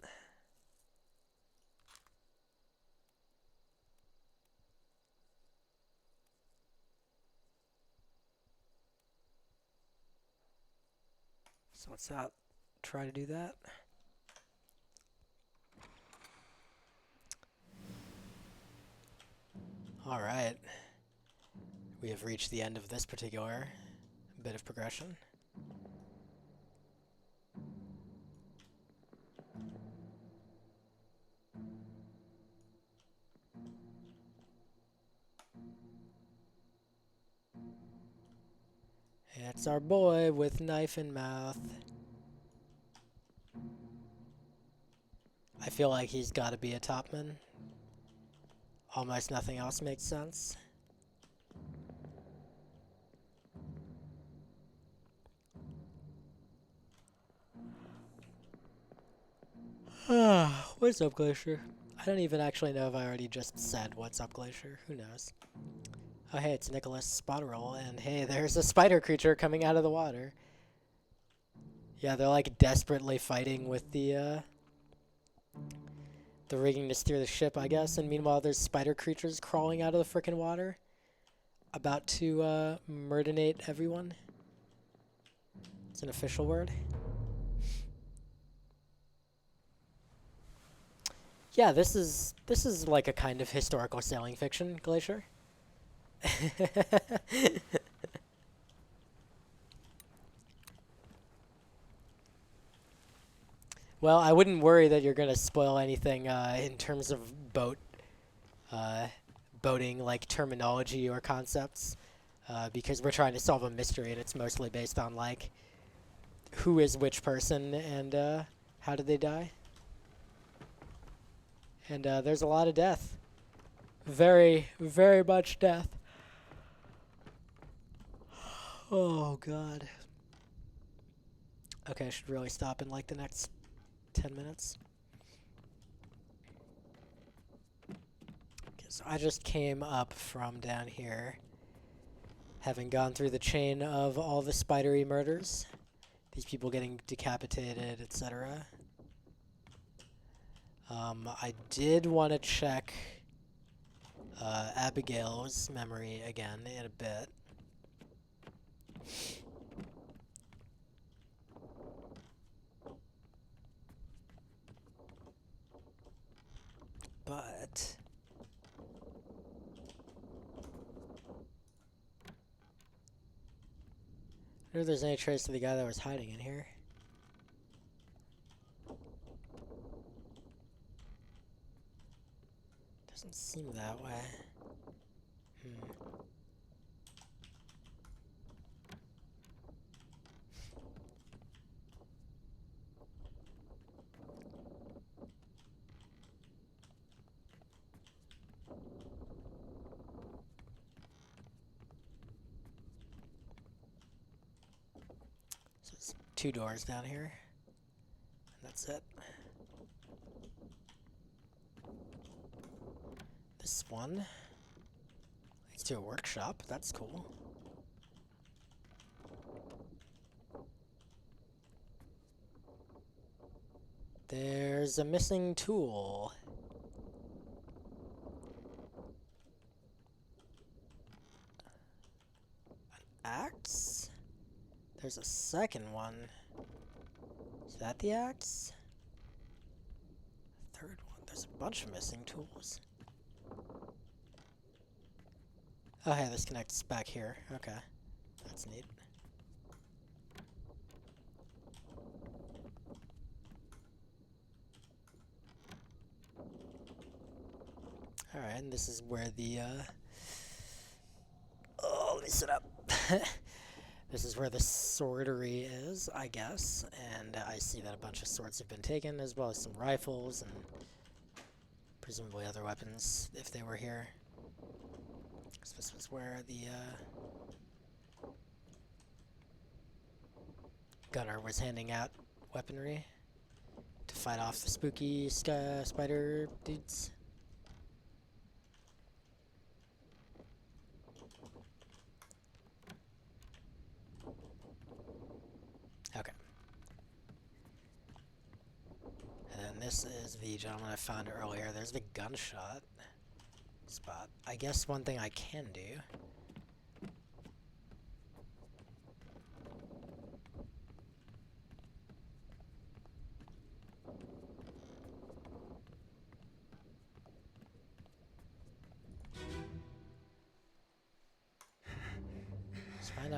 So what's up? try to do that. All right. We have reached the end of this particular bit of progression. It's our boy with knife in mouth. I feel like he's got to be a topman. Almost nothing else makes sense. What's up, Glacier? I don't even actually know if I already just said what's up, Glacier. Who knows? Oh, hey, it's Nicholas Spotterroll, and hey, there's a spider creature coming out of the water. Yeah, they're like desperately fighting with the rigging to steer the ship, I guess, and meanwhile there's spider creatures crawling out of the frickin' water, about to murderate everyone. It's an official word. Yeah, this is like a kind of historical sailing fiction, Glacier. Well, I wouldn't worry that you're gonna spoil anything in terms of boating like terminology or concepts, because we're trying to solve a mystery and it's mostly based on like who is which person and how did they die. And there's a lot of death. Very, very much death. Oh, God. Okay, I should really stop in like the next 10 minutes. Okay, so I just came up from down here, having gone through the chain of all the spidery murders. These people getting decapitated, etc. I did want to check Abigail's memory again in a bit. But I wonder if there's any trace of the guy that was hiding in here. Doesn't seem that way. So it's 2 doors down here. And that's it. This one leads to a workshop. That's cool. There's a missing tool. An axe? There's a second one. Is that the axe? Third one. There's a bunch of missing tools. Oh, hey, this connects back here. Okay. That's neat. Alright, and this is where the, oh, let me sit up. This is where the swordery is, I guess, and I see that a bunch of swords have been taken, as well as some rifles, and presumably other weapons, if they were here. So this was where the, gunner was handing out weaponry to fight off the spooky spider dudes. Okay. And then this is the gentleman I found earlier. There's the gunshot spot. I guess one thing I can do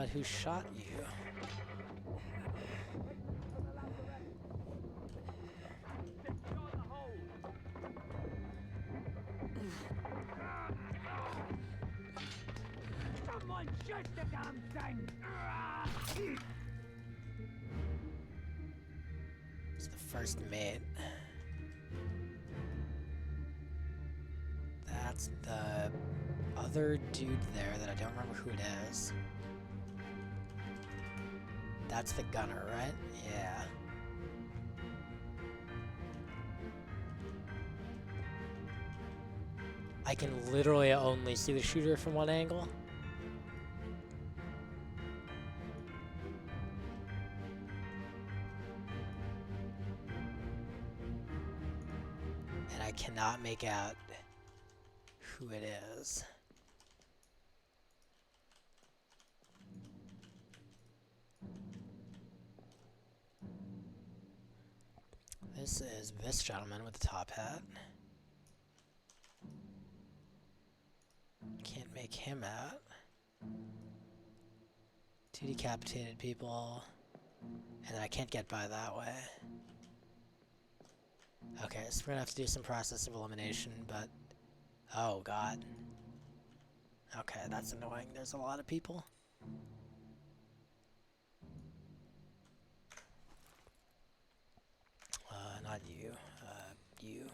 But who shot you? Secure the hole. Someone shoot the damn thing! It's the first mate. That's the other dude there that I don't remember who it is. That's the gunner, right? Yeah. I can literally only see the shooter from one angle. And I cannot make out who it is. This is this gentleman with the top hat. Can't make him out. 2 decapitated people. And then I can't get by that way. Okay, so we're gonna have to do some process of elimination, but... Oh, God. Okay, that's annoying. There's a lot of people. Not you. You.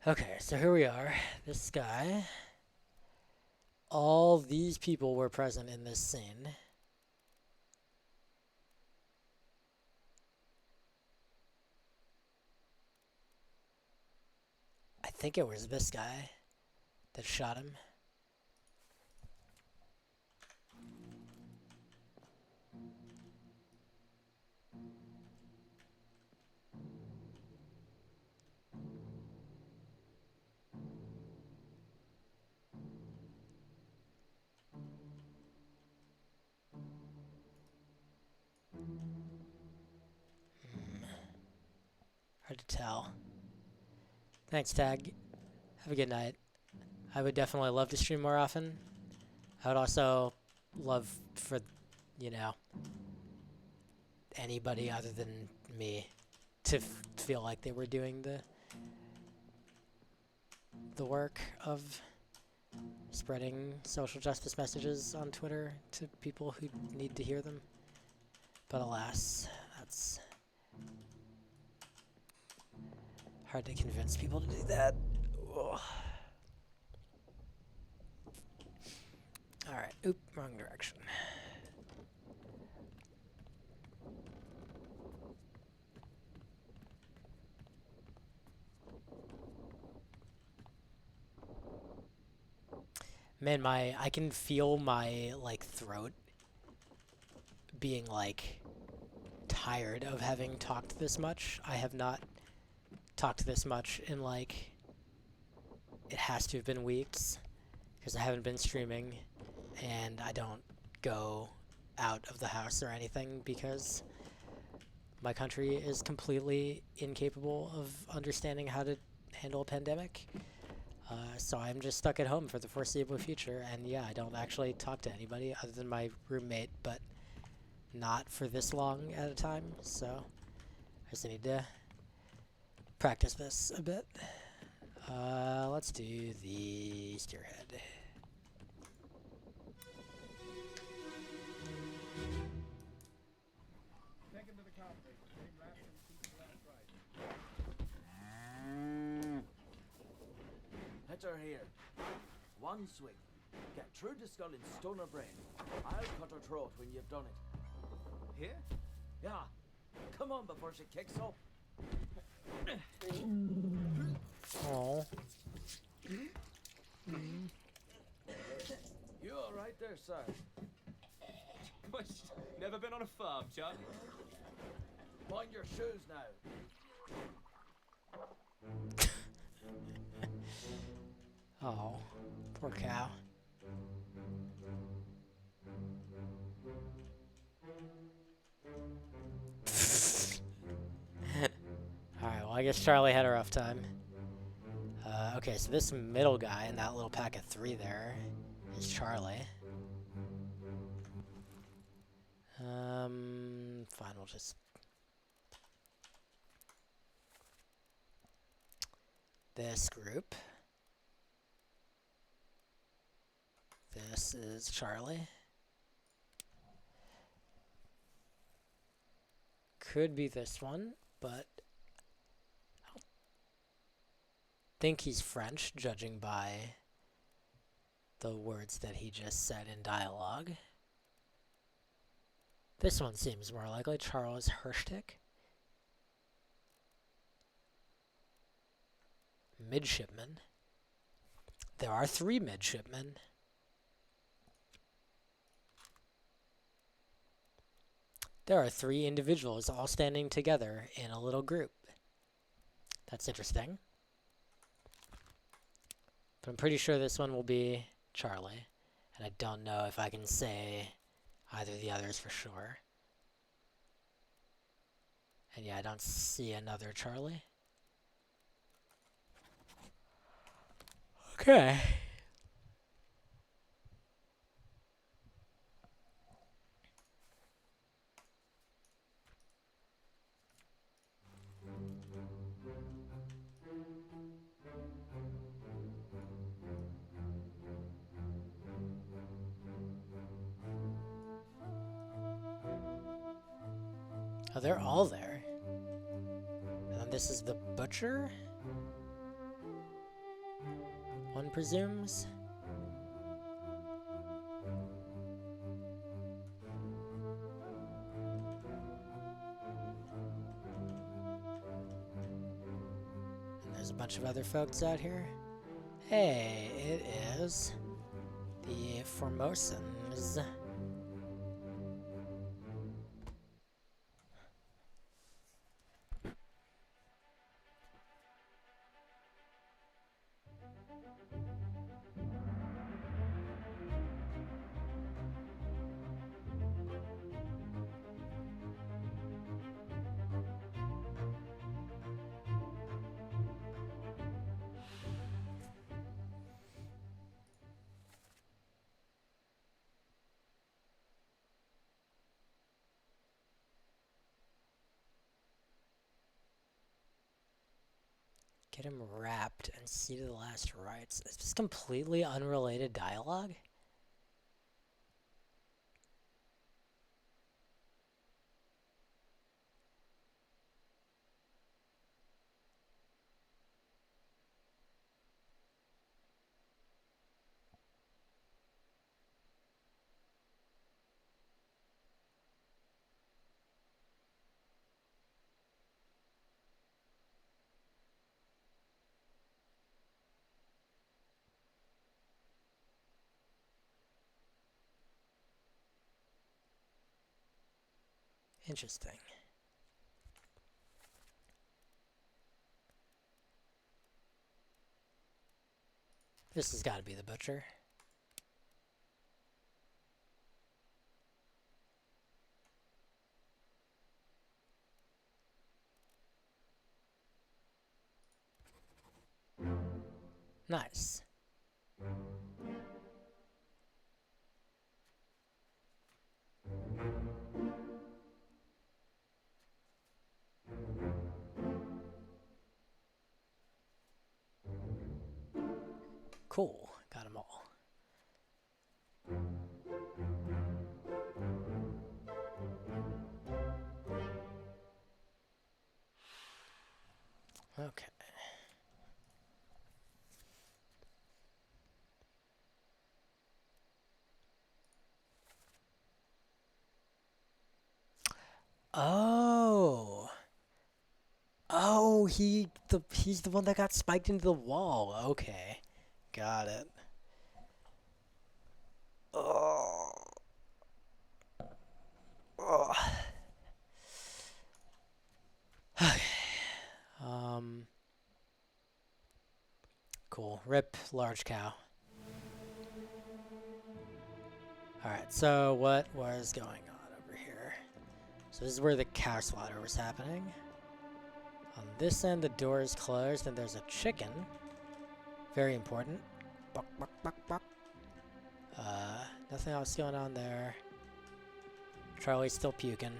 Okay, so here we are. This guy. All these people were present in this scene. I think it was this guy that shot him. Hard to tell. Thanks, Tag. Have a good night. I would definitely love to stream more often. I would also love for, you know, anybody other than me to feel like they were doing the work of spreading social justice messages on Twitter to people who need to hear them. But alas, that's hard to convince people to do that. Ugh. Alright, oop, wrong direction. Man, I can feel my, like, throat being, like, tired of having talked this much. I have not talked this much in, like, it has to have been weeks, because I haven't been streaming, and I don't go out of the house or anything, because my country is completely incapable of understanding how to handle a pandemic. So I'm just stuck at home for the foreseeable future, and yeah, I don't actually talk to anybody other than my roommate, but not for this long at a time, so I just need to practice this a bit. Let's do the steerhead. Take him to the cockpit. Take left and keep left right. Hit her here. One swing. Get through the skull and stun her brain. I'll cut her throat when you've done it. Here? Yeah. Come on before she kicks up. Oh. You all right there, sir? Never been on a farm, Chuck? Mind your shoes now. Oh, poor cow. I guess Charlie had a rough time. Okay, so this middle guy in that little pack of 3 there is Charlie. Fine, we'll just... This group. This is Charlie. Could be this one, but I don't think he's French, judging by the words that he just said in dialogue. This one seems more likely Charles Hirschtick. Midshipman. There are 3 midshipmen. There are 3 individuals all standing together in a little group. That's interesting. But I'm pretty sure this one will be Charlie. And I don't know if I can say either of the others for sure. And yeah, I don't see another Charlie. Okay. Oh, they're all there. And then this is the butcher? One presumes? And there's a bunch of other folks out here. Hey, it is the Formosans. Get him wrapped and see to the last rites. Is this completely unrelated dialogue? Interesting. This has got to be the butcher. Nice. Cool. Got them all. Okay. Oh. Oh, he's the one that got spiked into the wall. Okay. Got it. Oh. Oh. Okay. Cool. Rip large cow. Alright, so what was going on over here? So this is where the cow slaughter was happening. On this end, the door is closed, and there's a chicken. Very important. Buck, buck, buck, buck. Nothing else going on there. Charlie's still puking.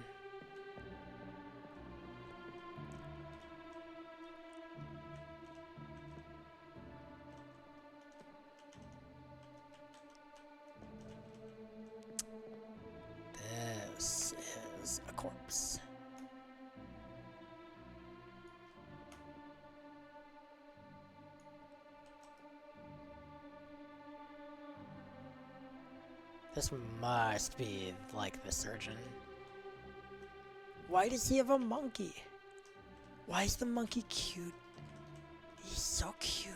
This is a corpse. This must be like the surgeon. Why does he have a monkey? Why is the monkey cute? He's so cute.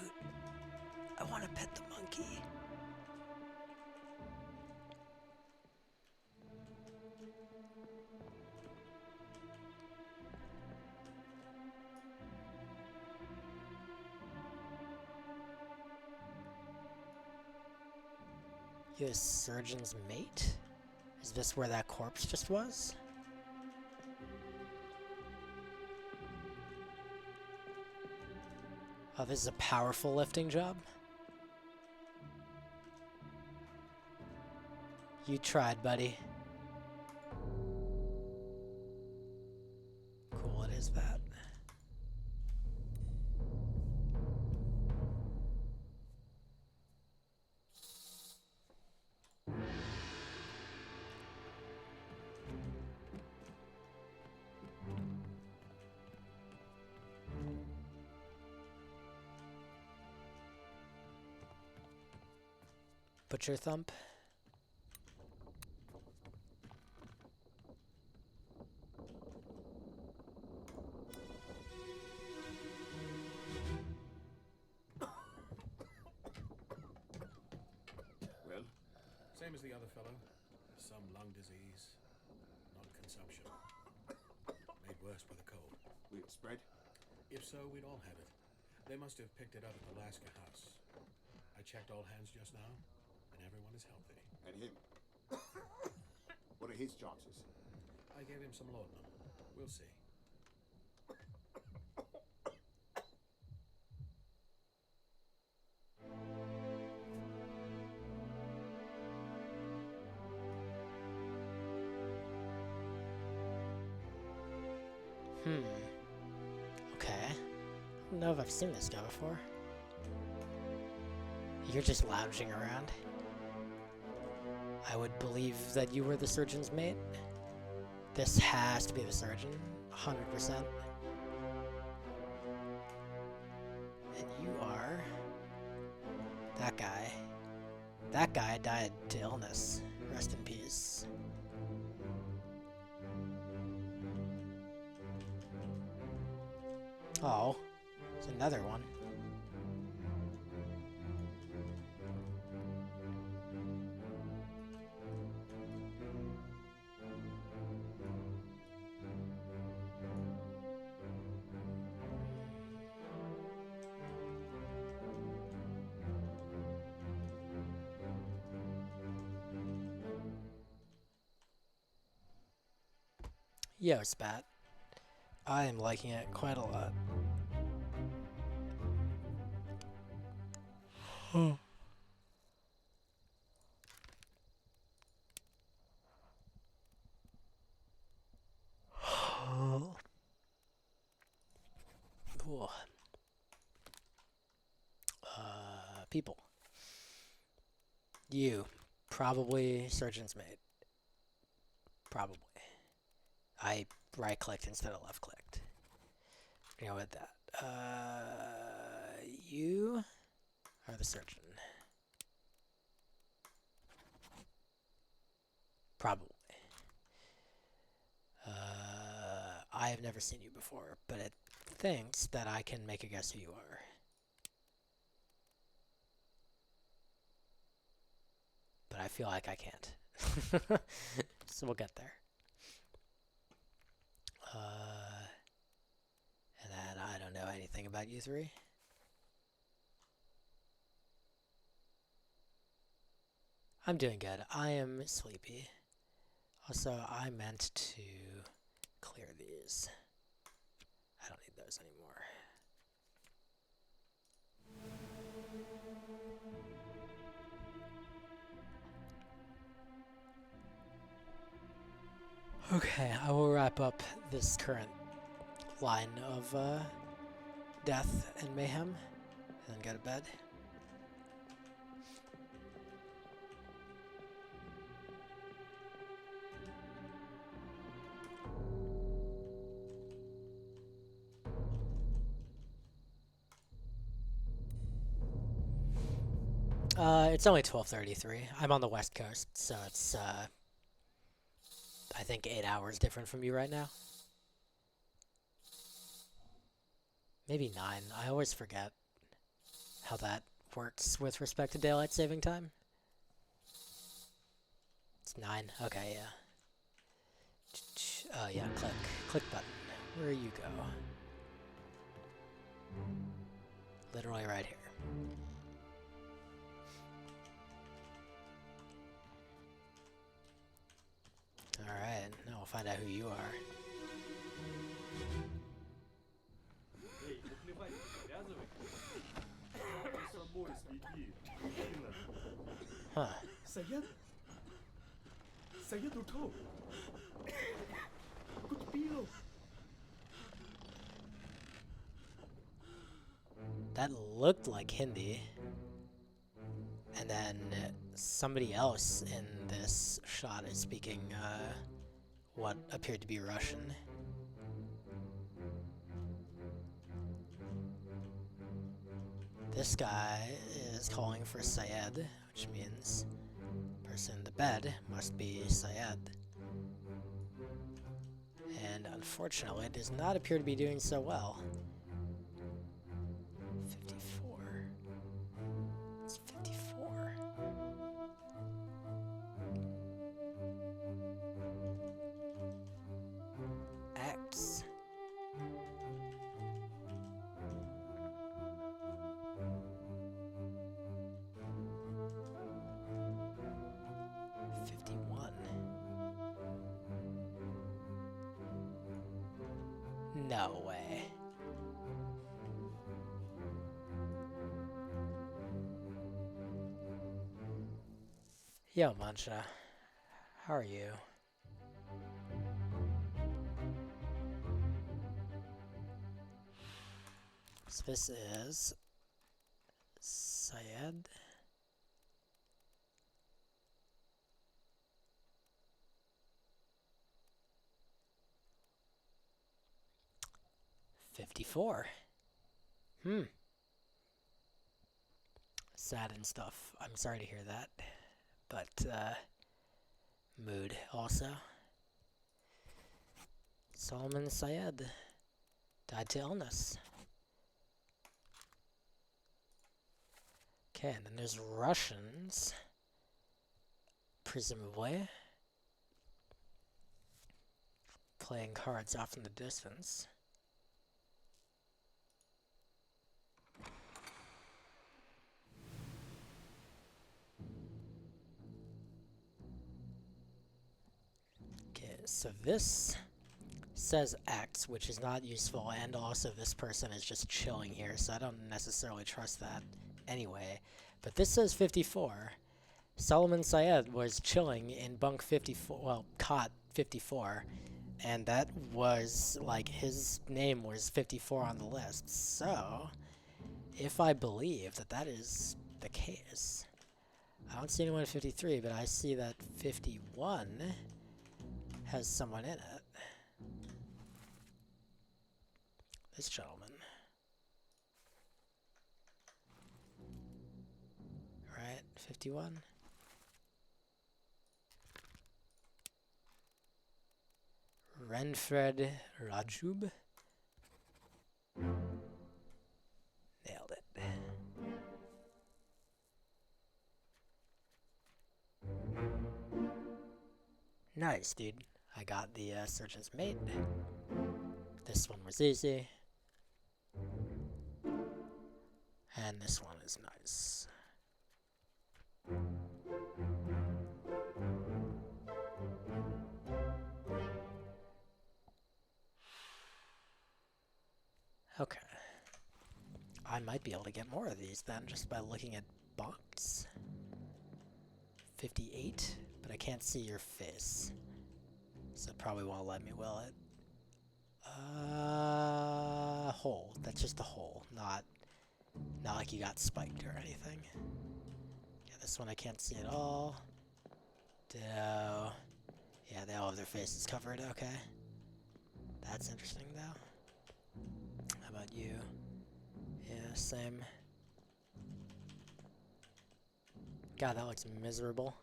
I want to pet the monkey. You a surgeon's mate? Is this where that corpse just was? Oh, this is a powerful lifting job? You tried, buddy. Cool, it is that. Butcher thump. Well? Same as the other fellow. Some lung disease, not consumption. Made worse by the cold. Will it spread? If so, we'd all have it. They must have picked it up at the Lasker house. I checked all hands just now, and everyone is healthy. And him? What are his chances? I gave him some laudanum. We'll see. Okay. I don't know if I've seen this guy before. You're just lounging around. I would believe that you were the surgeon's mate. This has to be the surgeon, 100%. And you are that guy. That guy died to illness. Rest in peace. Oh, there's another one. Yo, Spat. I am liking it quite a lot. Cool. People. You. Probably surgeon's mate. Probably. I right-clicked instead of left-clicked. Go with that. You are the surgeon. Probably. I have never seen you before, but it thinks that I can make a guess who you are. But I feel like I can't. So we'll get there. And then I don't know anything about you three. I'm doing good. I am sleepy. Also, I meant to clear these. I don't need those doors anymore. Okay, I will wrap up this current line of death and mayhem and then go to bed. It's only 12:33. I'm on the West Coast, so it's I think 8 hours different from you right now. Maybe 9. I always forget how that works with respect to daylight saving time. It's 9. Okay, yeah. Yeah, click button. Where you go? Literally right here. Alright, now we'll find out who you are. Huh. That looked like Hindi. And then somebody else in this shot is speaking what appeared to be Russian. This guy is calling for Syed, which means person in the bed must be Syed. And unfortunately, it does not appear to be doing so well. 54. It's 54. X. No way. Yo, Mancha. How are you? So this is Syed. $54. Sad and stuff. I'm sorry to hear that. But, mood also. Solomon Syed died to illness. Okay, and then there's Russians, presumably, playing cards off in the distance. Okay, so this says X, which is not useful, and also this person is just chilling here, so I don't necessarily trust that anyway. But this says 54. Solomon Syed was chilling in bunk 54, well, cot 54, and that was, like, his name was 54 on the list. So, if I believe that that is the case, I don't see anyone at 53, but I see that 51 has someone in it. This gentleman. Right, 51. Renfred Rajub. Nailed it. Nice, dude. I got the surgeon's mate. This one was easy. And this one is nice. Okay. I might be able to get more of these then just by looking at bunks. 58, but I can't see your face. So it probably won't let me, will it? Hole. That's just a hole, not like you got spiked or anything. Yeah, this one I can't see at all. Ditto. Yeah, they all have their faces covered, okay. That's interesting though. How about you? Yeah, same. God, that looks miserable.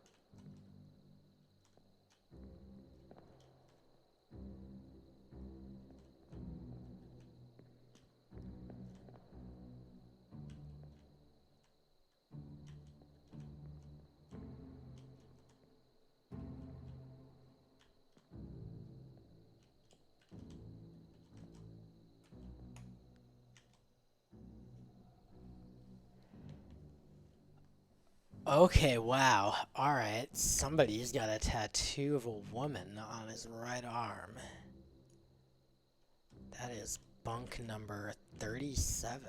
Okay, wow. Alright, somebody's got a tattoo of a woman on his right arm. That is bunk number 37.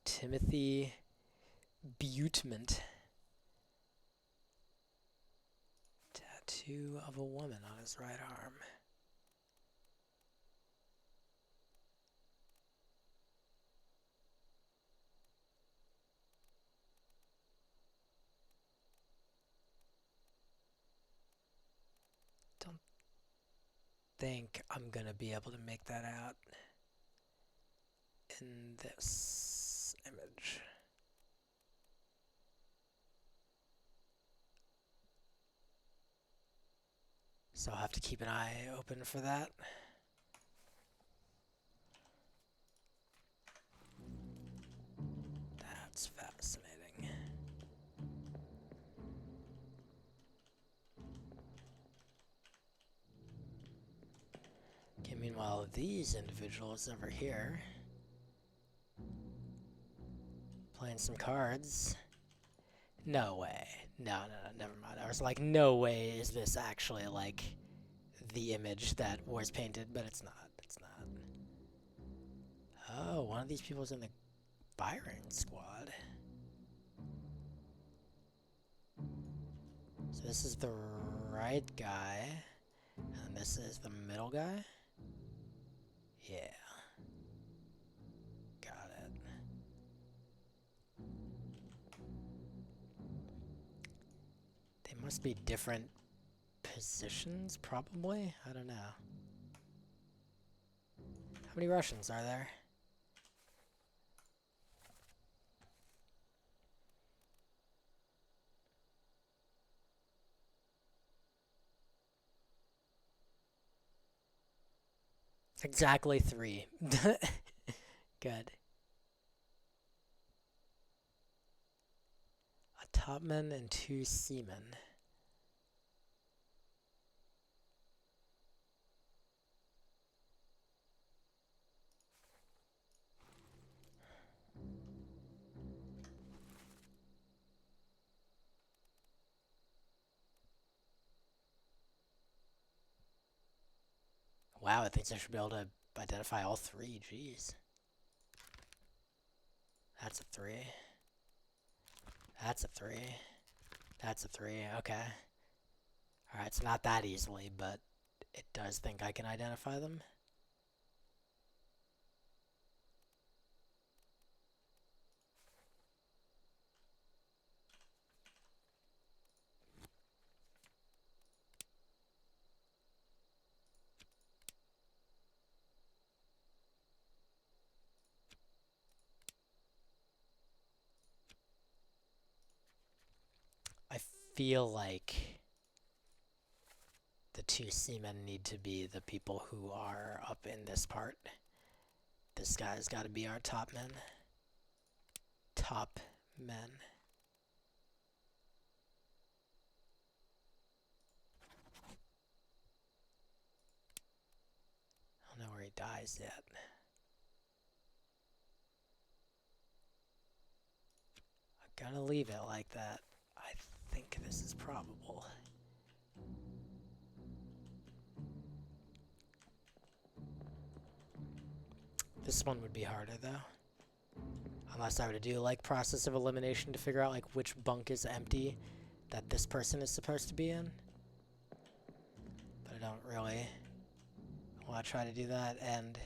Timothy Butement. Tattoo of a woman on his right arm. Don't think I'm gonna be able to make that out in this image. So I'll have to keep an eye open for that. That's fascinating. Okay, meanwhile, these individuals over here playing some cards. No way. No, never mind. I was like, no way is this actually like the image that was painted, but it's not. It's not. Oh, one of these people's in the firing squad. So this is the right guy, and this is the middle guy. Yeah. Got it. They must be different positions, probably? I don't know. How many Russians are there? Exactly 3. Good. A topman and 2 seamen. Wow, I think I should be able to identify all 3. Jeez. That's a 3. That's a 3. That's a 3. Okay. Alright, it's not that easily, but it does think I can identify them. I feel like the 2 seamen need to be the people who are up in this part. This guy's got to be our top men. Top men. I don't know where he dies yet. A Gonna leave it like that. I think this is probable. This one would be harder though. Unless I were to do like process of elimination to figure out like which bunk is empty that this person is supposed to be in. But I don't really want to try to do that, and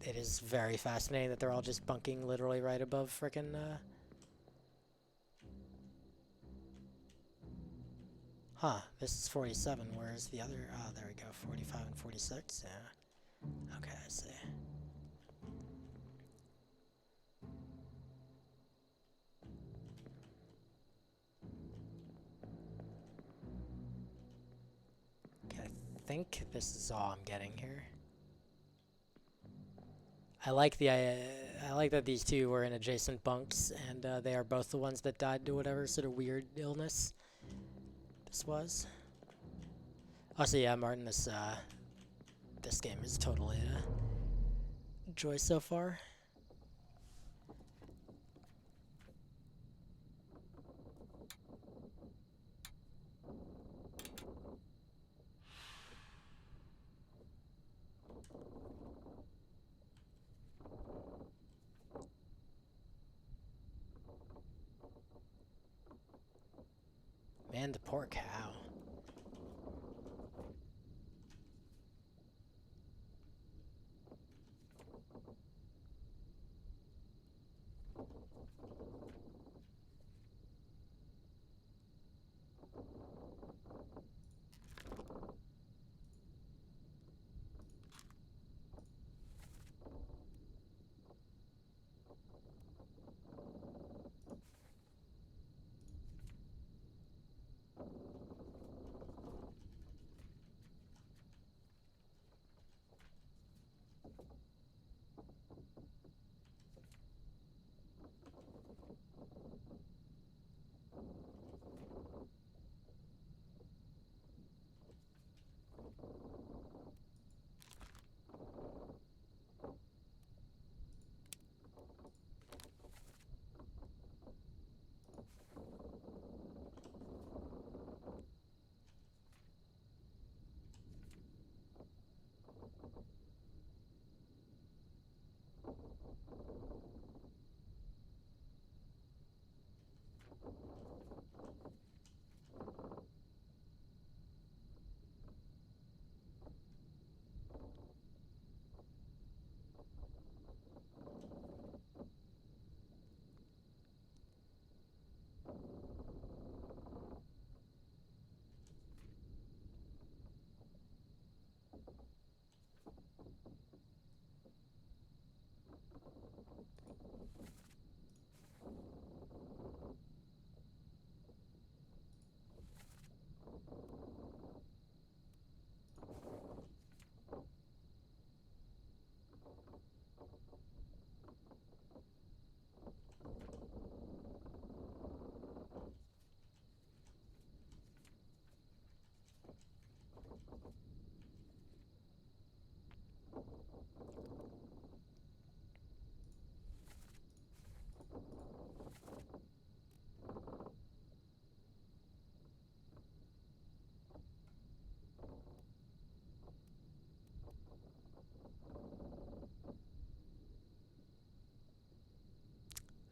it is very fascinating that they're all just bunking literally right above frickin' huh, this is 47, whereas the other, oh, there we go, 45 and 46, yeah. Okay, I see. Okay, I think this is all I'm getting here. I like that these two were in adjacent bunks, and they are both the ones that died to whatever sort of weird illness this was. Also, yeah, Martin, this game is totally a joy so far. Man, the poor cow.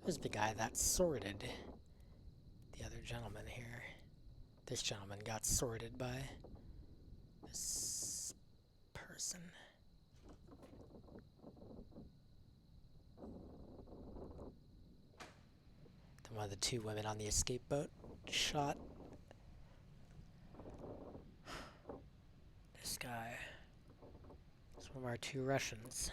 Who's the guy that sorted the other gentleman here? This gentleman got sorted by this person. Then one of the two women on the escape boat shot this guy. It's one of our two Russians.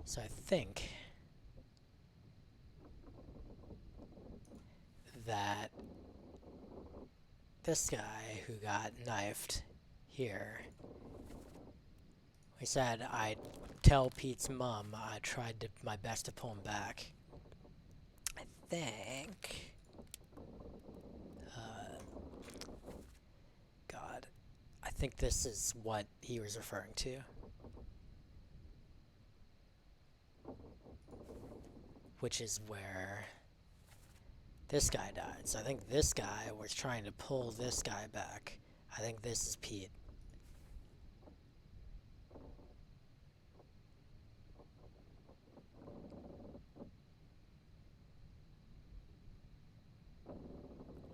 So I think that this guy who got knifed here, he said I'd tell Pete's mom I tried my best to pull him back. I think... God. I think this is what he was referring to. Which is where this guy died. So I think this guy was trying to pull this guy back. I think this is Pete.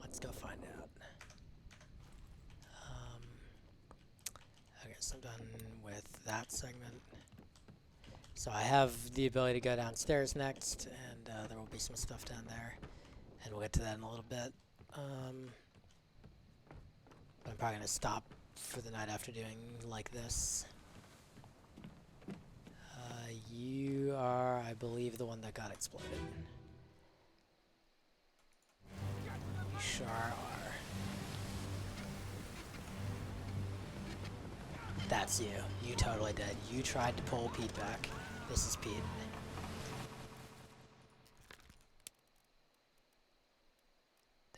Let's go find out. Okay, so I'm done with that segment. So I have the ability to go downstairs next, and there will be some stuff down there. And we'll get to that in a little bit. I'm probably going to stop for the night after doing like this. You are, I believe, the one that got exploded. You sure are. That's you. You totally did. You tried to pull Pete back. This is Pete.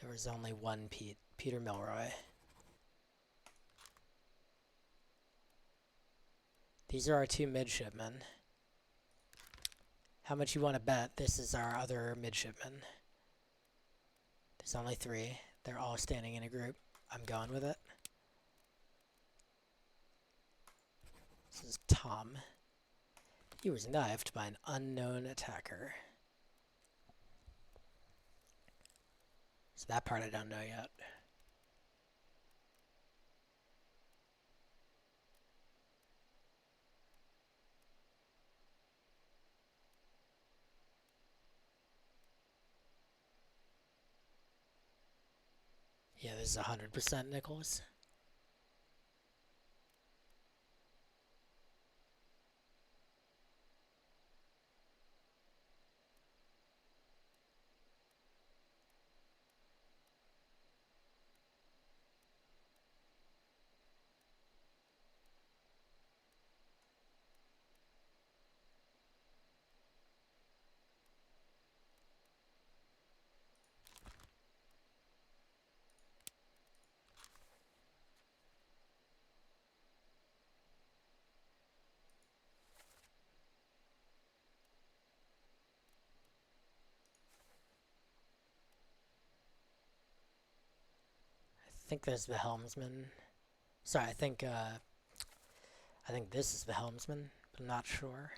There was only one Pete. Peter Milroy. These are our two midshipmen. How much you want to bet this is our other midshipman? There's only three. They're all standing in a group. I'm going with it. This is Tom. He was knifed by an unknown attacker. So that part I don't know yet. Yeah, this is 100% Nicholas. I think there's the helmsman. Sorry, I think this is the helmsman, but I'm not sure.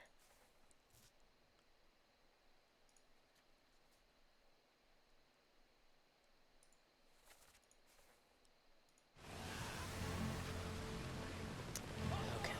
Okay.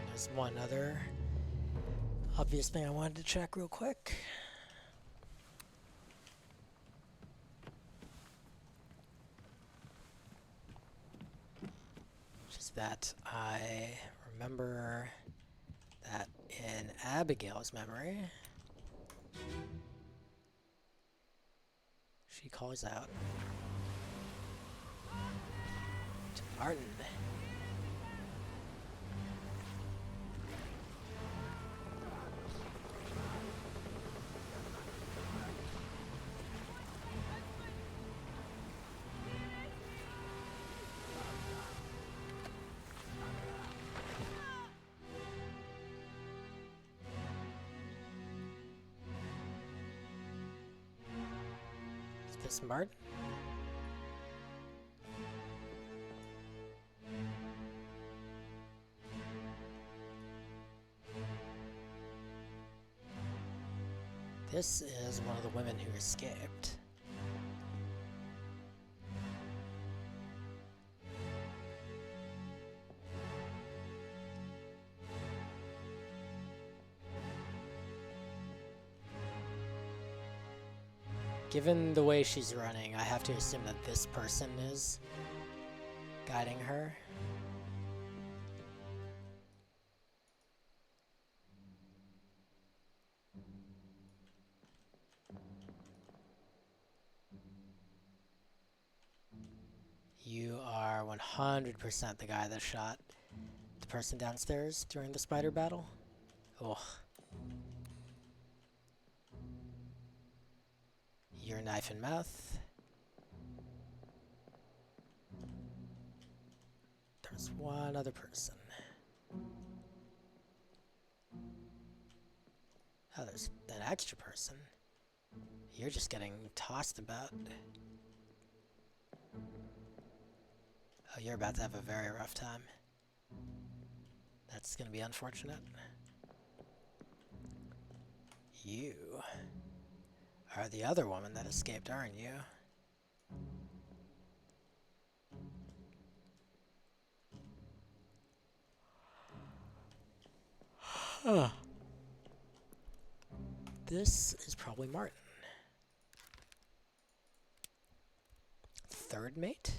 There's one other obvious thing I wanted to check real quick. Which is that I remember that in Abigail's memory, she calls out to Martin. Is this Martin? This is one of the women who escaped. Given the way she's running, I have to assume that this person is guiding her. You are 100% the guy that shot the person downstairs during the spider battle. Ugh. Your knife and mouth. There's one other person. Oh, there's an extra person. You're just getting tossed about. Oh, you're about to have a very rough time. That's gonna be unfortunate. You are the other woman that escaped, aren't you? Huh. This is probably Martin. Third mate?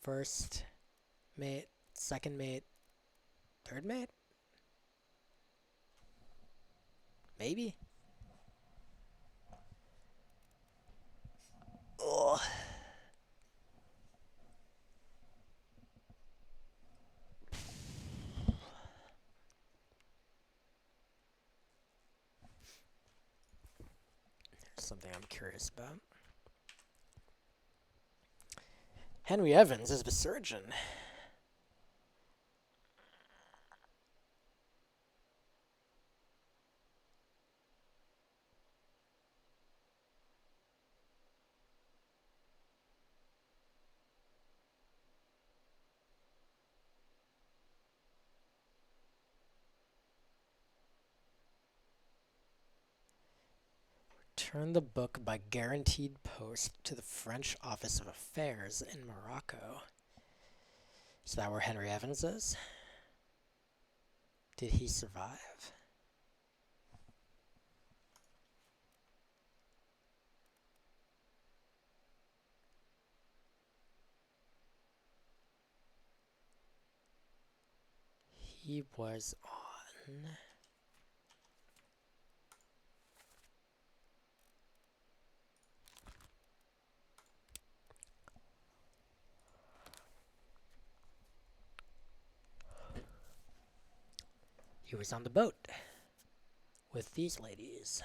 First mate, second mate, third mate? Maybe? Ugh. There's something I'm curious about. Henry Evans is the surgeon. Return the book by guaranteed post to the French Office of Affairs in Morocco. Is that where Henry Evans is? Did he survive? He was on... He was on the boat with these ladies.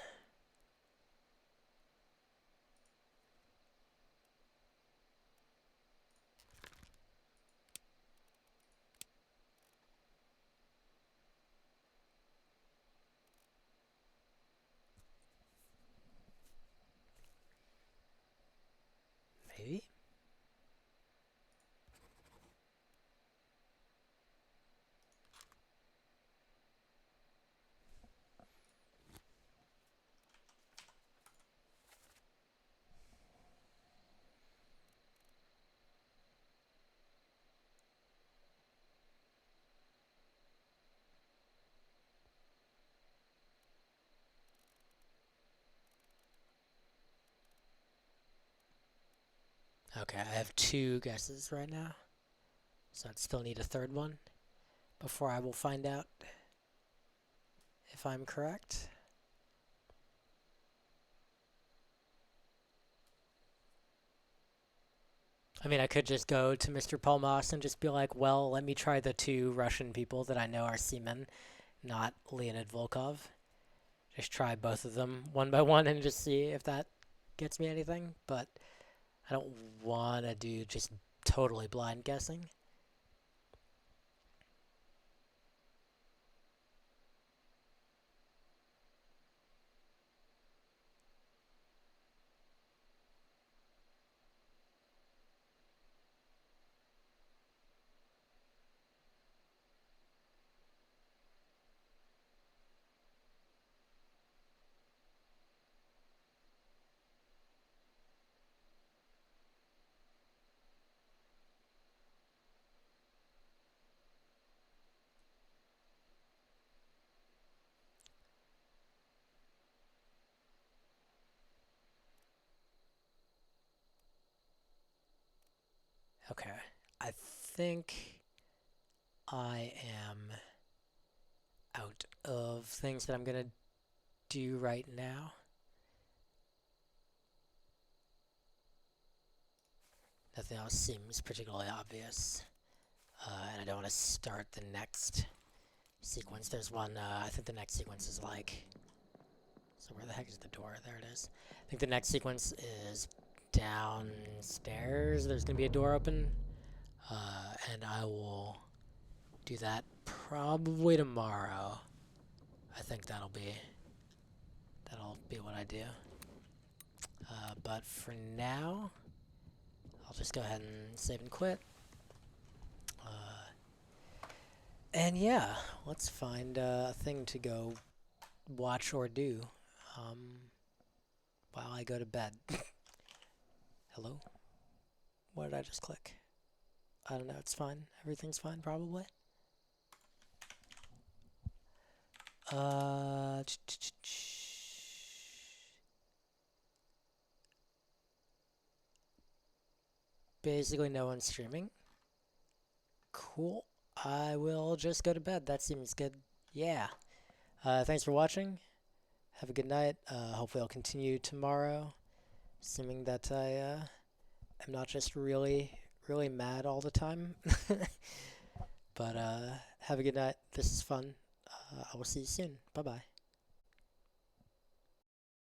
Maybe? Okay, I have 2 guesses right now. So I'd still need a third one before I will find out if I'm correct. I mean, I could just go to Mr. Paul Moss and just be like, well, let me try the 2 Russian people that I know are seamen, not Leonid Volkov. Just try both of them one by one and just see if that gets me anything. But I don't want to do just totally blind guessing. Okay. I think I am out of things that I'm gonna do right now. Nothing else seems particularly obvious. And I don't want to start the next sequence. There's one, I think the next sequence is like... So where the heck is the door? There it is. I think the next sequence is downstairs. There's going to be a door open. And I will do that probably tomorrow. I think that'll be what I do. But for now, I'll just go ahead and save and quit. And yeah, let's find a thing to go watch or do while I go to bed. Hello? What did I just click? I don't know, it's fine. Everything's fine, probably. Basically no one's streaming. Cool. I will just go to bed. That seems good. Yeah. Thanks for watching. Have a good night. Hopefully I'll continue tomorrow. Assuming that I am not just really mad all the time. But have a good night. This is fun. I will see you soon. Bye-bye.